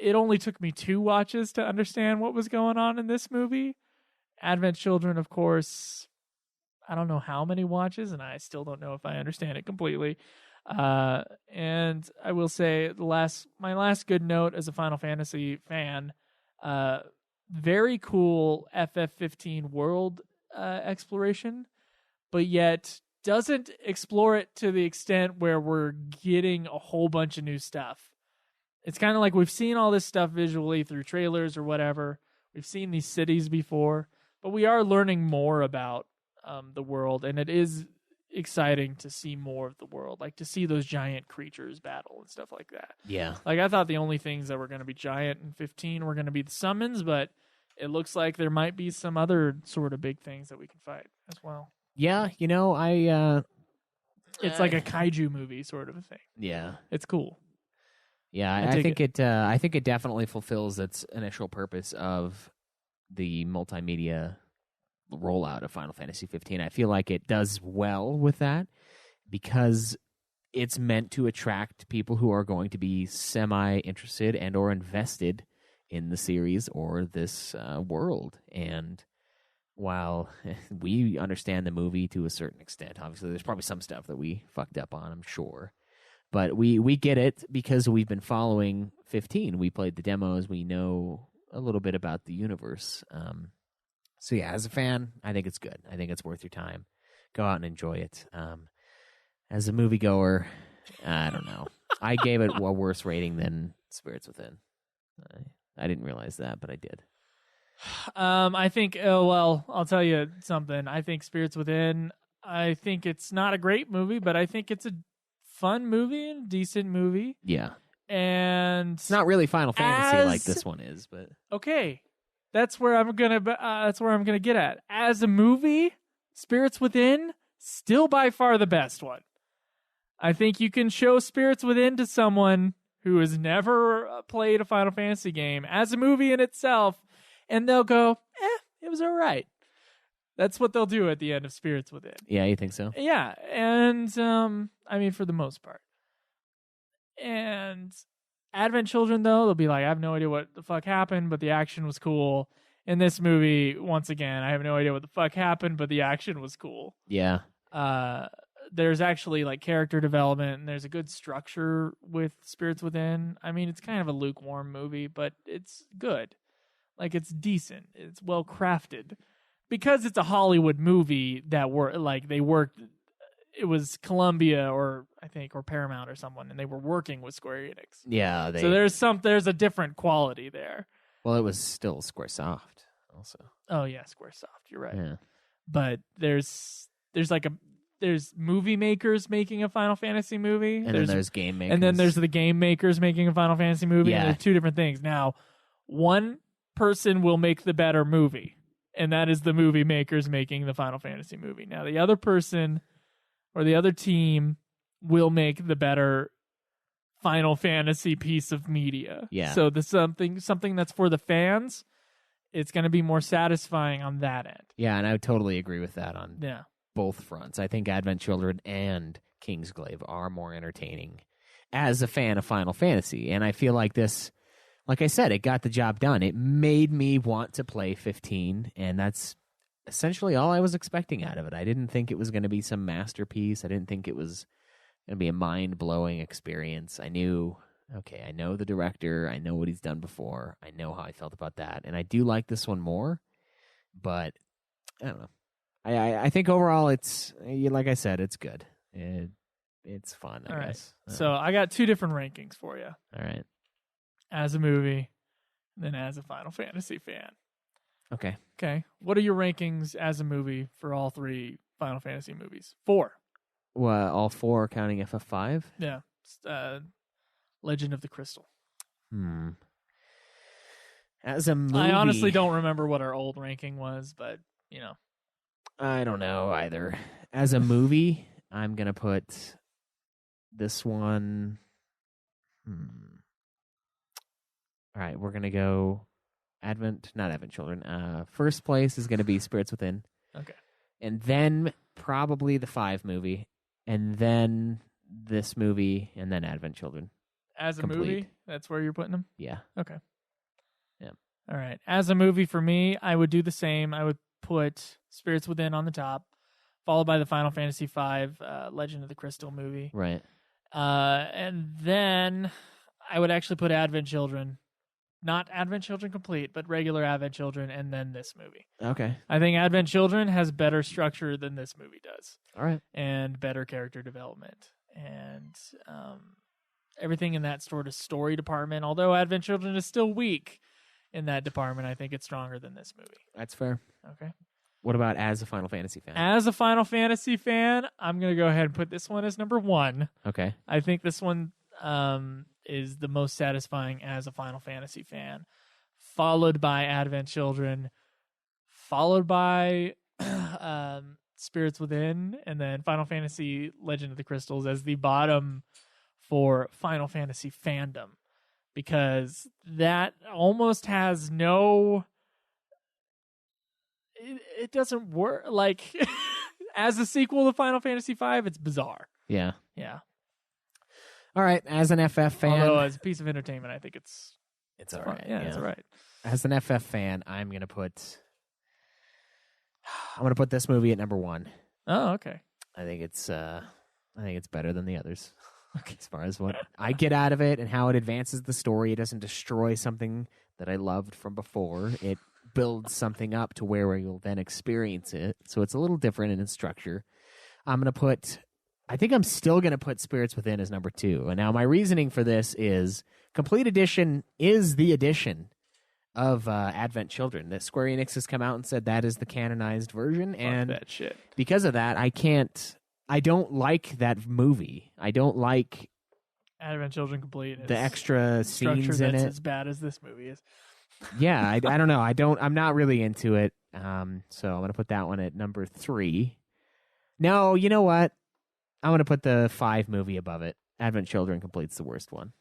It only took me 2 watches to understand what was going on in this movie. Advent Children, of course, I don't know how many watches, and I still don't know if I understand it completely. And I will say my last good note as a Final Fantasy fan, very cool FF15 world exploration, but yet doesn't explore it to the extent where we're getting a whole bunch of new stuff. It's kind of like we've seen all this stuff visually through trailers or whatever. We've seen these cities before, but we are learning more about the world, and it is exciting to see more of the world, like to see those giant creatures battle and stuff like that. Yeah. Like, I thought the only things that were going to be giant in 15 were going to be the summons, but it looks like there might be some other sort of big things that we can fight as well. Yeah, It's like a kaiju movie sort of a thing. yeah. It's cool. Yeah, I think it definitely fulfills its initial purpose of the multimedia rollout of Final Fantasy 15. I feel like it does well with that because it's meant to attract people who are going to be semi-interested and or invested in the series or this world. And while we understand the movie to a certain extent, obviously there's probably some stuff that we fucked up on, I'm sure. But we get it because we've been following 15. We played the demos. We know a little bit about the universe. So yeah, as a fan, I think it's good. I think it's worth your time. Go out and enjoy it. As a moviegoer, I don't know. I gave it a worse rating than Spirits Within. I didn't realize that, but I did. I think, I'll tell you something. I think Spirits Within, I think it's not a great movie, but I think it's a fun movie and decent movie. Yeah. And it's not really Final Fantasy like this one is, but okay. That's where I'm gonna get at. As a movie, Spirits Within, still by far the best one. I think you can show Spirits Within to someone who has never played a Final Fantasy game as a movie in itself, and they'll go, it was all right. That's what they'll do at the end of Spirits Within. Yeah, you think so? Yeah, and I mean, for the most part. And Advent Children, though, they'll be like, I have no idea what the fuck happened, but the action was cool. In this movie, once again, I have no idea what the fuck happened, but the action was cool. Yeah. There's actually like character development, and there's a good structure with Spirits Within. I mean, it's kind of a lukewarm movie, but it's good. Like, it's decent. It's well crafted. Because it's a Hollywood movie that they worked. It was Columbia or Paramount or someone, and they were working with Square Enix. Yeah. So there's a different quality there. Well, it was still SquareSoft also. Oh yeah, SquareSoft. You're right. Yeah. But there's movie makers making a Final Fantasy movie, and then there's game makers, and then there's the game makers making a Final Fantasy movie. Yeah. And there's two different things. Now, one person will make the better movie, and that is the movie makers making the Final Fantasy movie. Now, the other person or the other team will make the better Final Fantasy piece of media. Yeah. So the something that's for the fans, it's going to be more satisfying on that end. Yeah, and I would totally agree with that on Yeah. both fronts. I think Advent Children and Kingsglaive are more entertaining as a fan of Final Fantasy. And I feel like this, like I said, it got the job done. It made me want to play 15, and that's essentially all I was expecting out of it. I didn't think it was going to be some masterpiece. I didn't think it was going to be a mind-blowing experience. I know the director. I know what he's done before. I know how I felt about that. And I do like this one more, but I don't know. I think overall it's, like I said, it's good. It's fun, I guess. So I got two different rankings for you. All right. As a movie, and then as a Final Fantasy fan. Okay. Okay. What are your rankings as a movie for all three Final Fantasy movies? 4. Well, all 4 counting FF5? Yeah. Legend of the Crystal. As a movie, I honestly don't remember what our old ranking was, but, I don't know either. As a movie, I'm going to put this one. All right, we're going to go not Advent Children. First place is going to be Spirits Within. Okay. And then probably the 5 movie. And then this movie. And then Advent Children. As a Complete. movie, that's where you're putting them? Yeah. Okay. Yeah. All right. As a movie for me, I would do the same. I would put Spirits Within on the top, followed by the Final Fantasy V Legend of the Crystal movie. Right. And then I would actually put Advent Children. Not Advent Children Complete, but regular Advent Children, and then this movie. Okay. I think Advent Children has better structure than this movie does. All right. And better character development. And everything in that sort of story department, although Advent Children is still weak in that department, I think it's stronger than this movie. That's fair. Okay. What about as a Final Fantasy fan? As a Final Fantasy fan, I'm going to go ahead and put this one as number 1. Okay. I think this one is the most satisfying as a Final Fantasy fan, followed by Advent Children, followed by Spirits Within, and then Final Fantasy Legend of the Crystals as the bottom for Final Fantasy fandom, because that almost has no... It doesn't work. Like, as a sequel to Final Fantasy V, it's bizarre. Yeah. Yeah. All right. As an FF fan, Although, as a piece of entertainment, I think it's all fun. right. Yeah, it's all right. As an FF fan, I'm gonna put this movie at number 1. Oh, okay. I think it's better than the others. Okay. As far as what I get out of it and how it advances the story, it doesn't destroy something that I loved from before. It builds something up to where you'll then experience it. So it's a little different in its structure. I think I'm still going to put Spirits Within as number 2. And now my reasoning for this is Complete Edition is the edition of Advent Children. That Square Enix has come out and said that is the canonized version. And that shit. Because of that, I don't like that movie. I don't like Advent Children Complete. the extra scenes in that's it. as bad as this movie is. Yeah, I don't know. I'm not really into it. So I'm going to put that one at number 3. No, you know what? I'm going to put the 5 movie above it. Advent Children Complete's the worst one.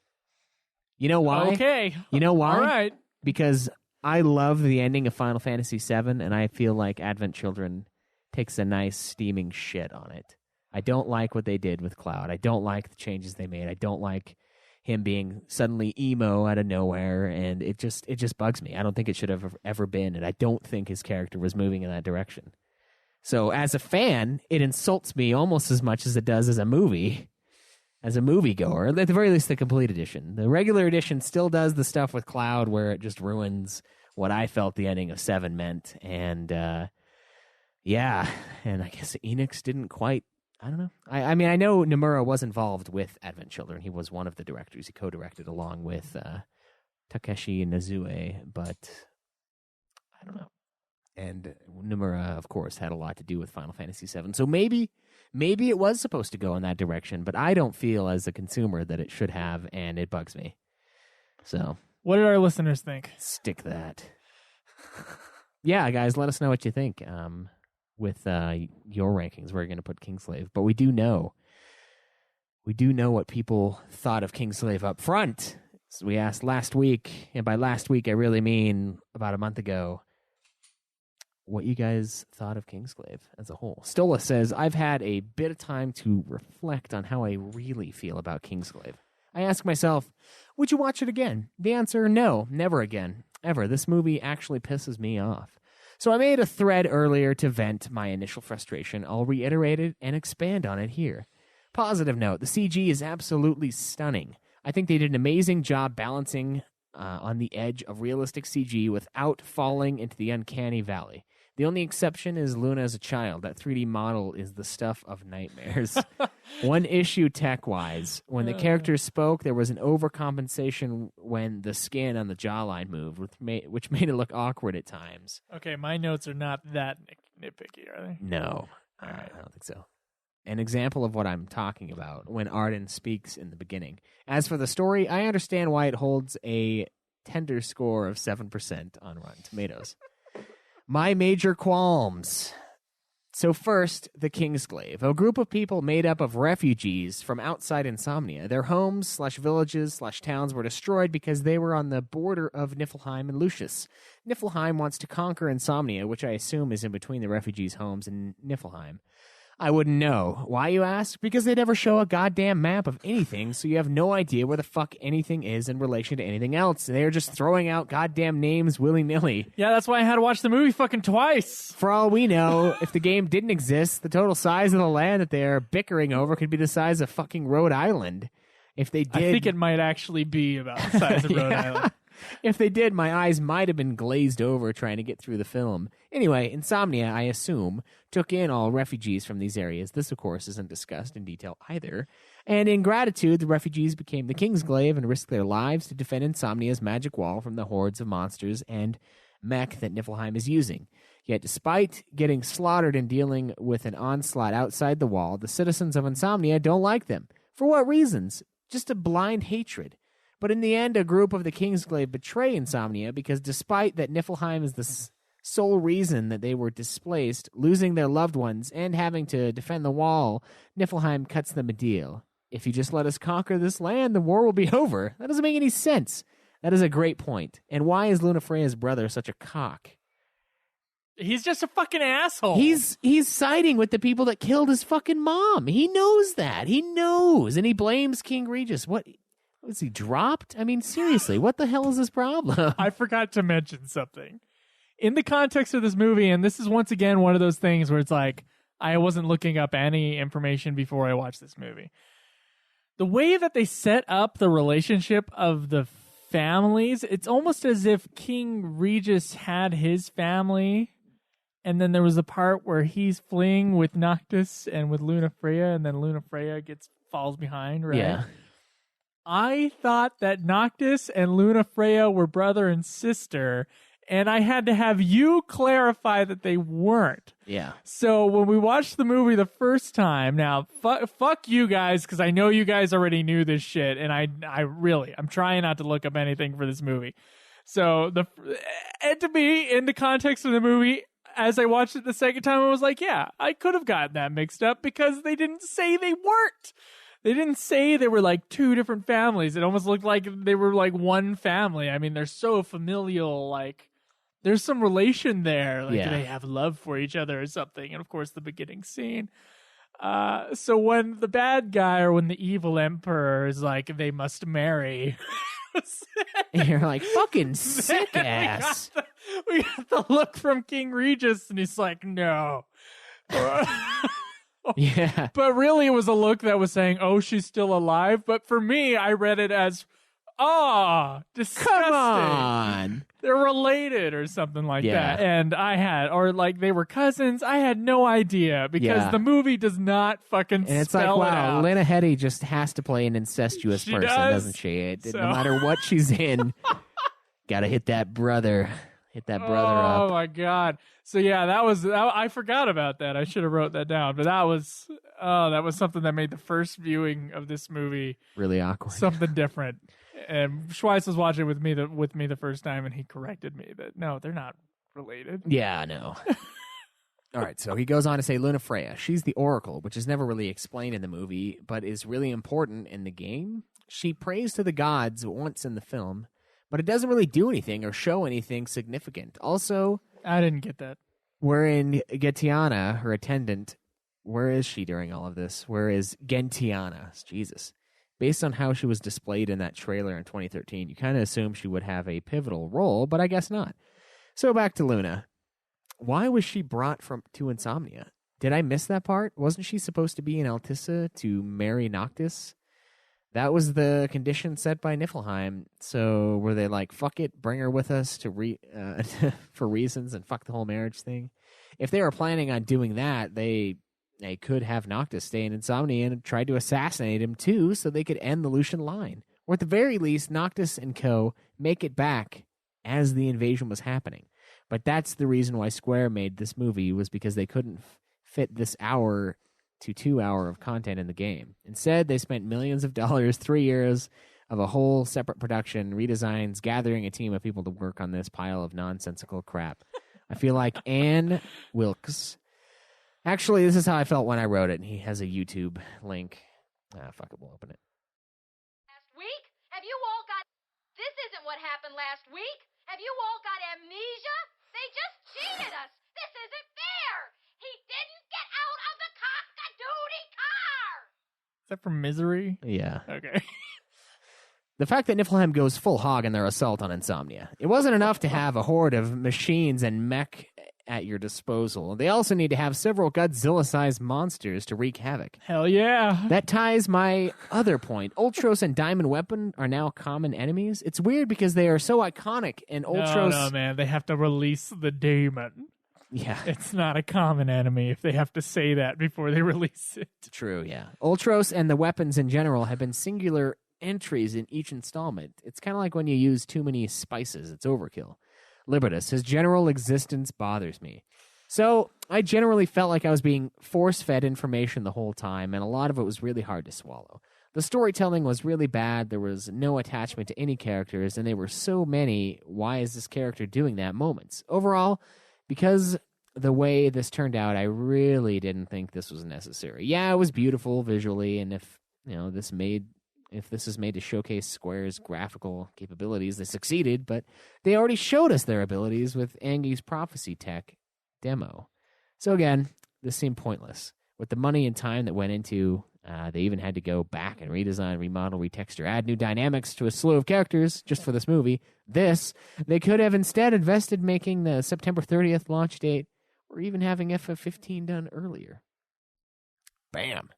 You know why? Okay. You know why? All right. Because I love the ending of Final Fantasy VII, and I feel like Advent Children takes a nice steaming shit on it. I don't like what they did with Cloud. I don't like the changes they made. I don't like him being suddenly emo out of nowhere, and it just bugs me. I don't think it should have ever been, and I don't think his character was moving in that direction. So as a fan, it insults me almost as much as it does as a movie. As a moviegoer, at the very least, the complete edition. The regular edition still does the stuff with Cloud where it just ruins what I felt the ending of 7 meant. And, yeah, and I guess Enix didn't quite, I don't know. I mean, I know Nomura was involved with Advent Children. He was one of the directors. He co-directed along with Takeshi Nozue, but I don't know. And Nomura, of course, had a lot to do with Final Fantasy VII. So maybe it was supposed to go in that direction, but I don't feel as a consumer that it should have, and it bugs me. So, what did our listeners think? Stick that. Yeah, guys, let us know what you think. With your rankings, we're going to put Kingsglaive, but we do know what people thought of Kingsglaive up front. So we asked last week, and by last week I really mean about a month ago, what you guys thought of Kingsglaive as a whole. Stola says, I've had a bit of time to reflect on how I really feel about Kingsglaive. I ask myself, would you watch it again? The answer, no, never again. Ever. This movie actually pisses me off. So I made a thread earlier to vent my initial frustration. I'll reiterate it and expand on it here. Positive note, the CG is absolutely stunning. I think they did an amazing job balancing on the edge of realistic CG without falling into the uncanny valley. The only exception is Luna as a child. That 3D model is the stuff of nightmares. One issue tech-wise. When the characters spoke, there was an overcompensation when the skin on the jawline moved, which made it look awkward at times. Okay, my notes are not that nitpicky, are they? No. All right. I don't think so. An example of what I'm talking about when Arden speaks in the beginning. As for the story, I understand why it holds a tender score of 7% on Rotten Tomatoes. My major qualms. So first, the Kingsglaive, a group of people made up of refugees from outside Insomnia. Their homes/villages/towns were destroyed because they were on the border of Niflheim and Lucius. Niflheim wants to conquer Insomnia, which I assume is in between the refugees' homes and Niflheim. I wouldn't know. Why, you ask? Because they never show a goddamn map of anything, so you have no idea where the fuck anything is in relation to anything else. They're just throwing out goddamn names willy-nilly. Yeah, that's why I had to watch the movie fucking twice. For all we know, if the game didn't exist, the total size of the land that they're bickering over could be the size of fucking Rhode Island. If they did... I think it might actually be about the size of Rhode Island. If they did, my eyes might have been glazed over trying to get through the film. Anyway, Insomnia, I assume, took in all refugees from these areas. This, of course, isn't discussed in detail either. And in gratitude, the refugees became the Kingsglaive and risked their lives to defend Insomnia's magic wall from the hordes of monsters and mech that Niflheim is using. Yet despite getting slaughtered and dealing with an onslaught outside the wall, the citizens of Insomnia don't like them. For what reasons? Just a blind hatred. But in the end, a group of the Kingsglaive betray Insomnia because despite that Niflheim is the sole reason that they were displaced, losing their loved ones, and having to defend the wall, Niflheim cuts them a deal. If you just let us conquer this land, the war will be over. That doesn't make any sense. That is a great point. And why is Lunafreya's brother such a cock? He's just a fucking asshole. He's siding with the people that killed his fucking mom. He knows that. He knows. And he blames King Regis. What? Was he dropped? I mean, seriously, what the hell is his problem? I forgot to mention something. In the context of this movie, and this is once again one of those things where it's like, I wasn't looking up any information before I watched this movie. The way that they set up the relationship of the families, it's almost as if King Regis had his family, and then there was a part where he's fleeing with Noctis and with Lunafreya, and then Lunafreya falls behind, right? Yeah. I thought that Noctis and Lunafreya were brother and sister, and I had to have you clarify that they weren't. Yeah. So when we watched the movie the first time, now fuck you guys, because I know you guys already knew this shit, and I'm trying not to look up anything for this movie. So and to me, in the context of the movie, as I watched it the second time, I was like, yeah, I could have gotten that mixed up because they didn't say they weren't. They didn't say they were like two different families. It almost looked like they were like one family. I mean, they're so familial, like there's some relation there. Like they have love for each other or something. And of course, the beginning scene. So when the bad guy or when the evil emperor is like, they must marry. And you're like, fucking sick ass. We got the look from King Regis, and he's like, no. Yeah. But really, it was a look that was saying, oh, she's still alive. But for me, I read it as, disgusting. Come on. They're related or something like that. And or like they were cousins. I had no idea because the movie does not fucking and it's spell like, it wow, out. Lena Headey just has to play an incestuous person, doesn't she? No matter what she's in, gotta hit that brother. Hit that brother up. Oh my god! So yeah, I forgot about that. I should have wrote that down. But that was something that made the first viewing of this movie really awkward. Something different. And Schweiss was watching with me the first time, and he corrected me that no, they're not related. Yeah, I know. All right, so he goes on to say Lunafreya. She's the Oracle, which is never really explained in the movie, but is really important in the game. She prays to the gods once in the film, but it doesn't really do anything or show anything significant. Also, I didn't get that. Wherein Gentiana, her attendant, where is she during all of this? Where is Gentiana? Jesus. Based on how she was displayed in that trailer in 2013, you kind of assume she would have a pivotal role, but I guess not. So back to Luna. Why was she brought to Insomnia? Did I miss that part? Wasn't she supposed to be in Altissa to marry Noctis? That was the condition set by Niflheim. So were they like, fuck it, bring her with us for reasons and fuck the whole marriage thing? If they were planning on doing that, they could have Noctis stay in Insomnia and try to assassinate him too so they could end the Lucian line. Or at the very least, Noctis and co. make it back as the invasion was happening. But that's the reason why Square made this movie, was because they couldn't fit this hour to 2 hour of content in the game. Instead, they spent millions of dollars, 3 years of a whole separate production, redesigns, gathering a team of people to work on this pile of nonsensical crap. I feel like Ann Wilkes. Actually, this is how I felt when I wrote it. He has a YouTube link. Fuck it, we'll open it. Last week? Have you all got... This isn't what happened last week. Have you all got amnesia? They just cheated us. This isn't fair. He didn't get out of the cock-a-doodie car. Is that from Misery? Yeah. Okay. The fact that Niflheim goes full hog in their assault on Insomnia. It wasn't enough to have a horde of machines and mech at your disposal. They also need to have several Godzilla-sized monsters to wreak havoc. Hell yeah. That ties my other point. Ultros and Diamond Weapon are now common enemies. It's weird because they are so iconic, and Ultros... No, man. They have to release the demon. Yeah. It's not a common enemy if they have to say that before they release it. True, yeah. Ultros and the weapons in general have been singular entries in each installment. It's kind of like when you use too many spices. It's overkill. Libertas, his general existence bothers me. So I generally felt like I was being force-fed information the whole time, and a lot of it was really hard to swallow. The storytelling was really bad. There was no attachment to any characters, and there were so many, why is this character doing that moments. Overall, because the way this turned out, I really didn't think this was necessary. Yeah, it was beautiful visually, and if this is made to showcase Square's graphical capabilities, they succeeded, but they already showed us their abilities with Angi's Prophecy Tech demo. So again, this seemed pointless. With the money and time that went into, they even had to go back and redesign, remodel, retexture, add new dynamics to a slew of characters just for this movie. They could have instead invested making the September 30th launch date, or even having FF15 done earlier. Bam.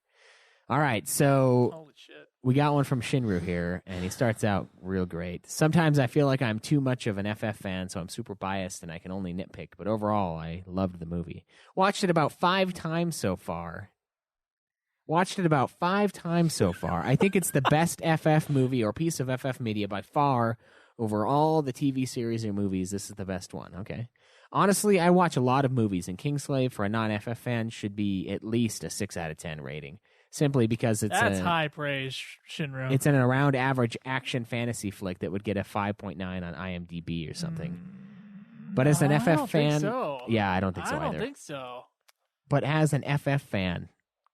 All right, so Holy shit. we got one from Shinru here, and he starts out real great. Sometimes I feel like I'm too much of an FF fan, so I'm super biased and I can only nitpick, but overall, I loved the movie. Watched it about 5 times so far. I think it's the best FF movie or piece of FF media by far. Over all the TV series or movies, this is the best one, okay? Honestly, I watch a lot of movies, and Kingsglaive, for a non-FF fan, should be at least a 6 out of 10 rating. Simply because That's high praise, Shinru. It's an around average action fantasy flick that would get a 5.9 on IMDb or something. But as an I FF don't fan, think so. yeah, I don't think so I don't either. think so. But as an FF fan,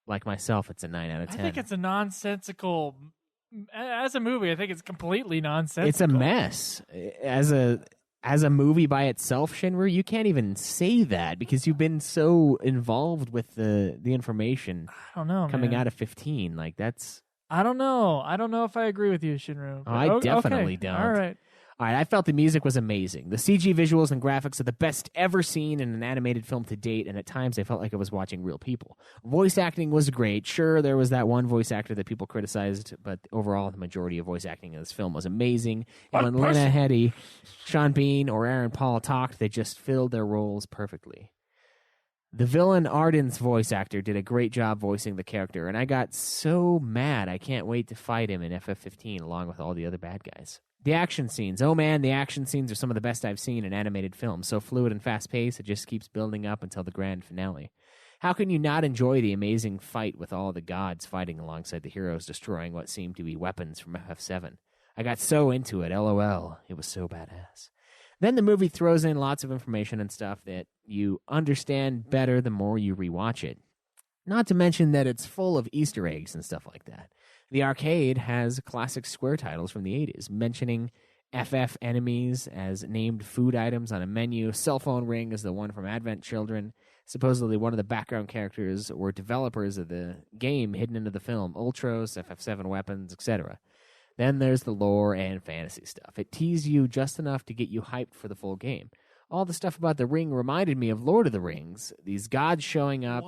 like myself, it's a 9 out of 10. I think it's a nonsensical. As a movie, I think it's completely nonsensical. It's a mess. As a movie by itself, Shinru, you can't even say that because you've been so involved with the information I don't know, coming man. out of 15. Like, that's... I don't know. I don't know if I agree with you, Shinru. Oh, I definitely okay. don't. All right. All right, I felt the music was amazing. The CG visuals and graphics are the best ever seen in an animated film to date, and at times I felt like I was watching real people. Voice acting was great. Sure, there was that one voice actor that people criticized, but overall, the majority of voice acting in this film was amazing. And when Lena Headey, Sean Bean, or Aaron Paul talked, they just filled their roles perfectly. The villain Arden's voice actor did a great job voicing the character, and I got so mad I can't wait to fight him in FF15 along with all the other bad guys. The action scenes. Oh man, the action scenes are some of the best I've seen in animated films. So fluid and fast-paced, it just keeps building up until the grand finale. How can you not enjoy the amazing fight with all the gods fighting alongside the heroes destroying what seemed to be weapons from FF7? I got so into it, LOL. It was so badass. Then the movie throws in lots of information and stuff that you understand better the more you rewatch it. Not to mention that it's full of Easter eggs and stuff like that. The arcade has classic Square titles from the 80s, mentioning FF enemies as named food items on a menu. Cell phone ring is the one from Advent Children. Supposedly one of the background characters were developers of the game hidden into the film. Ultros, FF7 weapons, etc. Then there's the lore and fantasy stuff. It teased you just enough to get you hyped for the full game. All the stuff about the ring reminded me of Lord of the Rings. These gods showing up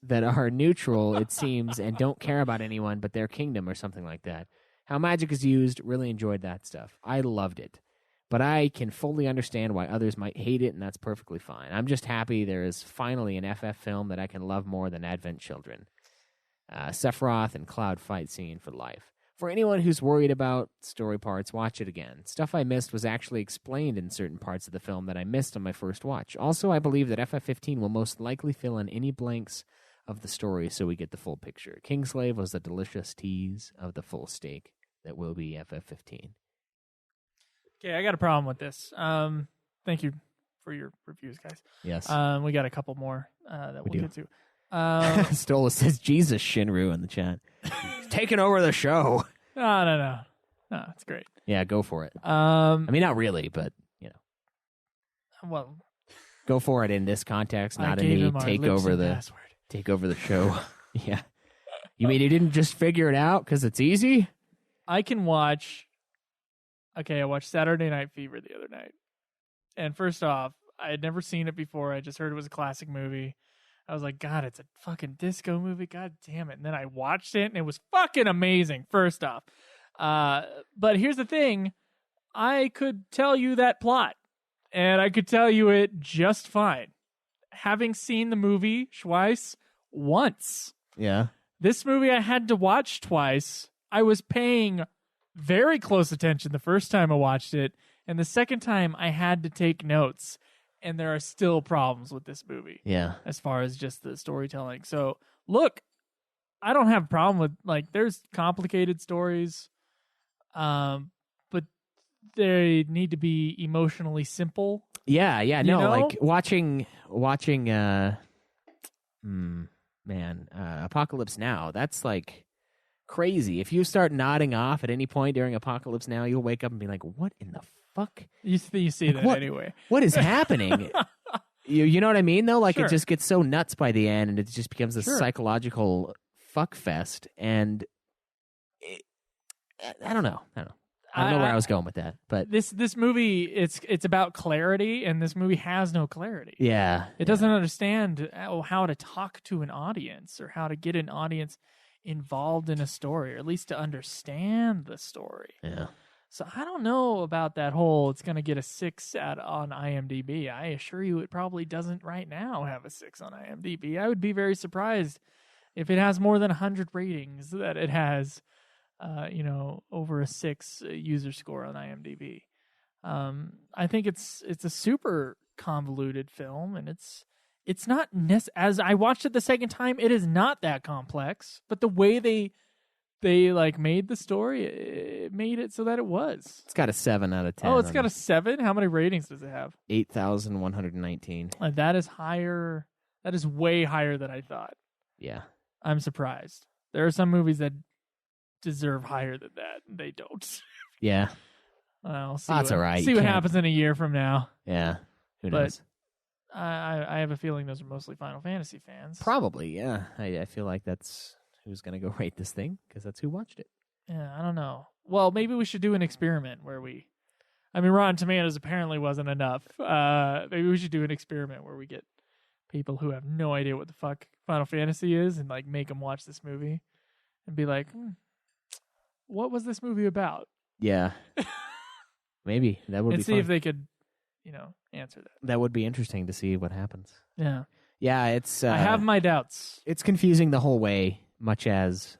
that are neutral, it seems, and don't care about anyone but their kingdom or something like that. How magic is used, really enjoyed that stuff. I loved it. But I can fully understand why others might hate it, and that's perfectly fine. I'm just happy there is finally an FF film that I can love more than Advent Children. Sephiroth and Cloud fight scene for life. For anyone who's worried about story parts, watch it again. Stuff I missed was actually explained in certain parts of the film that I missed on my first watch. Also, I believe that FF15 will most likely fill in any blanks of the story so we get the full picture. Kingsglaive was a delicious tease of the full steak that will be FF15. Okay, I got a problem with this. Thank you for your reviews, guys. Yes. We got a couple more that we'll get to. Stola says, Jesus, Shinru in the chat. He's taking over the show. No, it's great. Yeah, go for it. I mean, not really, but, well, go for it in this context, I not gave in him the our take lips over and the password. take over the show. Yeah. You mean he didn't just figure it out because it's easy? I can watch. Okay, I watched Saturday Night Fever the other night, and first off, I had never seen it before. I just heard it was a classic movie. I was like, God, it's a fucking disco movie. God damn it. And then I watched it, and it was fucking amazing, first off. But here's the thing. I could tell you that plot, and I could tell you it just fine. Having seen the movie twice, once. Yeah. This movie I had to watch twice. I was paying very close attention the first time I watched it, and the second time I had to take notes. and there are still problems with this movie. Yeah. As far as just the storytelling. So, look, I don't have a problem with, like, there's complicated stories, but they need to be emotionally simple. Yeah, You no, know? like watching Apocalypse Now, that's like crazy. If you start nodding off at any point during Apocalypse Now, you'll wake up and be like, what in the fuck? You see Like, that what? anyway. What is happening? You know what I mean, though? Like, Sure. it just gets so nuts by the end, and it just becomes a Sure. psychological fuck fest. And I don't know. I don't know where I was going with that, but This movie, it's about clarity, and this movie has no clarity. yeah, It doesn't understand how to talk to an audience or how to get an audience involved in a story, or at least to understand the story. Yeah. So I don't know about that whole it's going to get a 6 on IMDb. I assure you it probably doesn't right now have a 6 on IMDb. I would be very surprised if it has more than 100 ratings that it has over a 6 user score on IMDb. I think it's a super convoluted film, and it's not as I watched it the second time, it is not that complex, but the way they like made the story, it made it so that it was. It's got a 7 out of 10. Oh, it's got a 7. How many ratings does it have? 8,119. That is higher. That is way higher than I thought. Yeah. I'm surprised. There are some movies that deserve higher than that. They don't. Yeah. Well, see That's what, all right. See You what can't- happens in a year from now. Yeah. Who But- knows? I have a feeling those are mostly Final Fantasy fans. Probably, yeah. I feel like that's who's going to go rate this thing, because that's who watched it. Yeah, I don't know. Well, maybe we should do an experiment where Rotten Tomatoes apparently wasn't enough. Maybe we should do an experiment where we get people who have no idea what the fuck Final Fantasy is and like make them watch this movie and be like, what was this movie about? Yeah. Maybe. That would And be see fun. if they could, answer that. That would be interesting to see what happens. Yeah. Yeah, it's... I have my doubts. It's confusing the whole way, much as,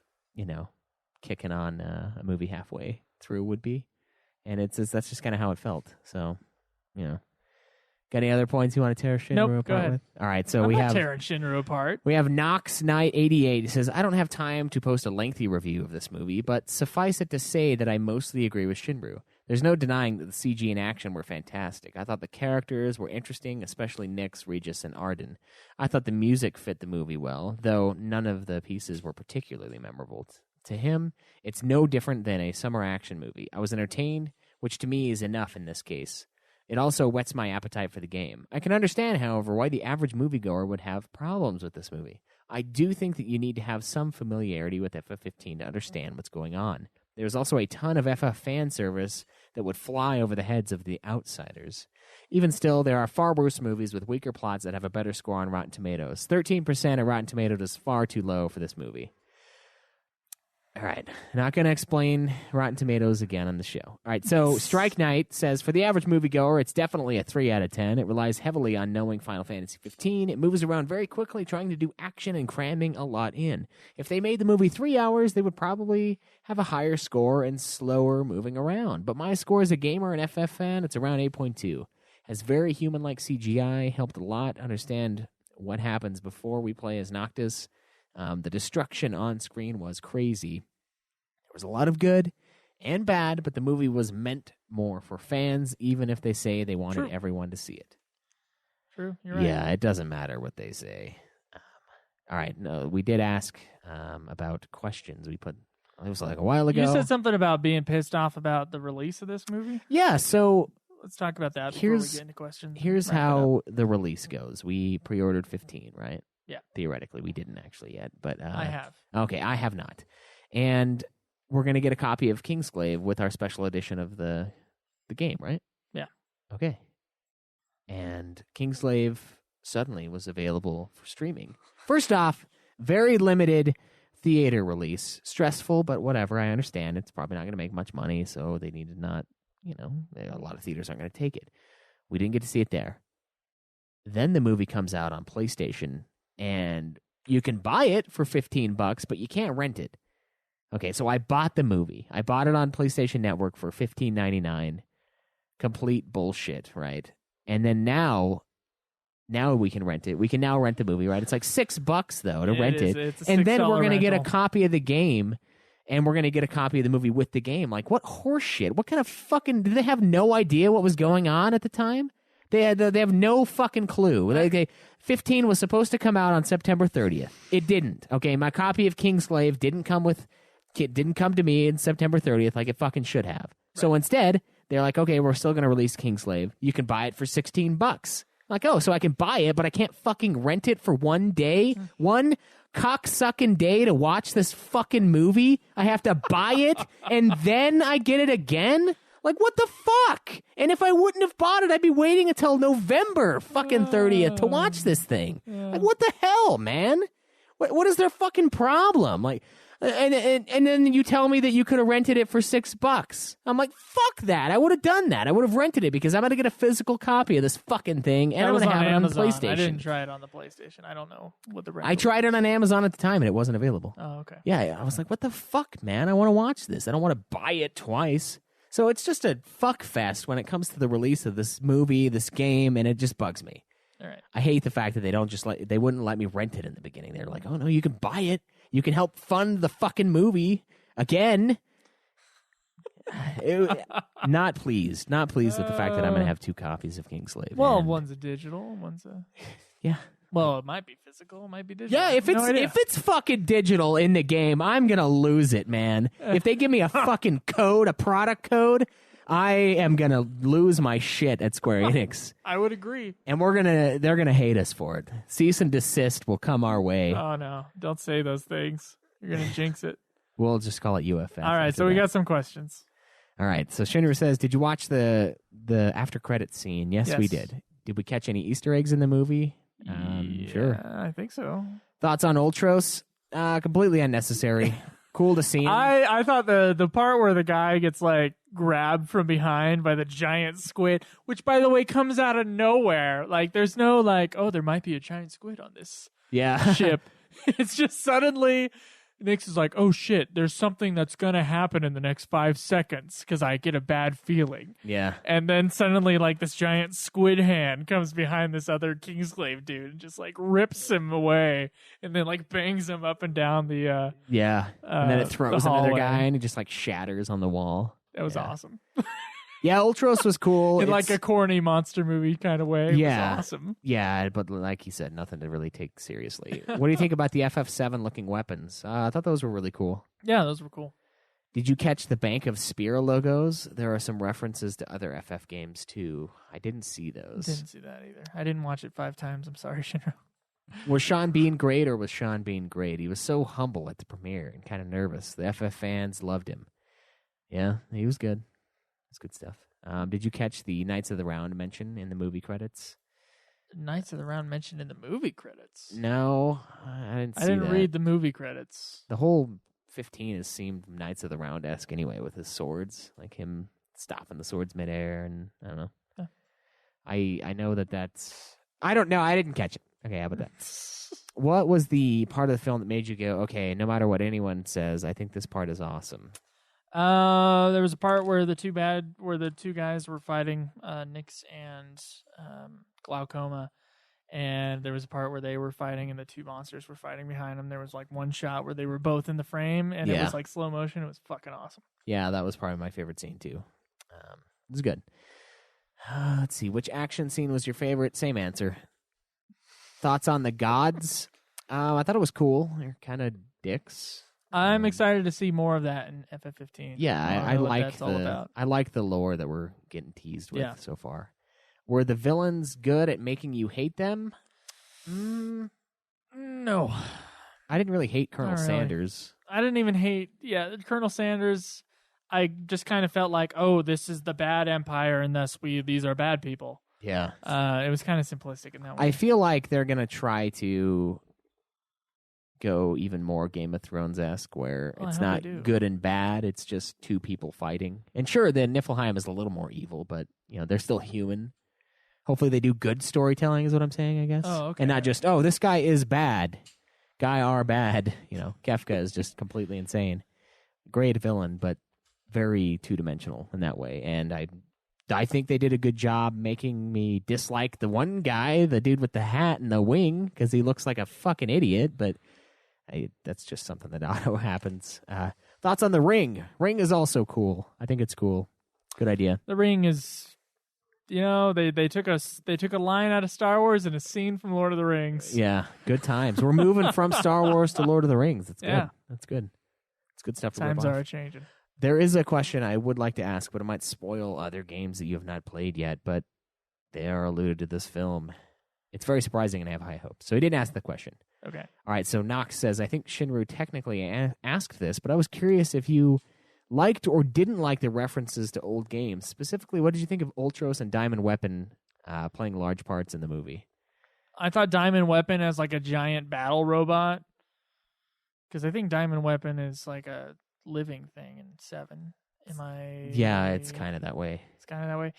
kicking on a movie halfway through would be. And that's just kind of how it felt. So, Got any other points you want to tear Shinru Nope, apart go ahead. with? All right, so I'm we not have... tearing Shinru apart. We have Knox Knight 88. He says, I don't have time to post a lengthy review of this movie, but suffice it to say that I mostly agree with Shinru. There's no denying that the CG and action were fantastic. I thought the characters were interesting, especially Nyx, Regis, and Arden. I thought the music fit the movie well, though none of the pieces were particularly memorable. To him, it's no different than a summer action movie. I was entertained, which to me is enough in this case. It also whets my appetite for the game. I can understand, however, why the average moviegoer would have problems with this movie. I do think that you need to have some familiarity with FF15 to understand what's going on. There's also a ton of FF fan service that would fly over the heads of the outsiders. Even still, there are far worse movies with weaker plots that have a better score on Rotten Tomatoes. 13% of Rotten Tomatoes is far too low for this movie. All right, not going to explain Rotten Tomatoes again on the show. All right, so Strike Knight says, for the average moviegoer, it's definitely a 3 out of 10. It relies heavily on knowing Final Fantasy XV. It moves around very quickly, trying to do action and cramming a lot in. If they made the movie 3 hours, they would probably have a higher score and slower moving around. But my score as a gamer and FF fan, it's around 8.2. Has very human-like CGI, helped a lot understand what happens before we play as Noctis. The destruction on screen was crazy. There was a lot of good and bad, but the movie was meant more for fans, even if they say they wanted everyone to see it. True, you're right. Yeah, it doesn't matter what they say. All right, no, we did ask about questions. It was like a while ago. You said something about being pissed off about the release of this movie. Yeah, so Let's talk about that before we get into questions. here's Wrap it up. how the release goes. We pre-ordered 15, right? Yeah. Theoretically, we didn't actually yet, but I have. Okay, I have not. And we're going to get a copy of Kingsglaive with our special edition of the game, right? Yeah. Okay. And Kingsglaive suddenly was available for streaming. First off, very limited theater release. Stressful, but whatever. I understand. It's probably not going to make much money, so they need to not, a lot of theaters aren't going to take it. We didn't get to see it there. Then the movie comes out on PlayStation, and you can buy it for $15, but you can't rent it. Okay, so I bought the movie. I bought it on PlayStation Network for $15.99. Complete bullshit, right? And then now Now we can rent it. We can now rent the movie, right? It's like $6 though to rent it. It's a And then we're $6 gonna get a rental. copy of the game, and we're gonna get a copy of the movie with the game. Like, what horse shit? What kind of fucking? Did they have no idea what was going on at the time? They have no fucking clue. Like, 15 was supposed to come out on September 30th. It didn't. Okay, my copy of Kingsglaive didn't come to me in September 30th like it fucking should have. Right. So instead, they're like, okay, we're still gonna release Kingsglaive. You can buy it for $16. Like, oh, so I can buy it, but I can't fucking rent it for one day? One cocksucking day to watch this fucking movie? I have to buy it, and then I get it again? Like, what the fuck? And if I wouldn't have bought it, I'd be waiting until November fucking 30th to watch this thing. Like, what the hell, man? What is their fucking problem? Like, and then you tell me that you could have rented it for $6. I'm like, fuck that. I would have done that. I would have rented it because I'm going to get a physical copy of this fucking thing, and I'm going to have it on the PlayStation. I didn't try it on the PlayStation. I don't know what the rental I tried it on Amazon at the time, and it wasn't available. Oh, okay. Yeah, I was like, what the fuck, man? I want to watch this. I don't want to buy it twice. So it's just a fuck fest when it comes to the release of this movie, this game, and it just bugs me. All right. I hate the fact that they wouldn't let me rent it in the beginning. They're like, oh no, you can buy it. You can help fund the fucking movie again. Not pleased with the fact that I'm going to have 2 copies of Kingsglaive. Well, and one's a digital, one's a... Yeah. Well, it might be physical, it might be digital. Yeah, if it's fucking digital in the game, I'm going to lose it, man. If they give me a fucking code, a product code, I am going to lose my shit at Square Enix. I would agree. And they're going to hate us for it. Cease and desist will come our way. Oh, no. Don't say those things. You're going to jinx it. We'll just call it UFF. All right, so we got some questions. All right, so Shinra says, did you watch the after credits scene? Yes, we Yes. did. Did we catch any Easter eggs in the movie? Sure. I think so. Thoughts on Ultros? Completely unnecessary. Cool to see him. I thought the part where the guy gets like grabbed from behind by the giant squid, which by the way comes out of nowhere. Like there's no like, oh, there might be a giant squid on this Yeah. ship. It's just suddenly Nix is like, oh shit, there's something that's gonna happen in the next 5 seconds because I get a bad feeling. Yeah. And then suddenly, like, this giant squid hand comes behind this other Kingsglaive dude and just, like, rips him away and then, like, bangs him up and down the, Yeah. And then it throws the another hallway. guy and it just like shatters on the wall. That was Yeah. awesome. Yeah, Ultros was cool. In, like, It's- a corny monster movie kind of way. It Yeah. was awesome. Yeah, but like you said, nothing to really take seriously. What do you think about the FF7 looking weapons? I thought those were really cool. Yeah, those were cool. Did you catch the Bank of Spear logos? There are some references to other FF games too. I didn't see those. Didn't see that either. I didn't watch it 5 times. I'm sorry, Shinra. Was Sean Bean great or was Sean Bean great? He was so humble at the premiere and kind of nervous. The FF fans loved him. Yeah, he was good. It's good stuff. Did you catch the Knights of the Round mention in the movie credits? Knights of the Round mentioned in the movie credits. No, I didn't see I didn't that. read the movie credits. The whole 15 has seemed Knights of the Round-esque anyway, with his swords, like him stopping the swords midair, and I don't know. Huh. I know that's... I don't know. I didn't catch it. Okay, how about that? What was the part of the film that made you go, okay, no matter what anyone says, I think this part is awesome? There was a part where the two guys were fighting, Nyx and Glaucoma, and there was a part where they were fighting and the two monsters were fighting behind them. There was like one shot where they were both in the frame and it Yeah. was like slow motion. It was fucking awesome. Yeah, that was probably my favorite scene too. It was good. Let's see, which action scene was your favorite? Same answer. Thoughts on the gods? I thought it was cool. They're kind of dicks. I'm excited to see more of that in FF15. Yeah, I know what like that's all about. I like the lore that we're getting teased with Yeah. so far. Were the villains good at making you hate them? No, I didn't really hate Colonel Not really. Sanders. I didn't even hate. Yeah, Colonel Sanders. I just kind of felt like, oh, this is the bad empire, and thus these are bad people. Yeah. It was kind of simplistic in that way. I feel like they're going to try to go even more Game of Thrones-esque, where Well, I it's hope not they do. good and bad. It's just two people fighting. And sure, the Niflheim is a little more evil, but they're still human. Hopefully they do good storytelling is what I'm saying, I guess. Oh, okay. And not just, oh, this guy is bad. Guy are bad. Kefka is just completely insane. Great villain, but very two-dimensional in that way. And I I think they did a good job making me dislike the one guy, the dude with the hat and the wing, because he looks like a fucking idiot, but that's just something that auto happens. Thoughts on the ring? Ring is also cool. I think it's cool. Good idea. The ring is, they took a line out of Star Wars and a scene from Lord of the Rings. Yeah, good times. We're moving from Star Wars to Lord of the Rings. That's good. Yeah. That's good. It's good stuff to Times rip off. are changing. There is a question I would like to ask, but it might spoil other games that you have not played yet, but they are alluded to this film. It's very surprising and I have high hopes. So he didn't ask the question. Okay. All right, so Nox says, I think Shinru technically asked this, but I was curious if you liked or didn't like the references to old games. Specifically, what did you think of Ultros and Diamond Weapon playing large parts in the movie? I thought Diamond Weapon as like a giant battle robot, because I think Diamond Weapon is like a living thing in 7. Am I? Yeah, it's kind of that way. It's kind of that way.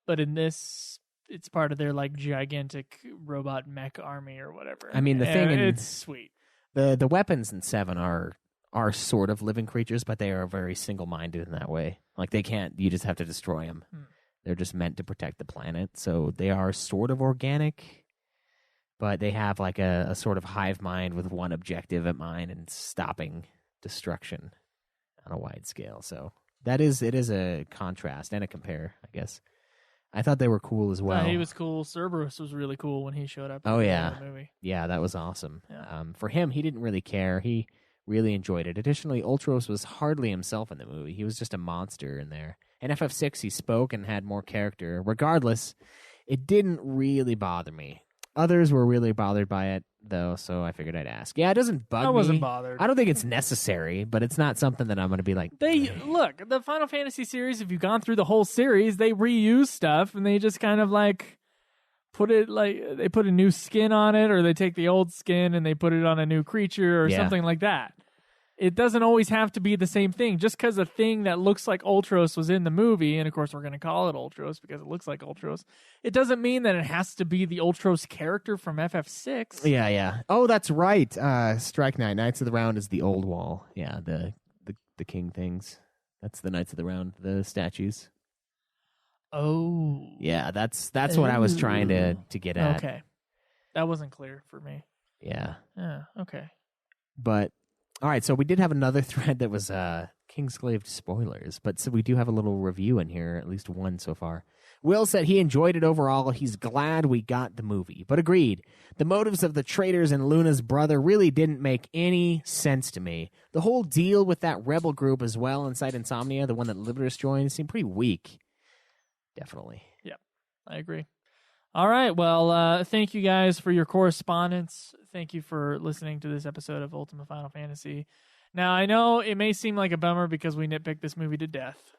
But in this, it's part of their like gigantic robot mech army or whatever. I mean, the thing it's sweet. The weapons in 7 are sort of living creatures, but they are very single-minded in that way. Like you just have to destroy them. They're just meant to protect the planet. So they are sort of organic, but they have like a sort of hive mind with one objective in mind and stopping destruction on a wide scale. So it is a contrast and a compare, I guess. I thought they were cool as well. He was cool. Cerberus was really cool when he showed up. Oh, in yeah. the movie. Yeah, that was awesome. Yeah. For him, he didn't really care. He really enjoyed it. Additionally, Ultros was hardly himself in the movie. He was just a monster in there. In FF6, he spoke and had more character. Regardless, it didn't really bother me. Others were really bothered by it, though, so I figured I'd ask. Yeah, it doesn't bug me. I wasn't bothered. I don't think it's necessary, but it's not something that I'm going to be like... Look, the Final Fantasy series, if you've gone through the whole series, they reuse stuff, and they just kind of like... they put a new skin on it, or they take the old skin and they put it on a new creature or something like that. It doesn't always have to be the same thing. Just because a thing that looks like Ultros was in the movie, and of course we're going to call it Ultros because it looks like Ultros, it doesn't mean that it has to be the Ultros character from FF6. Yeah. Oh, that's right. Strike Knight. Knights of the Round is the old wall. Yeah, the king things. That's the Knights of the Round, the statues. Oh. Yeah, that's what I was trying to get at. Okay. That wasn't clear for me. Yeah. Yeah, okay. But, all right, so we did have another thread that was Kingsglaive spoilers, but so we do have a little review in here, at least one so far. Will said he enjoyed it overall. He's glad we got the movie, but agreed. The motives of the traitors and Luna's brother really didn't make any sense to me. The whole deal with that rebel group as well inside Insomnia, the one that Libertus joined, seemed pretty weak. Definitely. Yep, I agree. All right, well, thank you guys for your correspondence. Thank you for listening to this episode of Ultima Final Fantasy. Now, I know it may seem like a bummer because we nitpicked this movie to death,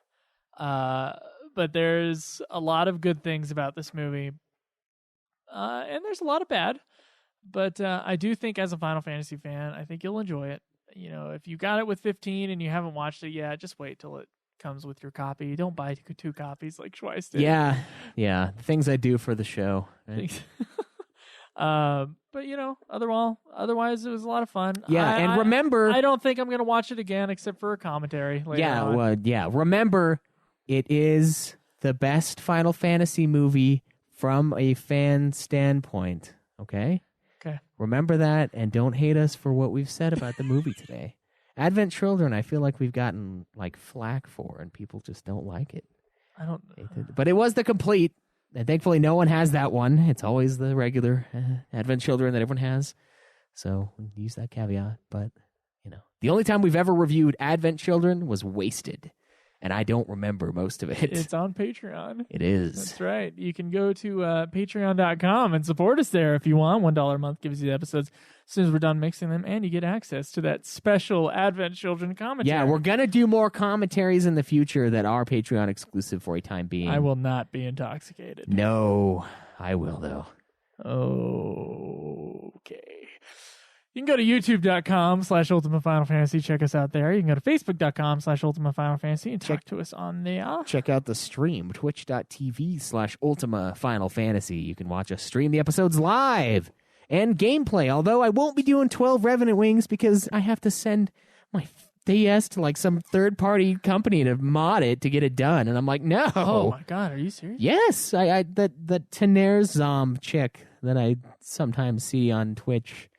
but there's a lot of good things about this movie, and there's a lot of bad, but I do think as a Final Fantasy fan, I think you'll enjoy it. You know, if you got it with 15 and you haven't watched it yet, just wait till it comes with your copy. Don't buy 2 copies like Schweiss did. Yeah. Things I do for the show. Right? But you know, otherwise it was a lot of fun. And remember, I don't think I'm going to watch it again except for a commentary later on. Remember, it is the best Final Fantasy movie from a fan standpoint. Okay. Remember that, and don't hate us for what we've said about the movie today. Advent Children, I feel like we've gotten like flack for, and people just don't like it. But it was the complete, and thankfully no one has that one. It's always the regular Advent Children that everyone has. So we use that caveat. But you know, the only time we've ever reviewed Advent Children was Wasted, and I don't remember most of it. It's on Patreon. It is. That's right. You can go to patreon.com and support us there if you want. $1 a month gives you the episodes as soon as we're done mixing them, and you get access to that special Advent Children commentary. Yeah, we're going to do more commentaries in the future that are Patreon exclusive for a time being. I will not be intoxicated. No, I will, though. Okay. You can go to youtube.com/Ultima Final Fantasy. Check us out there. You can go to facebook.com/Ultima Final Fantasy and talk to us on there. Check out the stream, twitch.tv/Ultima Final Fantasy. You can watch us stream the episodes live and gameplay, although I won't be doing 12 Revenant Wings because I have to send my DS to like some third-party company to mod it to get it done, and I'm like, no. Oh my god, are you serious? Yes, the Tener Zom chick that I sometimes see on Twitch.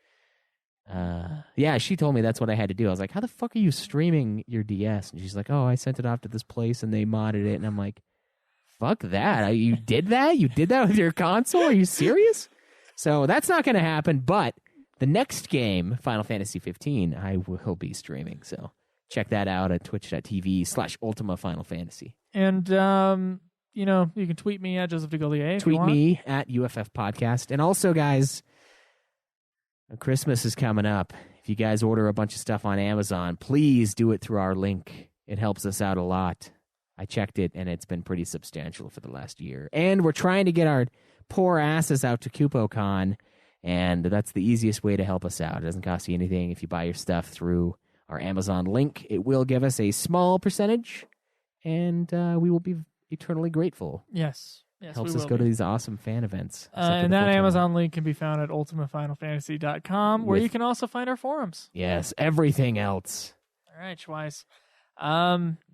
Yeah, she told me that's what I had to do. I was like, how the fuck are you streaming your DS? And she's like, oh, I sent it off to this place and they modded it. And I'm like, fuck that. You did that? You did that with your console? Are you serious? So that's not going to happen. But the next game, Final Fantasy XV, I will be streaming. So check that out at twitch.tv/Ultima Final Fantasy. And, you know, you can tweet me at Joseph DeGollier. Tweet me at UFF Podcast. And also, guys, Christmas is coming up. If you guys order a bunch of stuff on Amazon, please do it through our link. It helps us out a lot. I checked it, and it's been pretty substantial for the last year. And we're trying to get our poor asses out to KupoCon, and that's the easiest way to help us out. It doesn't cost you anything if you buy your stuff through our Amazon link. It will give us a small percentage, and we will be eternally grateful. Yes. Yes, helps us go to these awesome fan events. And that Amazon link can be found at ultimafinalfantasy.com, where you can also find our forums. Yes, everything else. All right, Schweiss.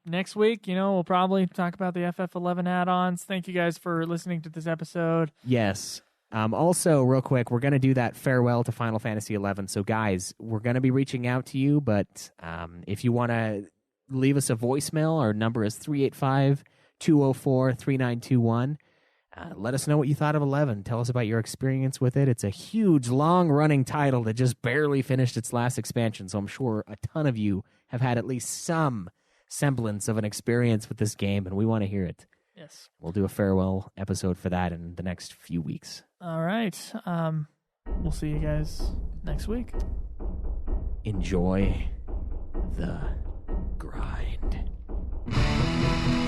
Next week, you know, we'll probably talk about the FF11 add-ons. Thank you guys for listening to this episode. Yes. Also, real quick, we're going to do that farewell to Final Fantasy XI. So, guys, we're going to be reaching out to you, but if you want to leave us a voicemail, our number is 385-204-3921. Let us know what you thought of 11. Tell us about your experience with it. It's a huge, long-running title that just barely finished its last expansion, so I'm sure a ton of you have had at least some semblance of an experience with this game, and we want to hear it. Yes. We'll do a farewell episode for that in the next few weeks. All right. We'll see you guys next week. Enjoy the grind.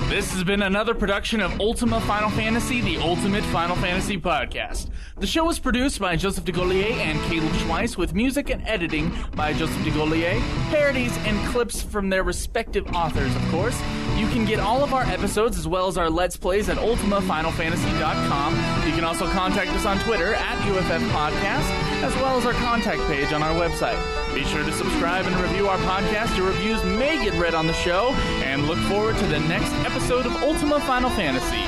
This has been another production of Ultima Final Fantasy, the Ultimate Final Fantasy Podcast. The show was produced by Joseph DeGollier and Caleb Schweiss, with music and editing by Joseph DeGollier, parodies and clips from their respective authors, of course. You can get all of our episodes as well as our Let's Plays at ultimafinalfantasy.com. You can also contact us on Twitter at UFF Podcast, as well as our contact page on our website. Be sure to subscribe and review our podcast. Your reviews may get read on the show, and look forward to the next episode of Ultima Final Fantasy,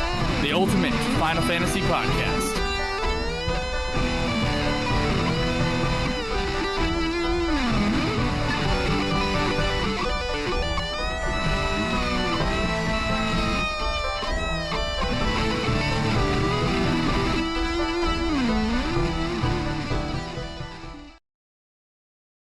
the Ultimate Final Fantasy Podcast.